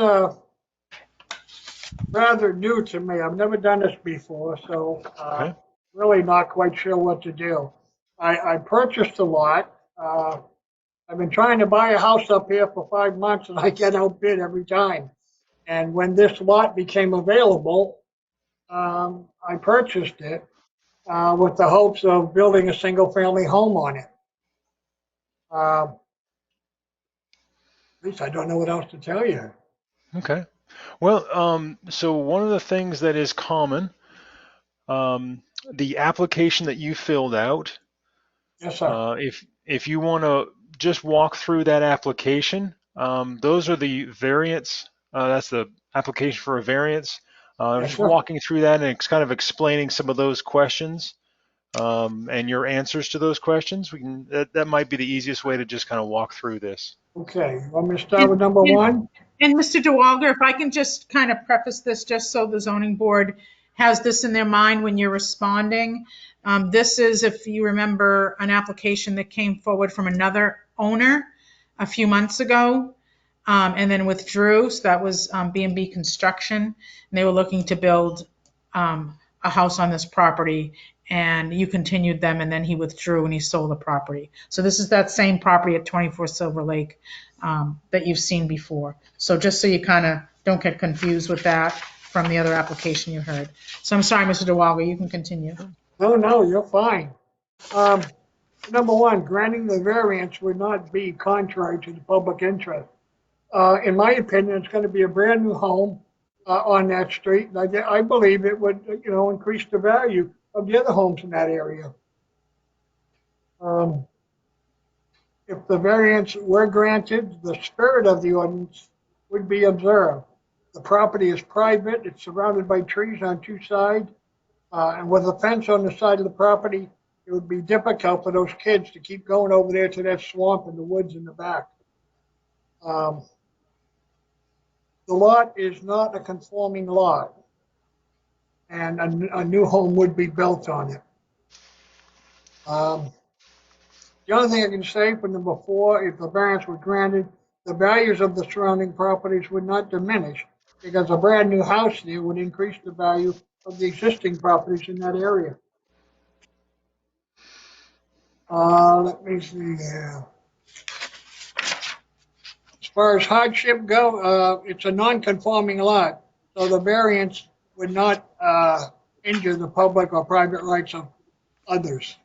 rather new to me. I've never done this before, so okay, really not quite sure what to do. I purchased a lot. I've been trying to buy a house up here for 5 months, and I get outbid every time. And when this lot became available, I purchased it with the hopes of building a single-family home on it. At least I don't know what else to tell you. okay. Well, so one of the things that is common, the application that you filled out, Yes, sir. if you want to just walk through that application, those are the variants. That's the application for a variance. Yes, Just sir. walking through that and it's kind of explaining some of those questions and your answers to those questions. That might be the easiest way to just kind of walk through this. Okay, want me to start with And, number and, one? and Mr. DeWalder, if I can just kind of preface this, just so the zoning board has this in their mind when you're responding. This is, if you remember, an application that came forward from another owner a few months ago, and then withdrew. So that was B&B Construction. And they were looking to build a house on this property, and you continued them, and then he withdrew and he sold the property. So this is that same property at 24 Silver Lake that you've seen before. So just so you kind of don't get confused with that from the other application you heard. So I'm sorry, Mr. DeWalger, you can continue. No, you're fine. Um, Number one, granting the variance would not be contrary to the public interest. In my opinion, it's going to be a brand new home on that street. And I believe it would, increase the value of the other homes in that area. Um, if the variance were granted, the spirit of the ordinance would be observed. The property is private. It's surrounded by trees on two sides. And with a fence on the side of the property, it would be difficult for those kids to keep going over there to that swamp and the woods in the back. Um, the lot is not a conforming lot, and a new home would be built on it. The only thing I can say for number four, if the variance were granted, the values of the surrounding properties would not diminish because a brand new house there would increase the value of the existing properties in that area. Let me see here. As far as hardship go, it's a non-conforming lot, so the variance would not injure the public or private rights of others.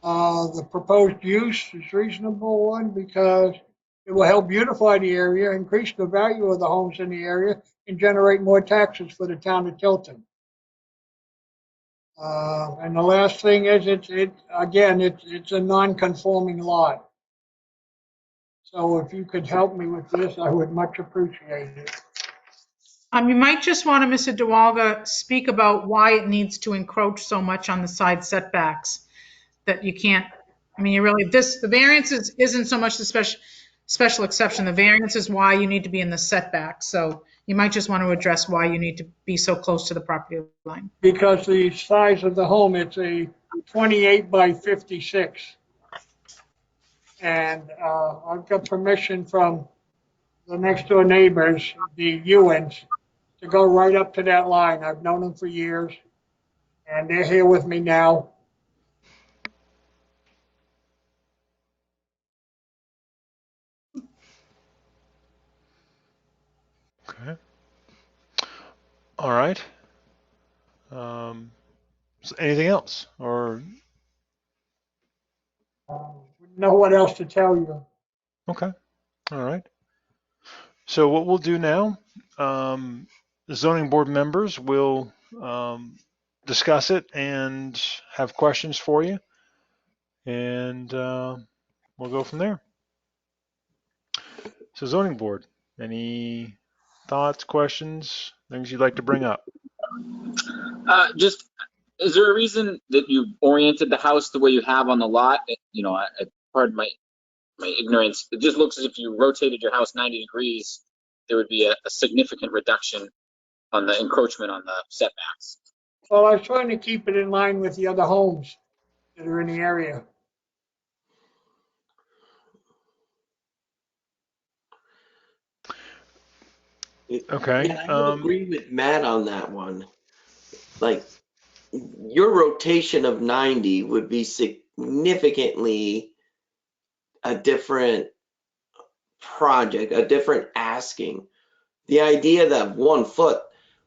The proposed use is reasonable one because it will help beautify the area, increase the value of the homes in the area, and generate more taxes for the town of Tilton. And the last thing is, it's a non-conforming lot. So if you could help me with this, I would much appreciate it. You might just want to, Mr. DeWalga, speak about why it needs to encroach so much on the side setbacks that you can't. I mean, the variance isn't so much the special exception. The variance is why you need to be in the setback. So you might just want to address why you need to be so close to the property line. Because the size of the home, it's a 28 by 56. And I've got permission from the next door neighbors, the Ewens, to go right up to that line. I've known them for years, and they're here with me now. Okay. All right. So anything else or? Know what else to tell you. Okay. All right. So what we'll do now, zoning board members will discuss it and have questions for you, and we'll go from there. So zoning board, any thoughts, questions, things you'd like to bring up? Just, is there a reason that you oriented the house the way you have on the lot? You know, pardon my ignorance. It just looks as if you rotated your house 90 degrees, there would be a significant reduction on the encroachment on the setbacks. Well, I was trying to keep it in line with the other homes that are in the area. Okay. Yeah, I would agree with Matt on that one. Like, your rotation of 90 would be significantly a different project, a different asking. The idea that 1 foot,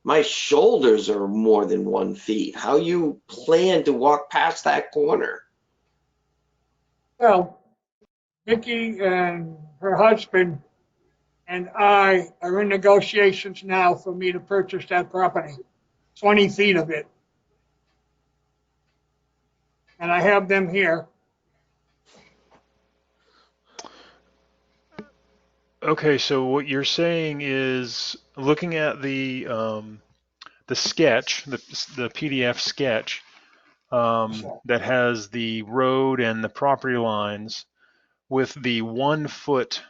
my shoulders are more than 1 feet. How you plan to walk past that corner? Well, Vicki and her husband and I are in negotiations now for me to purchase that property, 20 feet of it. And I have them here. Okay, so what you're saying is looking at the sketch, the PDF sketch that has the road and the property lines with the 1 foot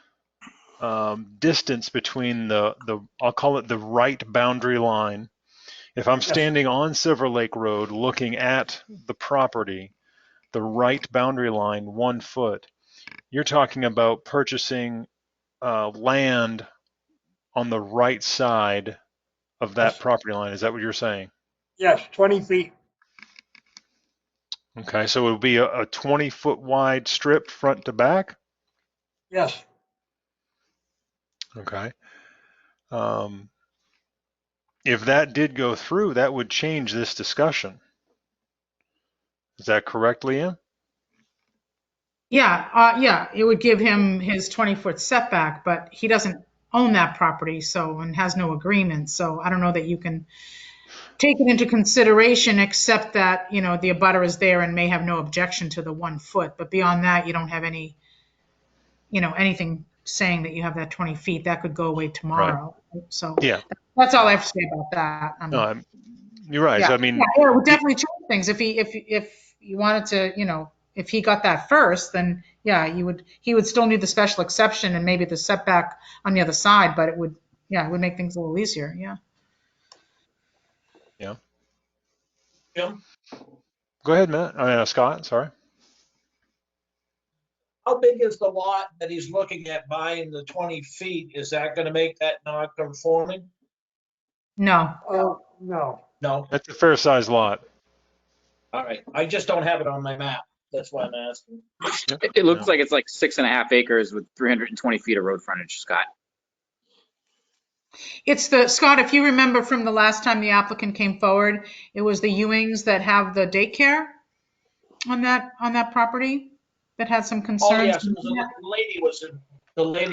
distance between the I'll call it the right boundary line. If I'm standing on Silver Lake Road looking at the property, the right boundary line, 1 foot, you're talking about purchasing land on the right side of that property line. Is that what you're saying? Yes, 20 feet. Okay, so it would be a 20-foot wide strip front to back? Yes. Okay. If that did go through, that would change this discussion. Is that correct, Leanne? Yeah, it would give him his 20-foot setback, but he doesn't own that property, so, and has no agreement, so I don't know that you can take it into consideration, except that, you know, the abutter is there and may have no objection to the 1 foot, but beyond that, you don't have any, you know, anything saying that you have that 20 feet. That could go away tomorrow. So Yeah. that's all I have to say about that. No, you're right. Yeah, So, I mean, yeah, it would definitely change things. If you wanted to, you know, if he got that first, then yeah, he would still need the special exception and maybe the setback on the other side, but it would make things a little easier. Yeah. yeah. Jim, Go ahead, Matt. Scott, sorry. how big is the lot that he's looking at buying the 20 feet? Is that going to make that non-conforming? No. No. No. That's a fair sized lot. All right. I just don't have it on my map. That's why I'm asking. It looks like it's like 6.5 acres with 320 feet of road frontage, Scott. It's Scott, if you remember from the last time the applicant came forward, it was the Ewings that have the daycare on that property that had some Oh, concerns. yes. The lady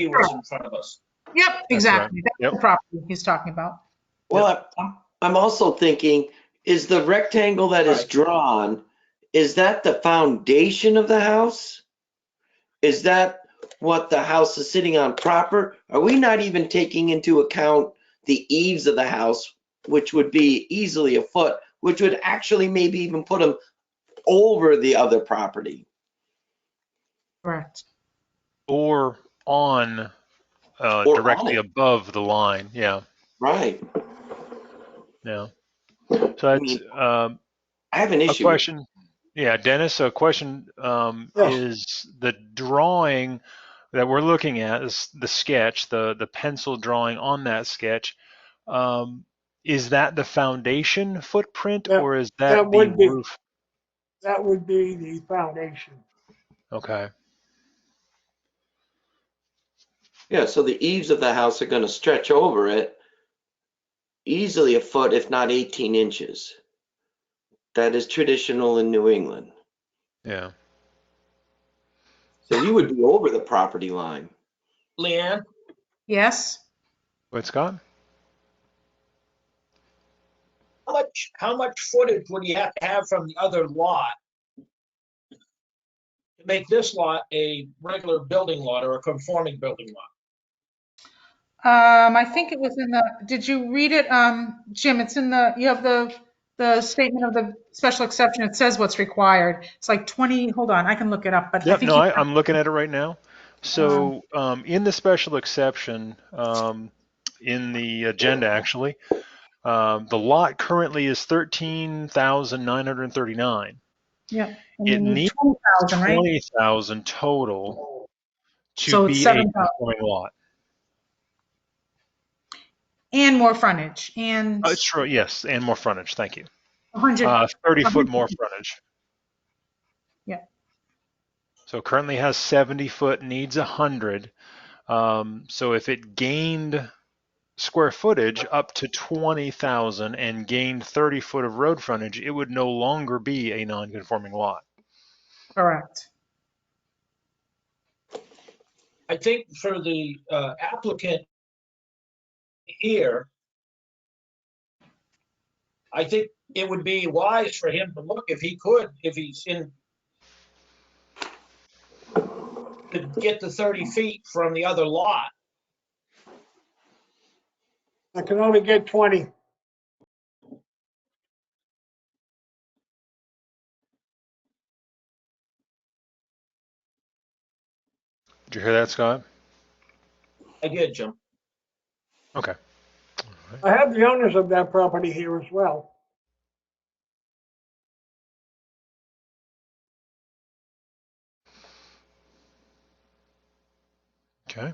was in front of us. Yep, That's exactly. right. That's the property he's talking about. Well, I'm also thinking, is the rectangle that is drawn, is that the foundation of the house? Is that what the house is sitting on proper? Are we not even taking into account the eaves of the house, which would be easily a foot, which would actually maybe even put them over the other property? Correct. Or on Or directly on it. above the line. Yeah. Right. Yeah. So that's I have an a issue. question. Yeah, Dennis, a question is the drawing that we're looking at, is the sketch, the pencil drawing on that sketch. Is that the foundation footprint or is that the roof? That would be the foundation. Okay. Yeah, so the eaves of the house are going to stretch over it easily a foot, if not 18 inches. That is traditional in New England. Yeah. So you would be over the property line. Leanne? Yes. What, Scott? how much footage would he have to have from the other lot to make this lot a regular building lot or a conforming building lot? I think it was in the, did you read it? Jim, it's in the, you have the statement of the special exception. It says what's required. It's like 20, hold on, I can look it up, but I Yep, think no, he, I'm looking at it right now. So in the special exception, in the agenda actually, the lot currently is 13,939. yeah, and you It need needs 20,000, right? 20,000 total to So it's be a 7,000 conforming lot. and more frontage and It's true, yes, and more frontage, thank you. 100, 30 foot 100, more frontage. yeah, So currently has 70 foot, needs 100. So if it gained square footage up to 20,000 and gained 30 foot of road frontage, it would no longer be a non-conforming lot. correct. I think for the applicant here, I think it would be wise for him to look if he could, if he's in, to get the 30 feet from the other lot. I can only get 20. Did you hear that, Scott? I did, Jim. Okay. I have the owners of that property here as well. Okay.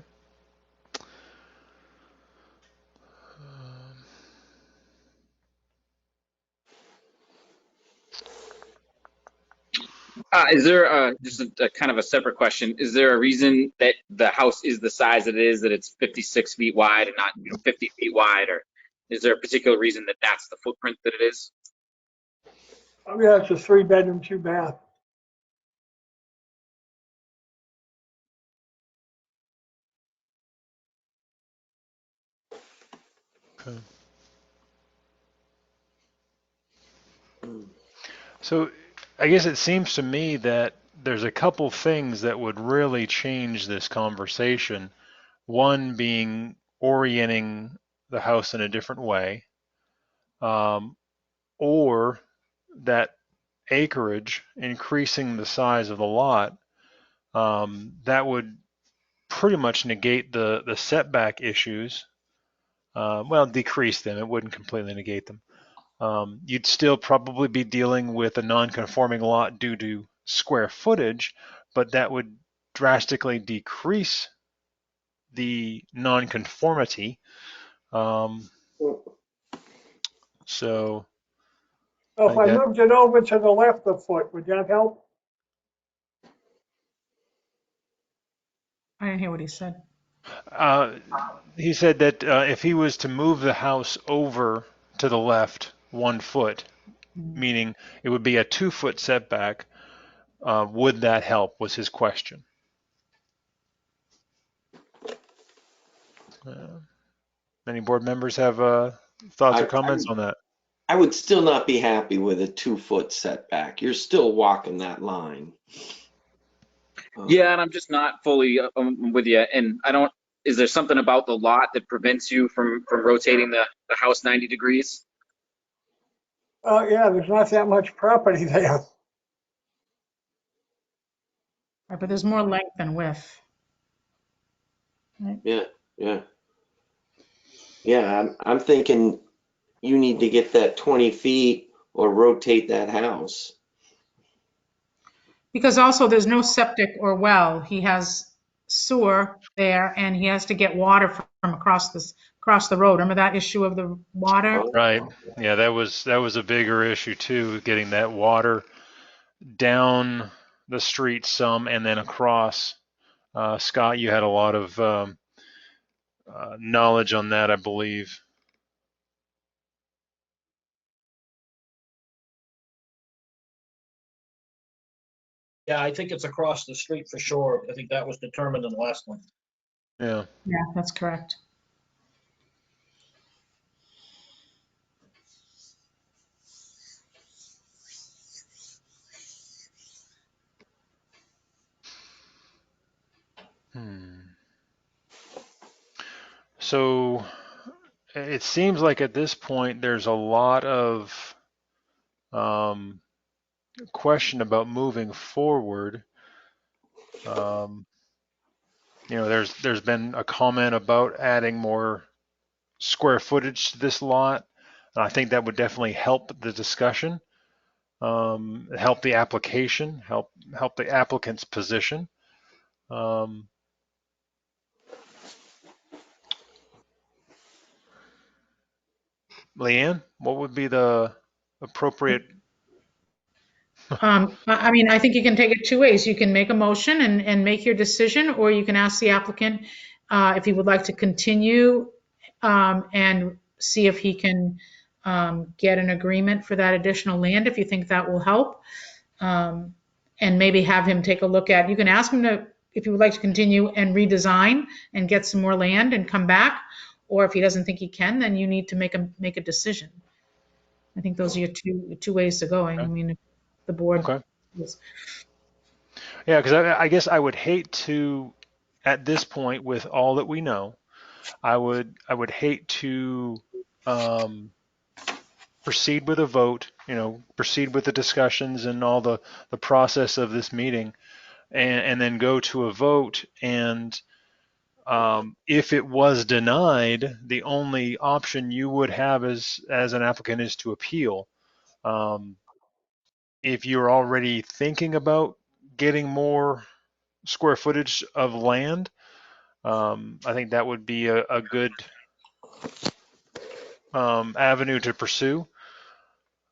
Is there just a kind of a separate question? Is there a reason that the house is the size it is, that it's 56 feet wide and not 50 feet wide, or is there a particular reason that that's the footprint that it is? Oh, yeah, it's a 3-bedroom, 2-bath. Okay. So I guess it seems to me that there's a couple things that would really change this conversation. One being orienting the house in a different way, or that acreage, increasing the size of the lot, that would pretty much negate the setback issues. Well, decrease them. It wouldn't completely negate them. You'd still probably be dealing with a non-conforming lot due to square footage, but that would drastically decrease the non-conformity. So So I if think I that moved it over to the left a foot, would that help? I didn't hear what he said. he said that if he was to move the house over to the left 1 foot, meaning it would be a 2-foot setback, would that help? Was his question. Any board members have thoughts or comments on that? I would still not be happy with a 2-foot setback. You're still walking that line. Yeah, and I'm just not fully with you. And I don't, is there something about the lot that prevents you from rotating the house 90 degrees? Oh, yeah, there's not that much property there. Right, but there's more length than width. Right? Yeah, yeah. Yeah, I'm thinking you need to get that 20 feet or rotate that house. Because also there's no septic or well. He has sewer there and he has to get water from across the road. Remember that issue of the water? Oh, Right. Yeah, that was a bigger issue too, getting that water down the street some and then across. Scott, you had a lot of knowledge on that, I believe. Yeah, I think it's across the street for sure. I think that was determined in the last one. Yeah. Yeah, that's correct. So it seems like at this point there's a lot of question about moving forward. There's been a comment about adding more square footage to this lot, and I think that would definitely help the discussion, help the application, help the applicant's position. Leanne, what would be the appropriate? I mean, I think you can take it two ways. You can make a motion and make your decision, or you can ask the applicant if he would like to continue and see if he can get an agreement for that additional land, if you think that will help. And maybe have him take a look at, you can ask him to, if he would like to continue and redesign and get some more land and come back, or if he doesn't think he can, then you need to make a decision. I think those are your two ways to go. I Okay. mean, if the board. Okay. Yeah, because I guess I would hate to, at this point, with all that we know, I would hate to proceed with a vote, proceed with the discussions and all the process of this meeting, and then go to a vote. And if it was denied, the only option you would have as an applicant is to appeal. If you're already thinking about getting more square footage of land, I think that would be a good avenue to pursue,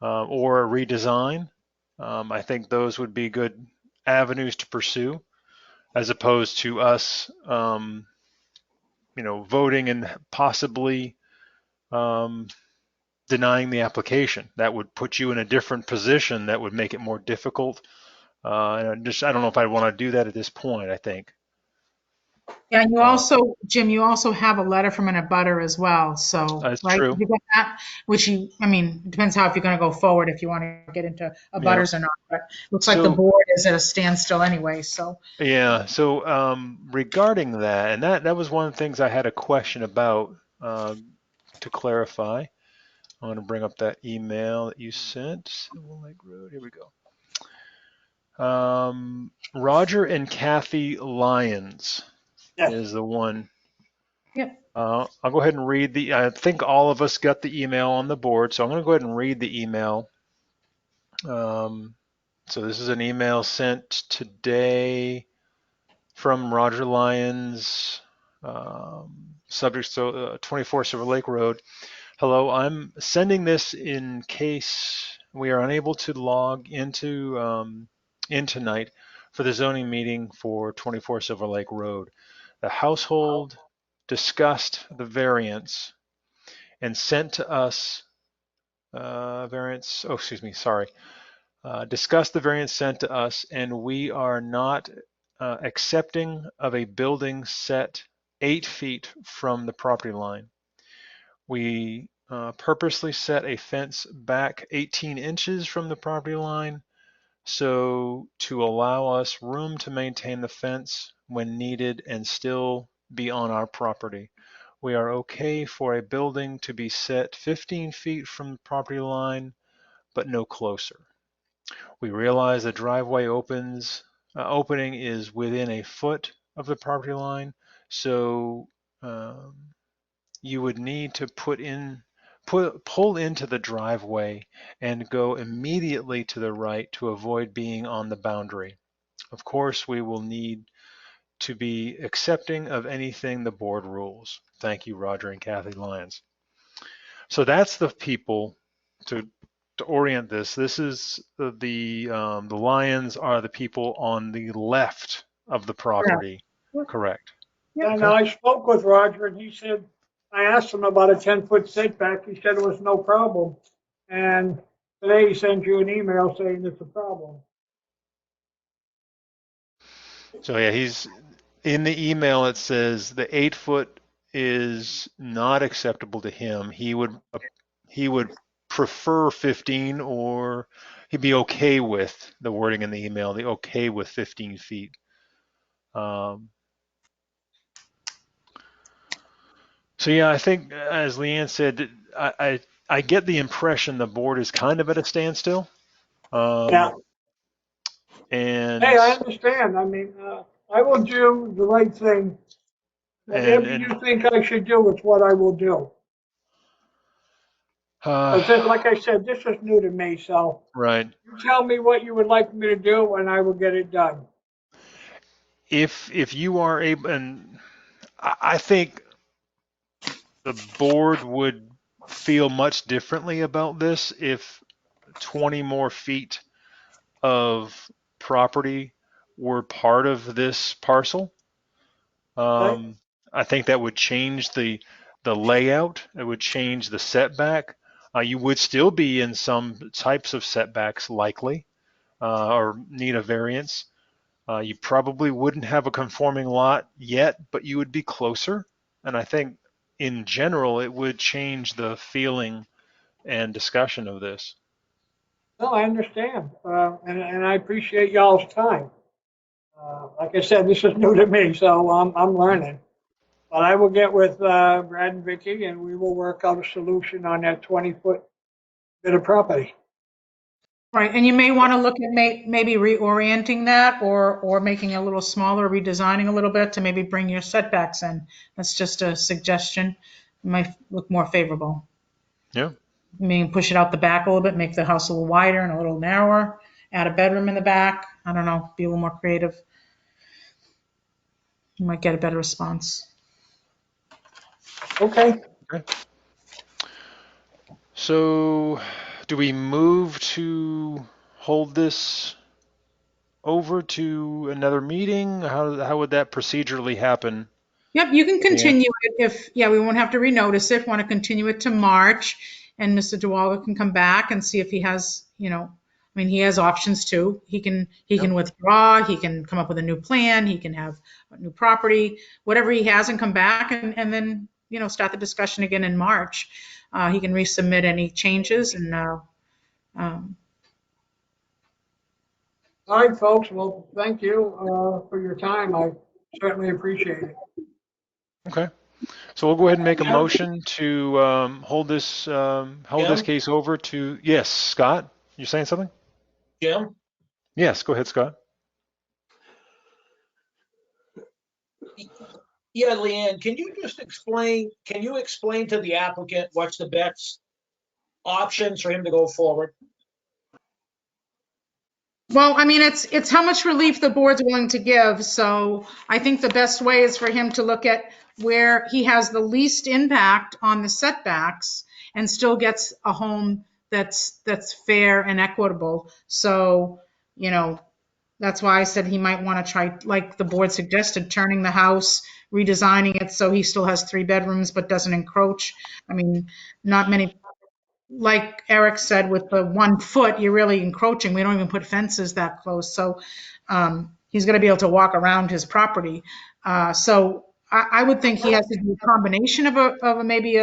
or a redesign. I think those would be good avenues to pursue, as opposed to us, voting and possibly denying the application. That would put you in a different position. That would make it more difficult. And I don't know if I want to do that at this point. I think. Yeah, and you also, Jim, you also have a letter from an abutter as well, so, That's right? true. You got that, which I mean, it depends how, if you're gonna go forward, if you want to get into Yeah. abutters or not, but looks like the So board is at a standstill anyway, so. yeah. So regarding that, and that was one of the things I had a question about, to clarify. I want to bring up that email that you sent. Silver Lake Road. Here we go. Roger and Kathy Lyons is the one. Yeah. I'll go ahead and read I think all of us got the email on the board, so I'm going to go ahead and read the email. So this is an email sent today from Roger Lyons, subject 24 Silver Lake Road. Hello, I'm sending this in case we are unable to log into in tonight for the zoning meeting for 24 Silver Lake Road. The household discussed the variance and sent to us discussed the variance sent to us, and we are not accepting of a building set 8 feet from the property line. We purposely set a fence back 18 inches from the property line, so to allow us room to maintain the fence when needed and still be on our property. We are okay for a building to be set 15 feet from the property line, but no closer. We realize the driveway opening is within a foot of the property line, so you would need to pull into the driveway and go immediately to the right to avoid being on the boundary. Of course, we will need to be accepting of anything the board rules. Thank you, Roger and Kathy Lyons. So that's the people to orient this. This is the Lions are the people on the left of the property. Correct. And I spoke with Roger and he said, I asked him about a 10-foot setback. He said it was no problem. And today he sent you an email saying it's a problem. So yeah, he's in the email. It says the 8-foot is not acceptable to him. He would prefer 15, or he'd be okay with the wording in the email. The okay with 15 feet. So yeah, I think as Leanne said, I get the impression the board is kind of at a standstill. Yeah. And Hey, I understand. I mean, I will do the right thing. and Whatever you think I should do, it's what I will do. Because like I said, this is new to me, so right. you tell me what you would like me to do and I will get it done. If you are able, and I think the board would feel much differently about this if 20 more feet of property were part of this parcel. Okay? I think that would change the layout. It would change the setback. You would still be in some types of setbacks likely, or need a variance. You probably wouldn't have a conforming lot yet, but you would be closer. And I think in general, it would change the feeling and discussion of this. No, I understand. And I appreciate y'all's time. Like I said, this is new to me, so I'm learning. But I will get with Brad and Vicky and we will work out a solution on that 20-foot bit of property. Right, and you may want to look at maybe reorienting that or making it a little smaller, redesigning a little bit to maybe bring your setbacks in. That's just a suggestion. It might look more favorable. Yeah. Maybe push it out the back a little bit, make the house a little wider and a little narrower, add a bedroom in the back. I don't know, be a little more creative. You might get a better response. Okay. Okay. So do we move to hold this over to another meeting? How would that procedurally happen? Yep, you can Yeah. continue it if, yeah, we won't have to renotice it. Want to continue it to March, and Mr. DeWalder can come back and see if he has, I mean, he has options too. He can Yep. withdraw, he can come up with a new plan, he can have a new property, whatever he has, and come back and then, start the discussion again in March. He can resubmit any changes and, um, All right, folks. Well, thank you for your time. I certainly appreciate it. Okay. So we'll go ahead and make a Jim? motion to hold this Jim? case over to, yes, Scott, you saying something? Jim? Yes, go ahead, Scott. Yeah, Leanne, can you explain to the applicant what's the best options for him to go forward? Well, I mean, it's how much relief the board's willing to give. So I think the best way is for him to look at where he has the least impact on the setbacks and still gets a home that's fair and equitable. So, that's why I said he might want to try, like the board suggested, turning the house, redesigning it so he still has 3 bedrooms but doesn't encroach. I mean, not many, like Eric said, with the 1 foot, you're really encroaching. We don't even put fences that close. So he's going to be able to walk around his property. So I would think he has to do a combination of maybe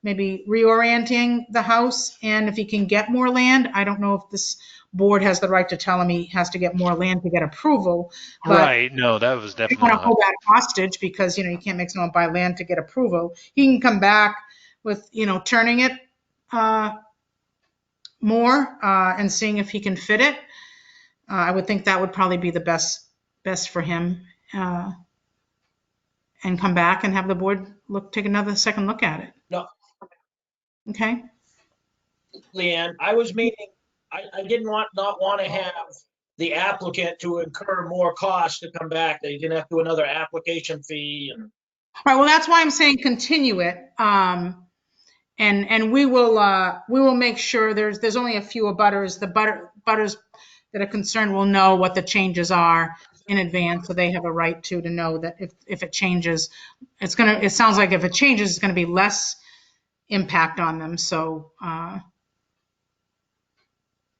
reorienting the house. And if he can get more land, I don't know if this board has the right to tell him he has to get more land to get approval. But Right. No, that was I don't definitely want to not. hold that hostage because, you can't make someone buy land to get approval. He can come back with, turning it more and seeing if he can fit it. I would think that would probably be the best for him, and come back and have the board take another second look at it. No, Okay. Leanne, I was meaning, I didn't not want to have the applicant to incur more costs to come back. They didn't have to do another application fee and. All right. Well, that's why I'm saying continue it. And we will make sure there's only a few abutters. The butters that are concerned will know what the changes are in advance, so they have a right to know that if it changes, it sounds like if it changes, it's going to be less impact on them. So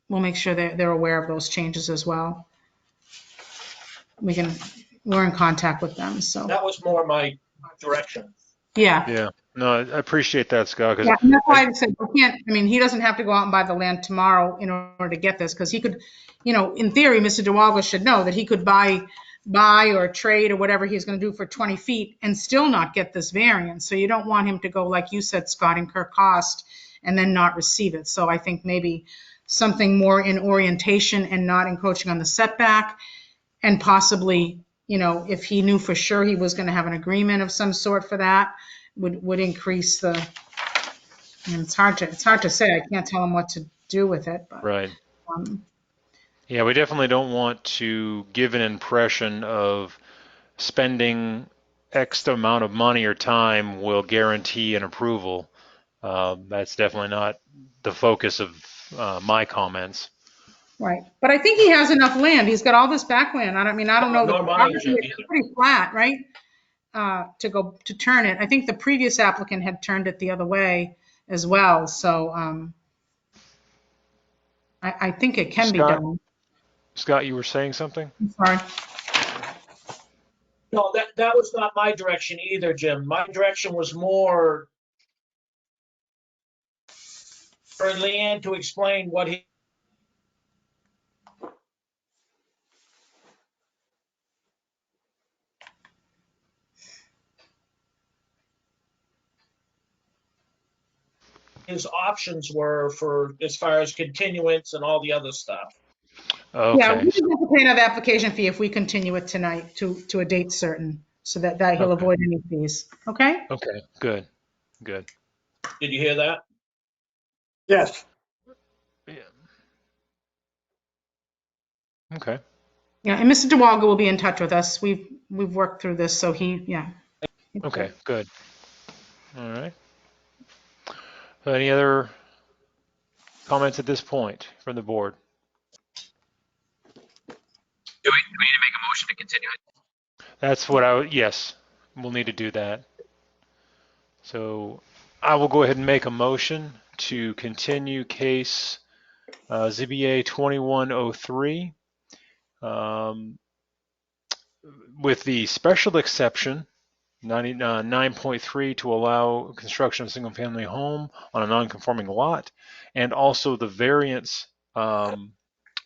we'll make sure they're aware of those changes as well. We're in contact with them. So That was more my direction. yeah. Yeah. No, I appreciate that, Scott, because Yeah, and that's why I said he can't. I mean, he doesn't have to go out and buy the land tomorrow in order to get this, because he could, in theory, Mr. DeWalga should know that he could buy buy or trade or whatever he's going to do for 20 feet and still not get this variance. So you don't want him to go, like you said, Scott, incur cost and then not receive it. So I think maybe something more in orientation and not encroaching on the setback, and possibly, if he knew for sure he was going to have an agreement of some sort for that, would increase the, and it's hard to say. I can't tell him what to do with it, but. Right. um, Yeah, we definitely don't want to give an impression of spending X amount of money or time will guarantee an approval. That's definitely not the focus of my comments. Right. But I think he has enough land. He's got all this backland. I don't know. The Nor mine, property Jim, is either. pretty flat, right? To turn it. I think the previous applicant had turned it the other way as well. So I think it can be Scott? done. Scott, you were saying something? I'm sorry. No, that was not my direction either, Jim. My direction was more for Leanne to explain what his options were for as far as continuance and all the other stuff. Yeah, Okay. we can have to pay another application fee if we continue it tonight to a date certain, so that he'll Okay. avoid any fees. Okay? Okay. Good. Good. Did you hear that? Yes. Yeah. Okay. Yeah, and Mr. DeWalga will be in touch with us. We've worked through this, so yeah. Okay. Good. All right. Any other comments at this point from the board? Do we need to make a motion to continue it? That's what yes, we'll need to do that. So I will go ahead and make a motion to continue case ZBA 2103 with the special exception 9.3 to allow construction of a single-family home on a non-conforming lot, and also the variance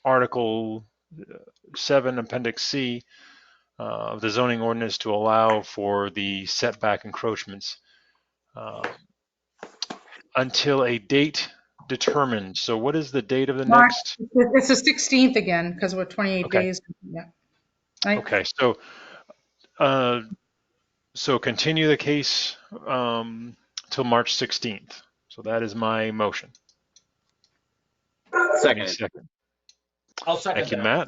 Article 7, Appendix C of the zoning ordinance to allow for the setback encroachments until a date determined. So what is the date of the March, next? it's the 16th again, because we're 28 Okay. days. Yeah. Right? Okay. So continue the case till March 16th. So that is my motion. Any second. I'll second Thank you, that. Matt.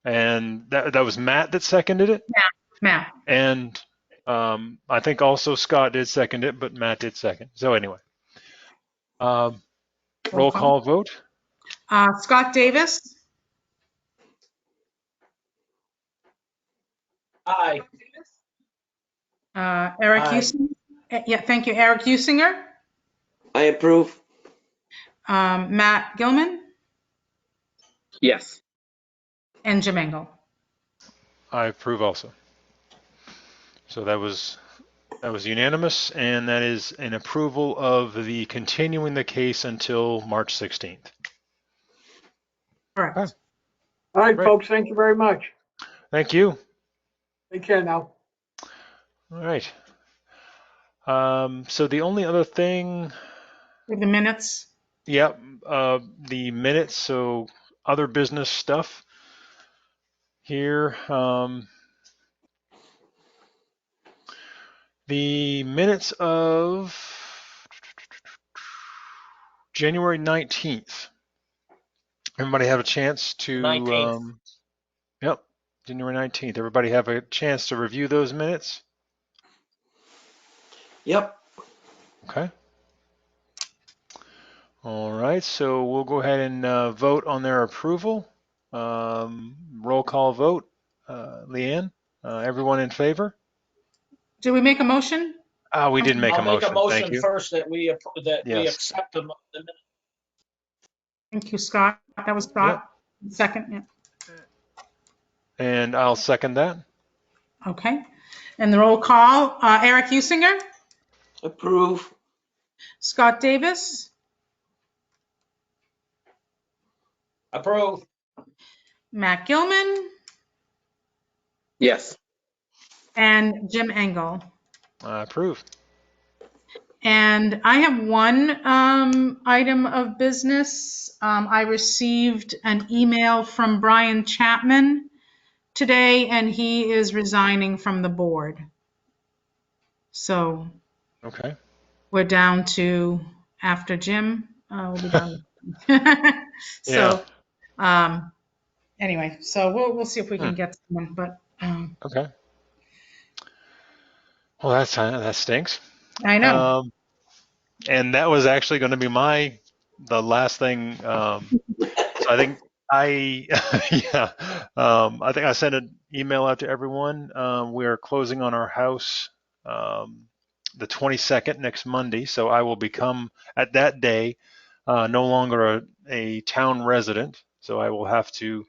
And that was Matt that seconded it. Matt. And I think also Scott did second it, but Matt did second. So anyway, roll call vote. Scott Davis, Aye. Eric Aye. Usinger. Yeah, thank you. Eric Usinger, I approve. Matt Gilman, Yes. and Jim Engel. I approve also. So that was unanimous, and that is an approval of the continuing the case until March 16th. Correct. Okay. All right, Great. folks, thank you very much. Thank you. Take care now. All right. So the only other thing, With the minutes. yep, the minutes. So other business stuff here. The minutes of January 19th. Everybody have a chance to, 19th. Yep, January 19th. Everybody have a chance to review those minutes? Yep. Okay. All right, so we'll go ahead and vote on their approval. Roll call vote. Leanne, everyone in favor? Do we make a motion? We did make I'll a motion. make a motion Thank you. first that we Yes. accept the minutes. Thank you, Scott. That was Scott. Second, yeah. And I'll second that. Okay. And the roll call, Eric Usinger, Approve. Scott Davis, Approve. Matt Gilman, Yes. and Jim Engel. I approve. And I have one item of business. I received an email from Brian Chapman today, and he is resigning from the board. So Okay. we're down to, after Jim, we'll be down. Yeah. So anyway, so we'll see if we can get someone, but Okay. Well, that stinks. I know. And that was actually going to be the last thing. So I think yeah, I think I sent an email out to everyone. We are closing on our house the 22nd, next Monday. So I will become at that day no longer a town resident. So I will have to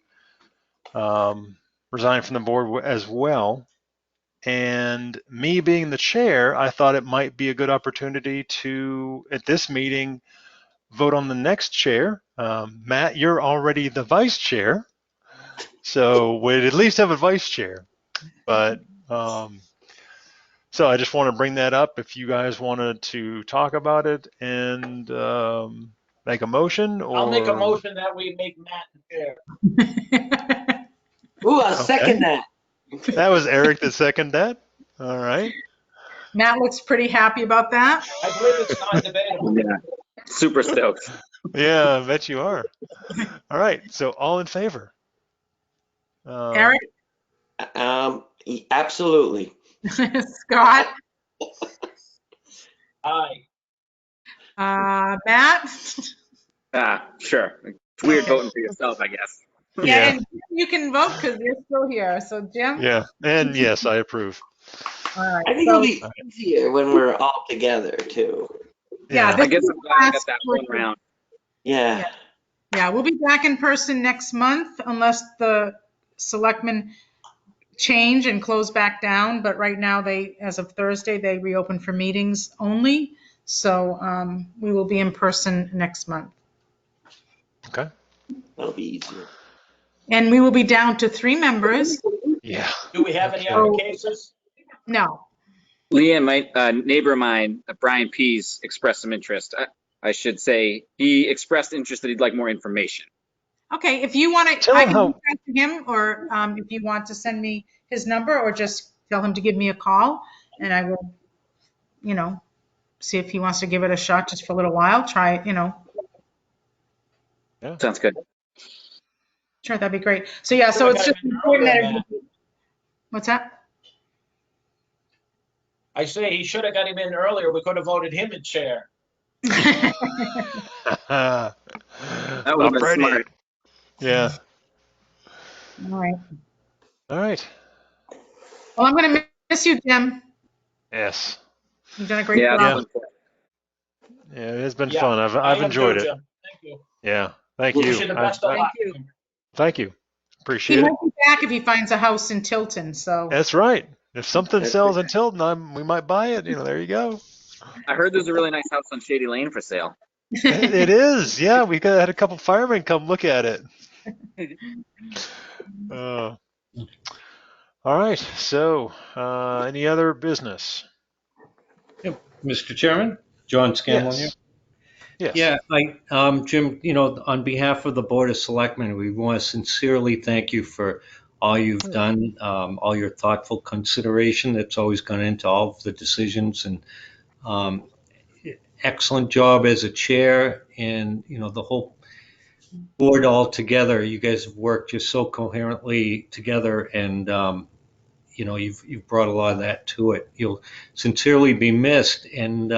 resign from the board as well. And me being the chair, I thought it might be a good opportunity to, at this meeting, vote on the next chair. Matt, you're already the vice chair, so we'd at least have a vice chair. But so I just want to bring that up if you guys wanted to talk about it and make a motion, or I'll make a motion that we make Matt the chair. Ooh, I'll second that. That was Eric that seconded that. All right. Matt looks pretty happy about that. I believe it's non-debatable. Yeah. Super stoked. Yeah, I bet you are. All right. So all in favor? Eric? Absolutely. Scott? Aye. Matt? Sure. It's weird voting for yourself, I guess. Yeah, and you can vote because you're still here. So, Jim? Yeah, and yes, I approve. All right. I think it'll be easier when we're all together too. Yeah, I guess I'm glad I got that one round. Yeah. Yeah, we'll be back in person next month unless the selectmen change and close back down. But right now, as of Thursday, they reopen for meetings only. So we will be in person next month. Okay. That'll be easier. And we will be down to 3 members. Yeah. Do we have any other cases? No. Leanne, my neighbor of mine, Brian Pease, expressed some interest. I should say he expressed interest that he'd like more information. Okay, if you want to, Tell I him can how- reach out to him, or if you want to send me his number, or just tell him to give me a call, and I will, see if he wants to give it a shot just for a little while. Try it, Yeah. Sounds good. Sure, that'd be great. So yeah, so it's just important that everybody. What's that? I say he should have got him in earlier. We could have voted him in chair. That would have been Already. smart. Yeah. All right. All right. Well, I'm going to miss you, Jim. Yes. You've done a great Yeah. job. Yeah, it has been Yeah, fun. I I've am enjoyed too, it. Jim. Thank you. Yeah. Thank Wish you. you the best of luck. Thank you. He Appreciate it. might be back if he finds a house in Tilton. So That's right. If something sells in Tilton, we might buy it. There you go. I heard there's a really nice house on Shady Lane for sale. It is. Yeah, we had a couple firemen come look at it. All right. So, any other business? Mr. Chairman, John Scanlon here. Yes. Yeah, Jim, on behalf of the Board of Selectmen, we want to sincerely thank you for all you've done, all your thoughtful consideration that's always gone into all of the decisions, and excellent job as a chair, and the whole board all together. You guys have worked just so coherently together, and you've brought a lot of that to it. You'll sincerely be missed, and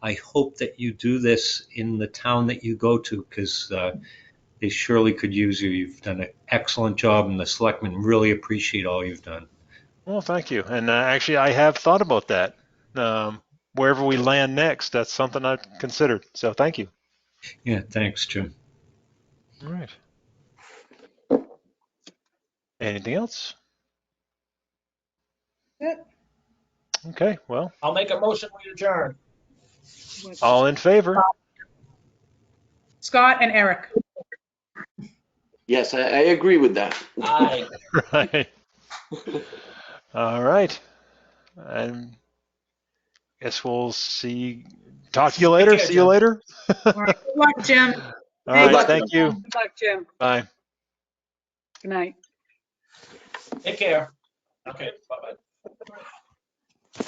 I hope that you do this in the town that you go to, because they surely could use you. You've done an excellent job, and the selectmen really appreciate all you've done. Well, thank you. And actually, I have thought about that. Wherever we land next, that's something I've considered. So thank you. Yeah, thanks, Jim. All right. Anything else? Okay, well, I'll make a motion we adjourn. all in favor? Scott and Eric. Yes, I agree with that. Aye. Right. All right. I guess we'll talk to you later. Take care, See you Jim. later. All right. Good luck, Jim. All Thank right. luck, Thank you. Good luck, Jim. Bye. Good night. Take care. Okay, bye-bye.